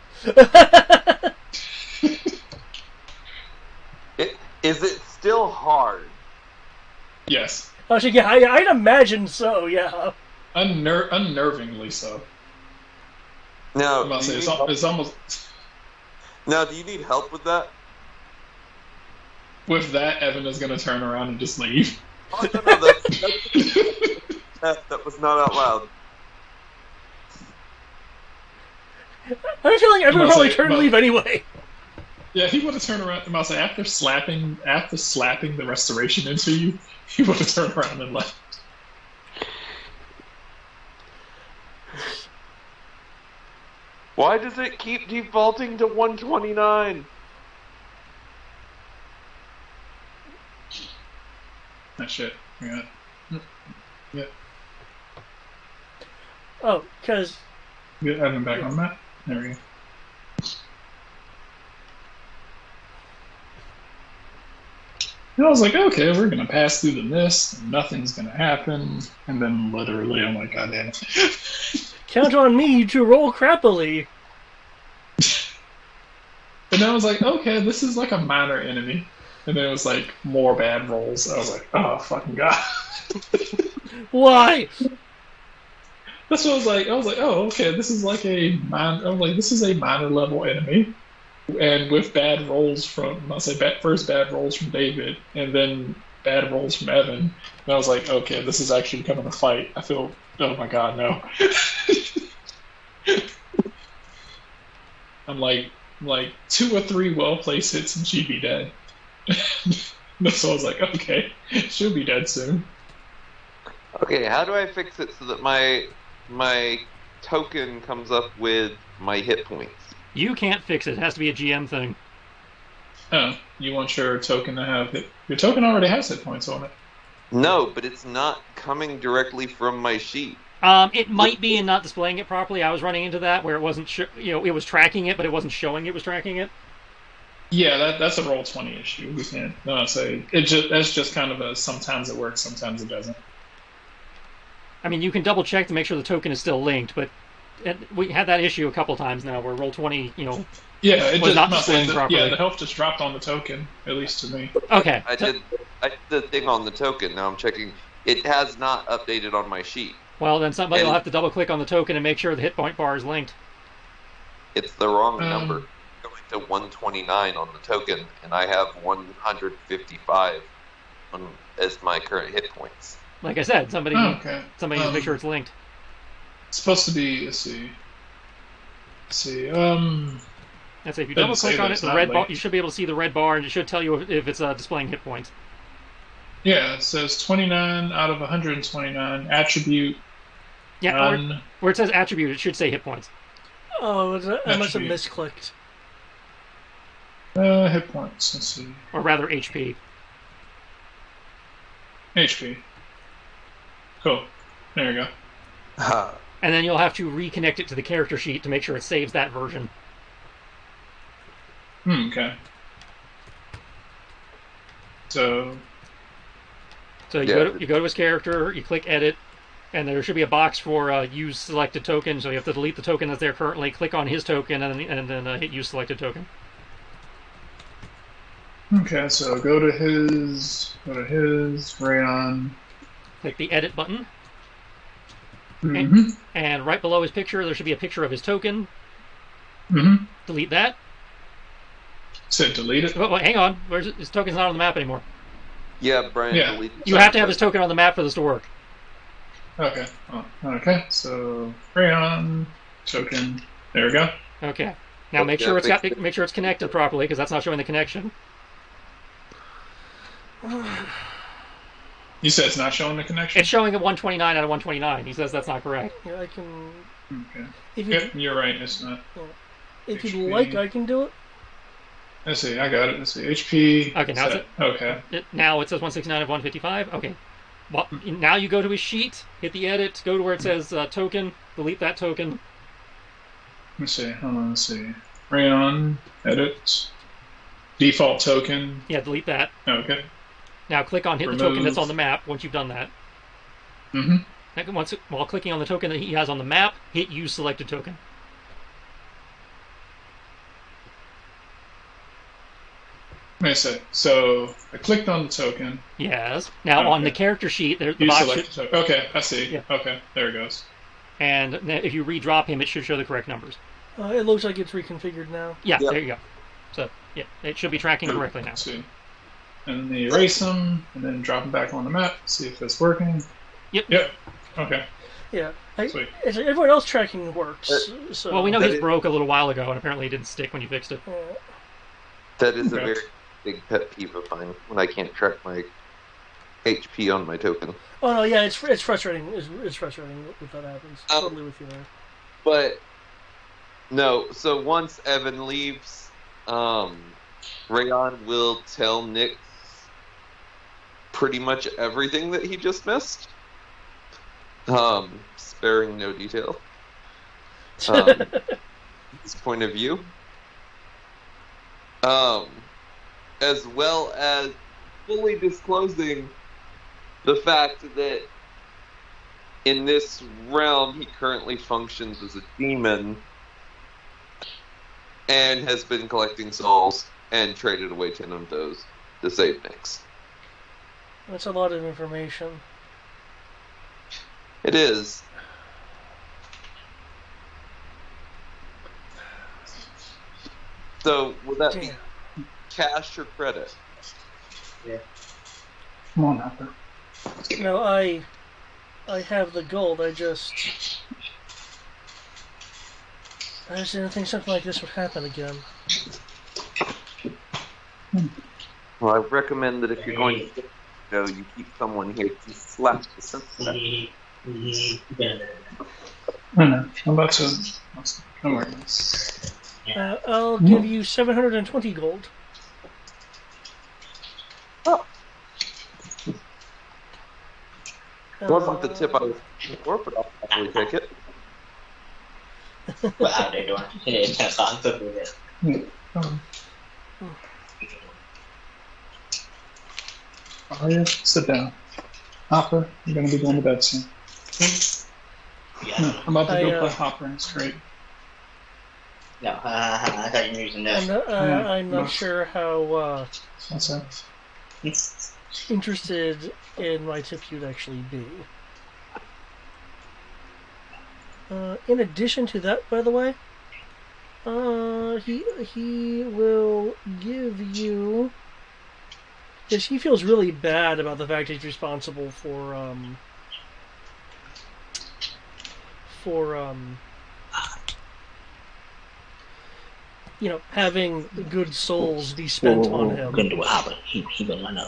Is it still hard? Yes. Actually, yeah, I'd imagine so, yeah. Unnervingly so. Now, I'm about to say, it's almost... Now, do you need help with that? With that, Evan is going to turn around and just leave. Oh, no, that was not out loud. I feel like Evan would probably turn and leave anyway. Yeah, he would have turned around. I'm about to say, after slapping the restoration into you, he would have turned around and left. Why does it keep defaulting to 129? That shit. Yeah. Yeah. Oh, because... Get Evan back on that. There we go. And I was like, okay, we're going to pass through the mist, and nothing's going to happen. And then literally, I'm like, God damn it. Count on me to roll crappily. And I was like, okay, this is like a minor enemy. And then it was like more bad rolls. I was like, oh fucking god. Why? That's what I was like. I was like, oh okay, this is like a minor. I'm like, this is a minor level enemy, and with bad rolls from I'll say first bad rolls from David, and then bad rolls from Evan. And I was like, okay, this is actually becoming a fight. I feel, oh my god, no. I'm like 2 or 3 well placed hits and she'd be dead. So I was like, okay, she'll be dead soon. Okay, how do I fix it so that my token comes up with my hit points? You can't fix it. It has to be a GM thing. Oh, you want your token to have it? Your token already has hit points on it. No, but it's not coming directly from my sheet. It might be in not displaying it properly. I was running into that where it wasn't, it was tracking it, but it wasn't showing it was tracking it. Yeah, that's a roll 20 issue. We can't. No, so that's just kind of a sometimes it works, sometimes it doesn't. I mean, you can double check to make sure the token is still linked, but we had that issue a couple times now where roll 20, Yeah, it was just not displaying properly. Yeah, the health just dropped on the token, at least to me. Okay. I did the thing on the token. Now I'm checking. It has not updated on my sheet. Well, then somebody will have to double click on the token and make sure the hit point bar is linked. It's the wrong number. Going to 129 on the token, and I have 155 as my current hit points. Like I said, somebody needs to make sure it's linked. It's supposed to be. Let's see. That's it. If you double click on it, the red bar, you should be able to see the red bar, and it should tell you if it's displaying hit points. Yeah, it says 29 out of 129 attribute. Yeah, where it says attribute, it should say hit points. Oh, I must have misclicked. Hit points. Let's see. Or rather, HP. HP. Cool. There you go. And then you'll have to reconnect it to the character sheet to make sure it saves that version. Okay. So you go to his character, you click edit, and there should be a box for use selected token. So you have to delete the token that's there currently, click on his token, and then hit use selected token. Okay, so go to his Rayon. Click the edit button. Mm-hmm. And right below his picture, there should be a picture of his token. Mm-hmm. Delete that. Said delete it. Oh, hang on. His token's not on the map anymore. Yeah, Brian. Yeah. Delete You have to have his token on the map for this to work. Okay. Okay. So Rayon token. There we go. Okay. Now make sure it's connected properly because that's not showing the connection. You said it's not showing the connection? It's showing a 129 out of 129. He says that's not correct. Yeah, I can. Okay. If you're right. It's not. If you'd like, I can do it. Let's see. I got it. Let's see. HP. Okay, now now it says 169 of 155. Okay. Well, now you go to his sheet, hit the edit, go to where it says token, delete that token. Let's see. Hold on. Let's see. Rayon. Edit. Default token. Yeah, delete that. Okay. Now click on hit the token that's on the map once you've done that. Mm-hmm. While clicking on the token that he has on the map, hit use selected token. Wait a sec. So I clicked on the token. Yes. Now on the character sheet, the You box select the token. Okay, I see. Yeah. Okay, there it goes. And if you redrop him, it should show the correct numbers. It looks like it's reconfigured now. Yeah, Yep. there you go. So, yeah, it should be tracking correctly now. Let's see. And then erase them, and then drop them back on the map, see if it's working. Yep. Okay. Yeah. Sweet. Everyone else tracking works. So. Well, we know his broke a little while ago, and apparently it didn't stick when you fixed it. That is a Okay. very big pet peeve of mine when I can't track my HP on my token. Oh no, yeah, it's frustrating. It's frustrating if that happens. Totally with you there. But no, so once Evan leaves, Rayon will tell Nick pretty much everything that he just missed, sparing no detail. His point of view, as well as fully disclosing the fact that in this realm he currently functions as a demon and has been collecting souls and traded away 10 of those to save next. That's a lot of information. It is. So, would that be Damn. cash or credit? Yeah. Come on, Hopper. No, I have the gold. I just didn't think something like this would happen again. Well, I recommend that if you're going to go, you keep someone here to slap the sense of that. I know. I'm about to. Don't worry. I'll give you 720 gold. Oh. Wasn't the tip I was looking for, but I'll probably take it. What are they doing? It's kind of fun to do this. Arya, sit down. Hopper, you're going to be going to bed soon. Yeah. No, I'm about to go play Hopper and Straight. No, I thought you were using this. I'm not sure how What's that? interested in my tip you'd actually be. In addition to that, by the way, he will give you, because he feels really bad about the fact he's responsible for having good souls be spent on him. Couldn't do what happened. He been running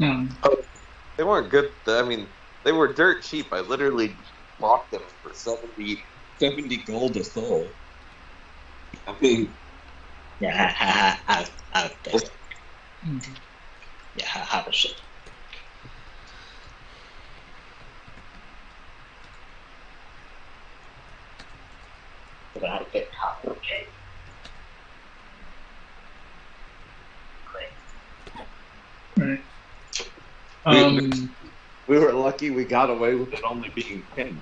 around. They weren't good. I mean, they were dirt cheap. I literally bought them for 70 gold a soul. I mean, Yeah, I yeah, have a shit. We're gonna have to get top, okay? Right. we were lucky we got away with it only being 10.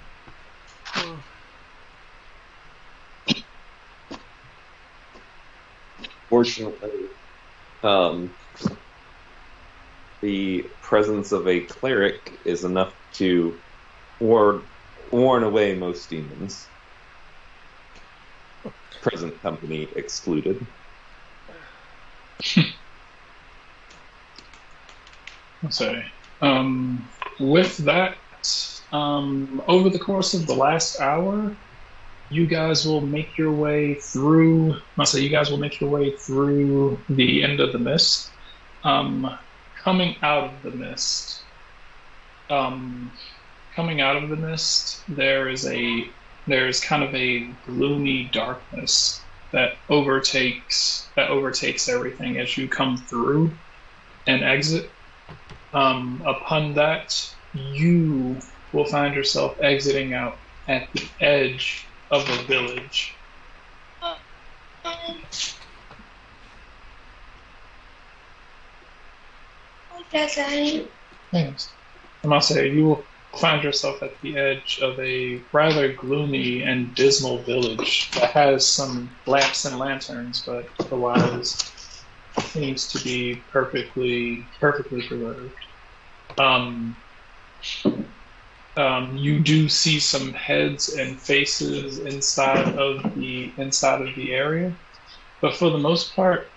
Fortunately, the presence of a cleric is enough to warn away most demons. Present company excluded. So, with that, over the course of the last hour, you guys will make your way through. You guys will make your way through the end of the mist. Coming out of the mist, there is kind of a gloomy darkness that overtakes everything as you come through and exit. Upon that, you will find yourself exiting out at the edge of a village. Yes. I must say, you will find yourself at the edge of a rather gloomy and dismal village that has some lamps and lanterns, but otherwise seems to be perfectly preserved. You do see some heads and faces inside of the area, but for the most part,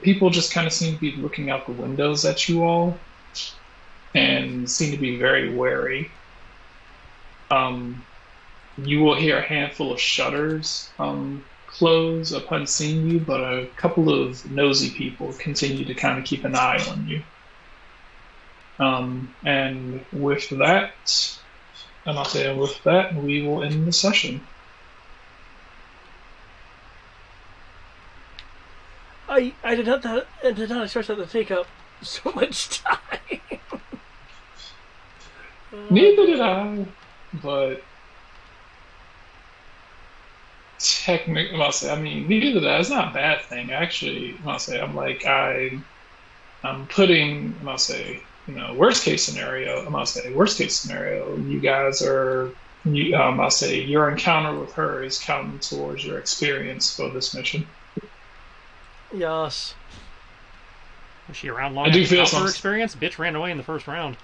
people just kind of seem to be looking out the windows at you all and seem to be very wary. You will hear a handful of shutters close upon seeing you, but a couple of nosy people continue to kind of keep an eye on you. And with that, we will end the session. I did not expect that to take up so much time. Neither did I, but technically, neither did I. It's not a bad thing, actually. I'm putting, worst case scenario. You guys are, your encounter with her is counting towards your experience for this mission. Yes. Was she around long I do enough feel for some. experience? Bitch ran away in the first round.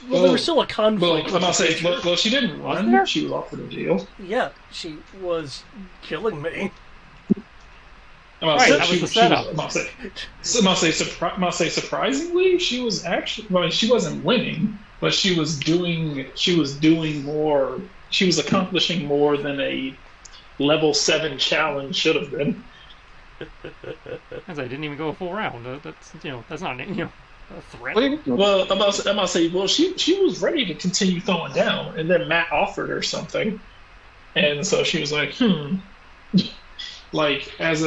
Well, there was still a conflict. Well, I'm not saying. Well, she didn't Was run. there? She was offered a deal. Yeah, she was killing me. I'm not Right, saying that was the she was. setup. I'm not say surprisingly, she was actually. I mean, she wasn't winning, but she was doing. She was doing more. She was accomplishing more than a level 7 challenge should have been. As I didn't even go a full round. That's that's not a threat. Well, I'm about to say. Well, she was ready to continue throwing down, and then Matt offered her something, and so she was like, like as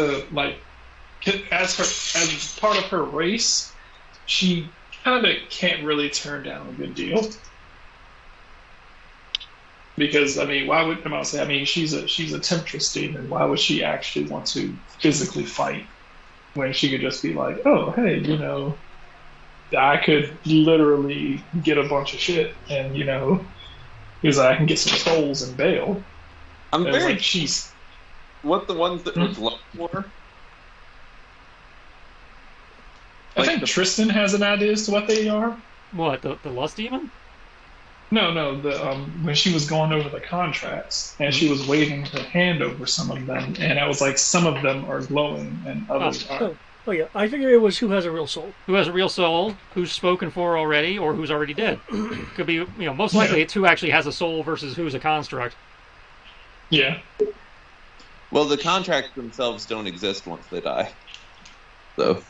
part of her race, she kind of can't really turn down a good deal. Because I mean, why would I say? I mean, she's a temptress demon. Why would she actually want to physically fight when she could just be like, oh, hey, I could literally get a bunch of shit, and because I can get some souls and bail. I'm And it's very. like she's. What the ones that was low for? I Like think the- Tristan has an idea as to what they are. What, the lust demon? No. When she was going over the contracts and she was waving her hand over some of them, and I was like, some of them are glowing and others aren't. Oh yeah, I figured it was who has a real soul. Who has a real soul, who's spoken for already, or who's already dead. Could be, most likely it's who actually has a soul versus who's a construct. Yeah. Well, the contracts themselves don't exist once they die. So.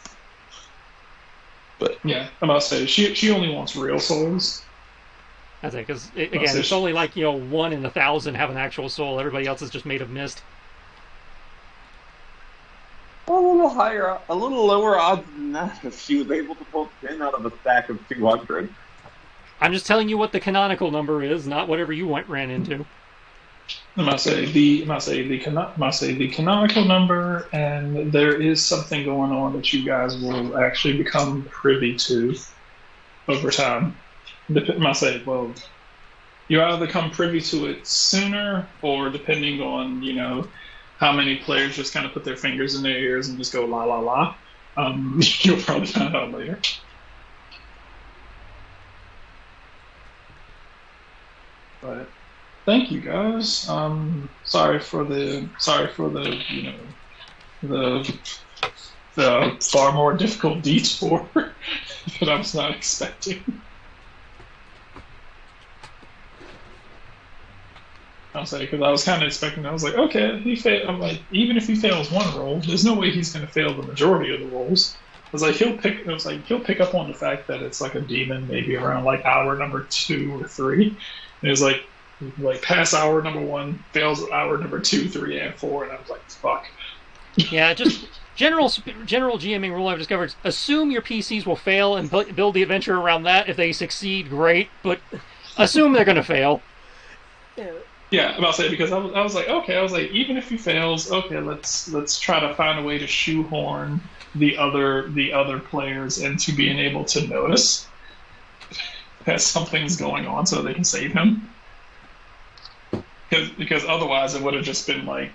But Yeah, I must say she only wants real souls. That's it, because again, it's only like 1 in 1,000 have an actual soul. Everybody else is just made of mist. a little lower odds than that if she was able to pull 10 out of a stack of 200. I'm just telling you what the canonical number is, not whatever you ran into. I must say the canonical number, and there is something going on that you guys will actually become privy to over time. I must say, well, you either become privy to it sooner, or depending on how many players just kind of put their fingers in their ears and just go la la la. You'll probably find out later. But thank you guys. Sorry for the the far more difficult detour that I was not expecting. I'll say, because I was kind of expecting. I was like, okay, I'm like, even if he fails one roll, there's no way he's going to fail the majority of the rolls. I was like, he'll pick up on the fact that it's like a demon, maybe around like hour number 2 or 3. And it was like past hour number 1, fails hour number 2, 3, and 4, and I was like, fuck. Yeah, just general GMing rule I've discovered: assume your PCs will fail and build the adventure around that. If they succeed, great, but assume they're going to fail. Yeah. Yeah, I'm about to say, because I was like, okay, I was like, even if he fails, okay, let's try to find a way to shoehorn the other players into being able to notice that something's going on so they can save him. Because otherwise it would have just been like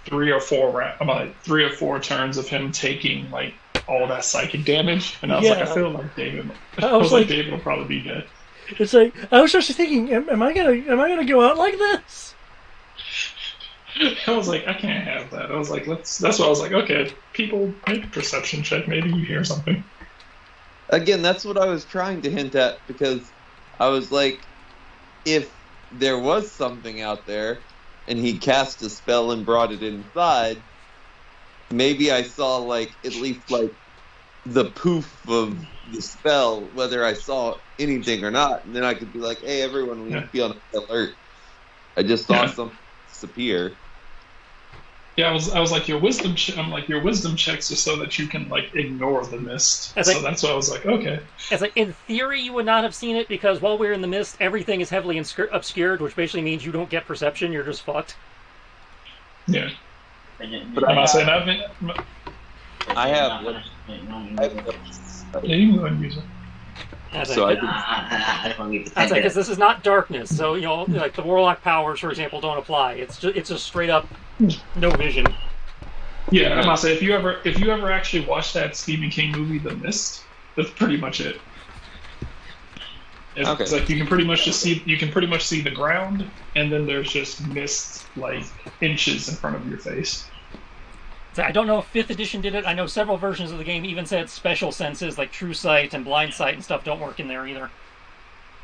3 or 4 turns of him taking like all that psychic damage, and I was like, I feel like David. I was like, David will probably be dead. It's like I was just thinking, am I gonna go out like this? I was like, I can't have that. I was like, that's why I was like, okay, people, make a perception check. Maybe you hear something. Again, that's what I was trying to hint at, because I was like, if there was something out there and he cast a spell and brought it inside, maybe I saw like at least like the poof of the spell, whether I saw anything or not, and then I could be like, hey, everyone, we need to be on alert. I just saw something disappear. Yeah, I was like, your wisdom. I'm like, your wisdom checks are so that you can like ignore the mist. That's so like- that's why I was like, okay. It's like, in theory, you would not have seen it, because while we're in the mist, everything is heavily obscured, which basically means you don't get perception, you're just fucked. Yeah. But I'm not saying I've been. I have. Yeah, you can go ahead and use it. That's So like, I just want to that's like, because this is not darkness, so, like, the warlock powers, for example, don't apply. It's just straight up no vision. Yeah, I'm gonna say if you ever actually watched that Stephen King movie, The Mist, that's pretty much it. It's like you can pretty much see the ground, and then there's just mist like inches in front of your face. So I don't know if 5th edition did it. I know several versions of the game even said special senses like True Sight and Blind Sight and stuff don't work in there either.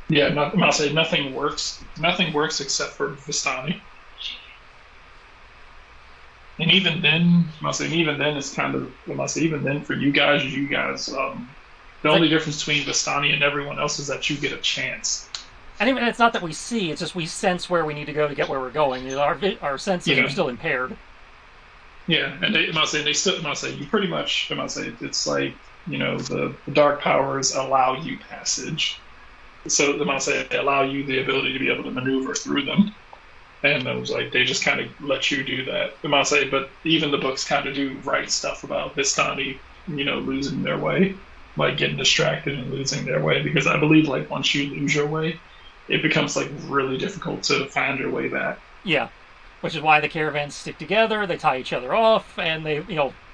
Yeah, I'm gonna say nothing works. Nothing works except for Vistani. And even then, it's kind of, even then for you guys, the only difference between Vistani and everyone else is that you get a chance. And even it's not that we see; it's just we sense where we need to go to get where we're going. Our senses are still impaired. Yeah, and you pretty much, it's like, the dark powers allow you passage. So they allow you the ability to be able to maneuver through them. And it was like they just kind of let you do that. But even the books kind of do write stuff about Vistani, losing their way, like getting distracted and losing their way. Because I believe like once you lose your way, it becomes like really difficult to find your way back. Yeah, which is why the caravans stick together. They tie each other off, and they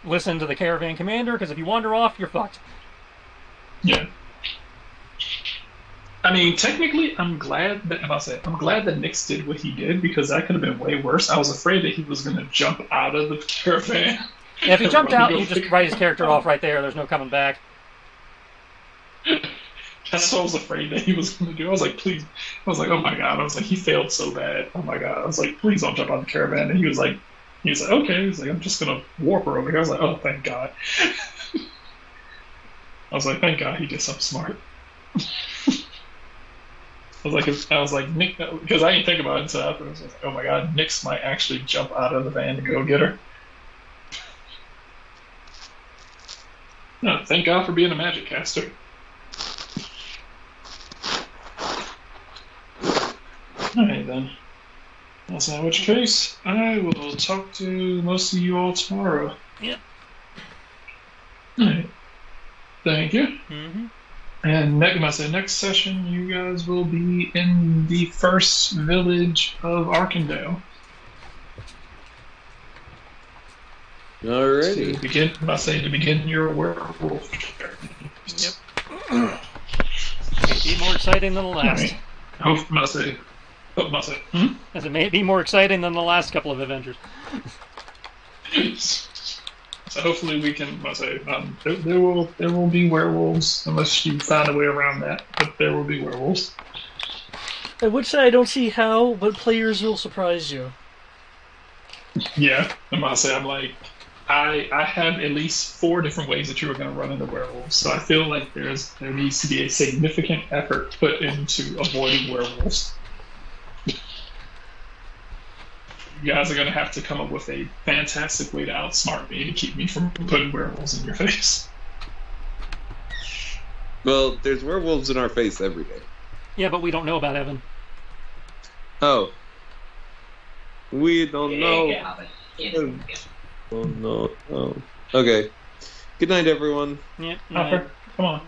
listen to the caravan commander. Because if you wander off, you're fucked. Yeah. I mean, technically, I'm glad that Nyx did what he did, because that could have been way worse. I was afraid that he was going to jump out of the caravan. Yeah, if he jumped out, you just write his character off right there. There's no coming back. That's what I was afraid that he was going to do. I was like, please. I was like, oh my god. I was like, he failed so bad. Oh my god. I was like, please don't jump out of the caravan. And he was like, okay. He's like, I'm just going to warp her over here. I was like, oh, thank god. I was like, thank god he did something smart. I was like, Nick, because I didn't think about it until afterwards. I was like, oh my god, Nyx might actually jump out of the van to go get her. No, thank God for being a magic caster. Alright then. Also, in which case, I will talk to most of you all tomorrow. Yep. Alright. Thank you. Mm-hmm. And next session, you guys will be in the first village of Arkandale. Alrighty. To begin your werewolf journey. Yep. Maybe more exciting than the last. Right. As it may be more exciting than the last couple of adventures. So hopefully we can. There will be werewolves unless you find a way around that. But there will be werewolves. I would say I don't see how, but players will surprise you. Yeah, I have at least 4 different ways that you are going to run into werewolves. So I feel like there needs to be a significant effort put into avoiding werewolves. You guys are going to have to come up with a fantastic way to outsmart me to keep me from putting werewolves in your face. Well, there's werewolves in our face every day. Yeah, but we don't know about Evan. Oh. We don't know. Oh, no. Oh. Okay. Good night, everyone. Yep. Hopper, come on.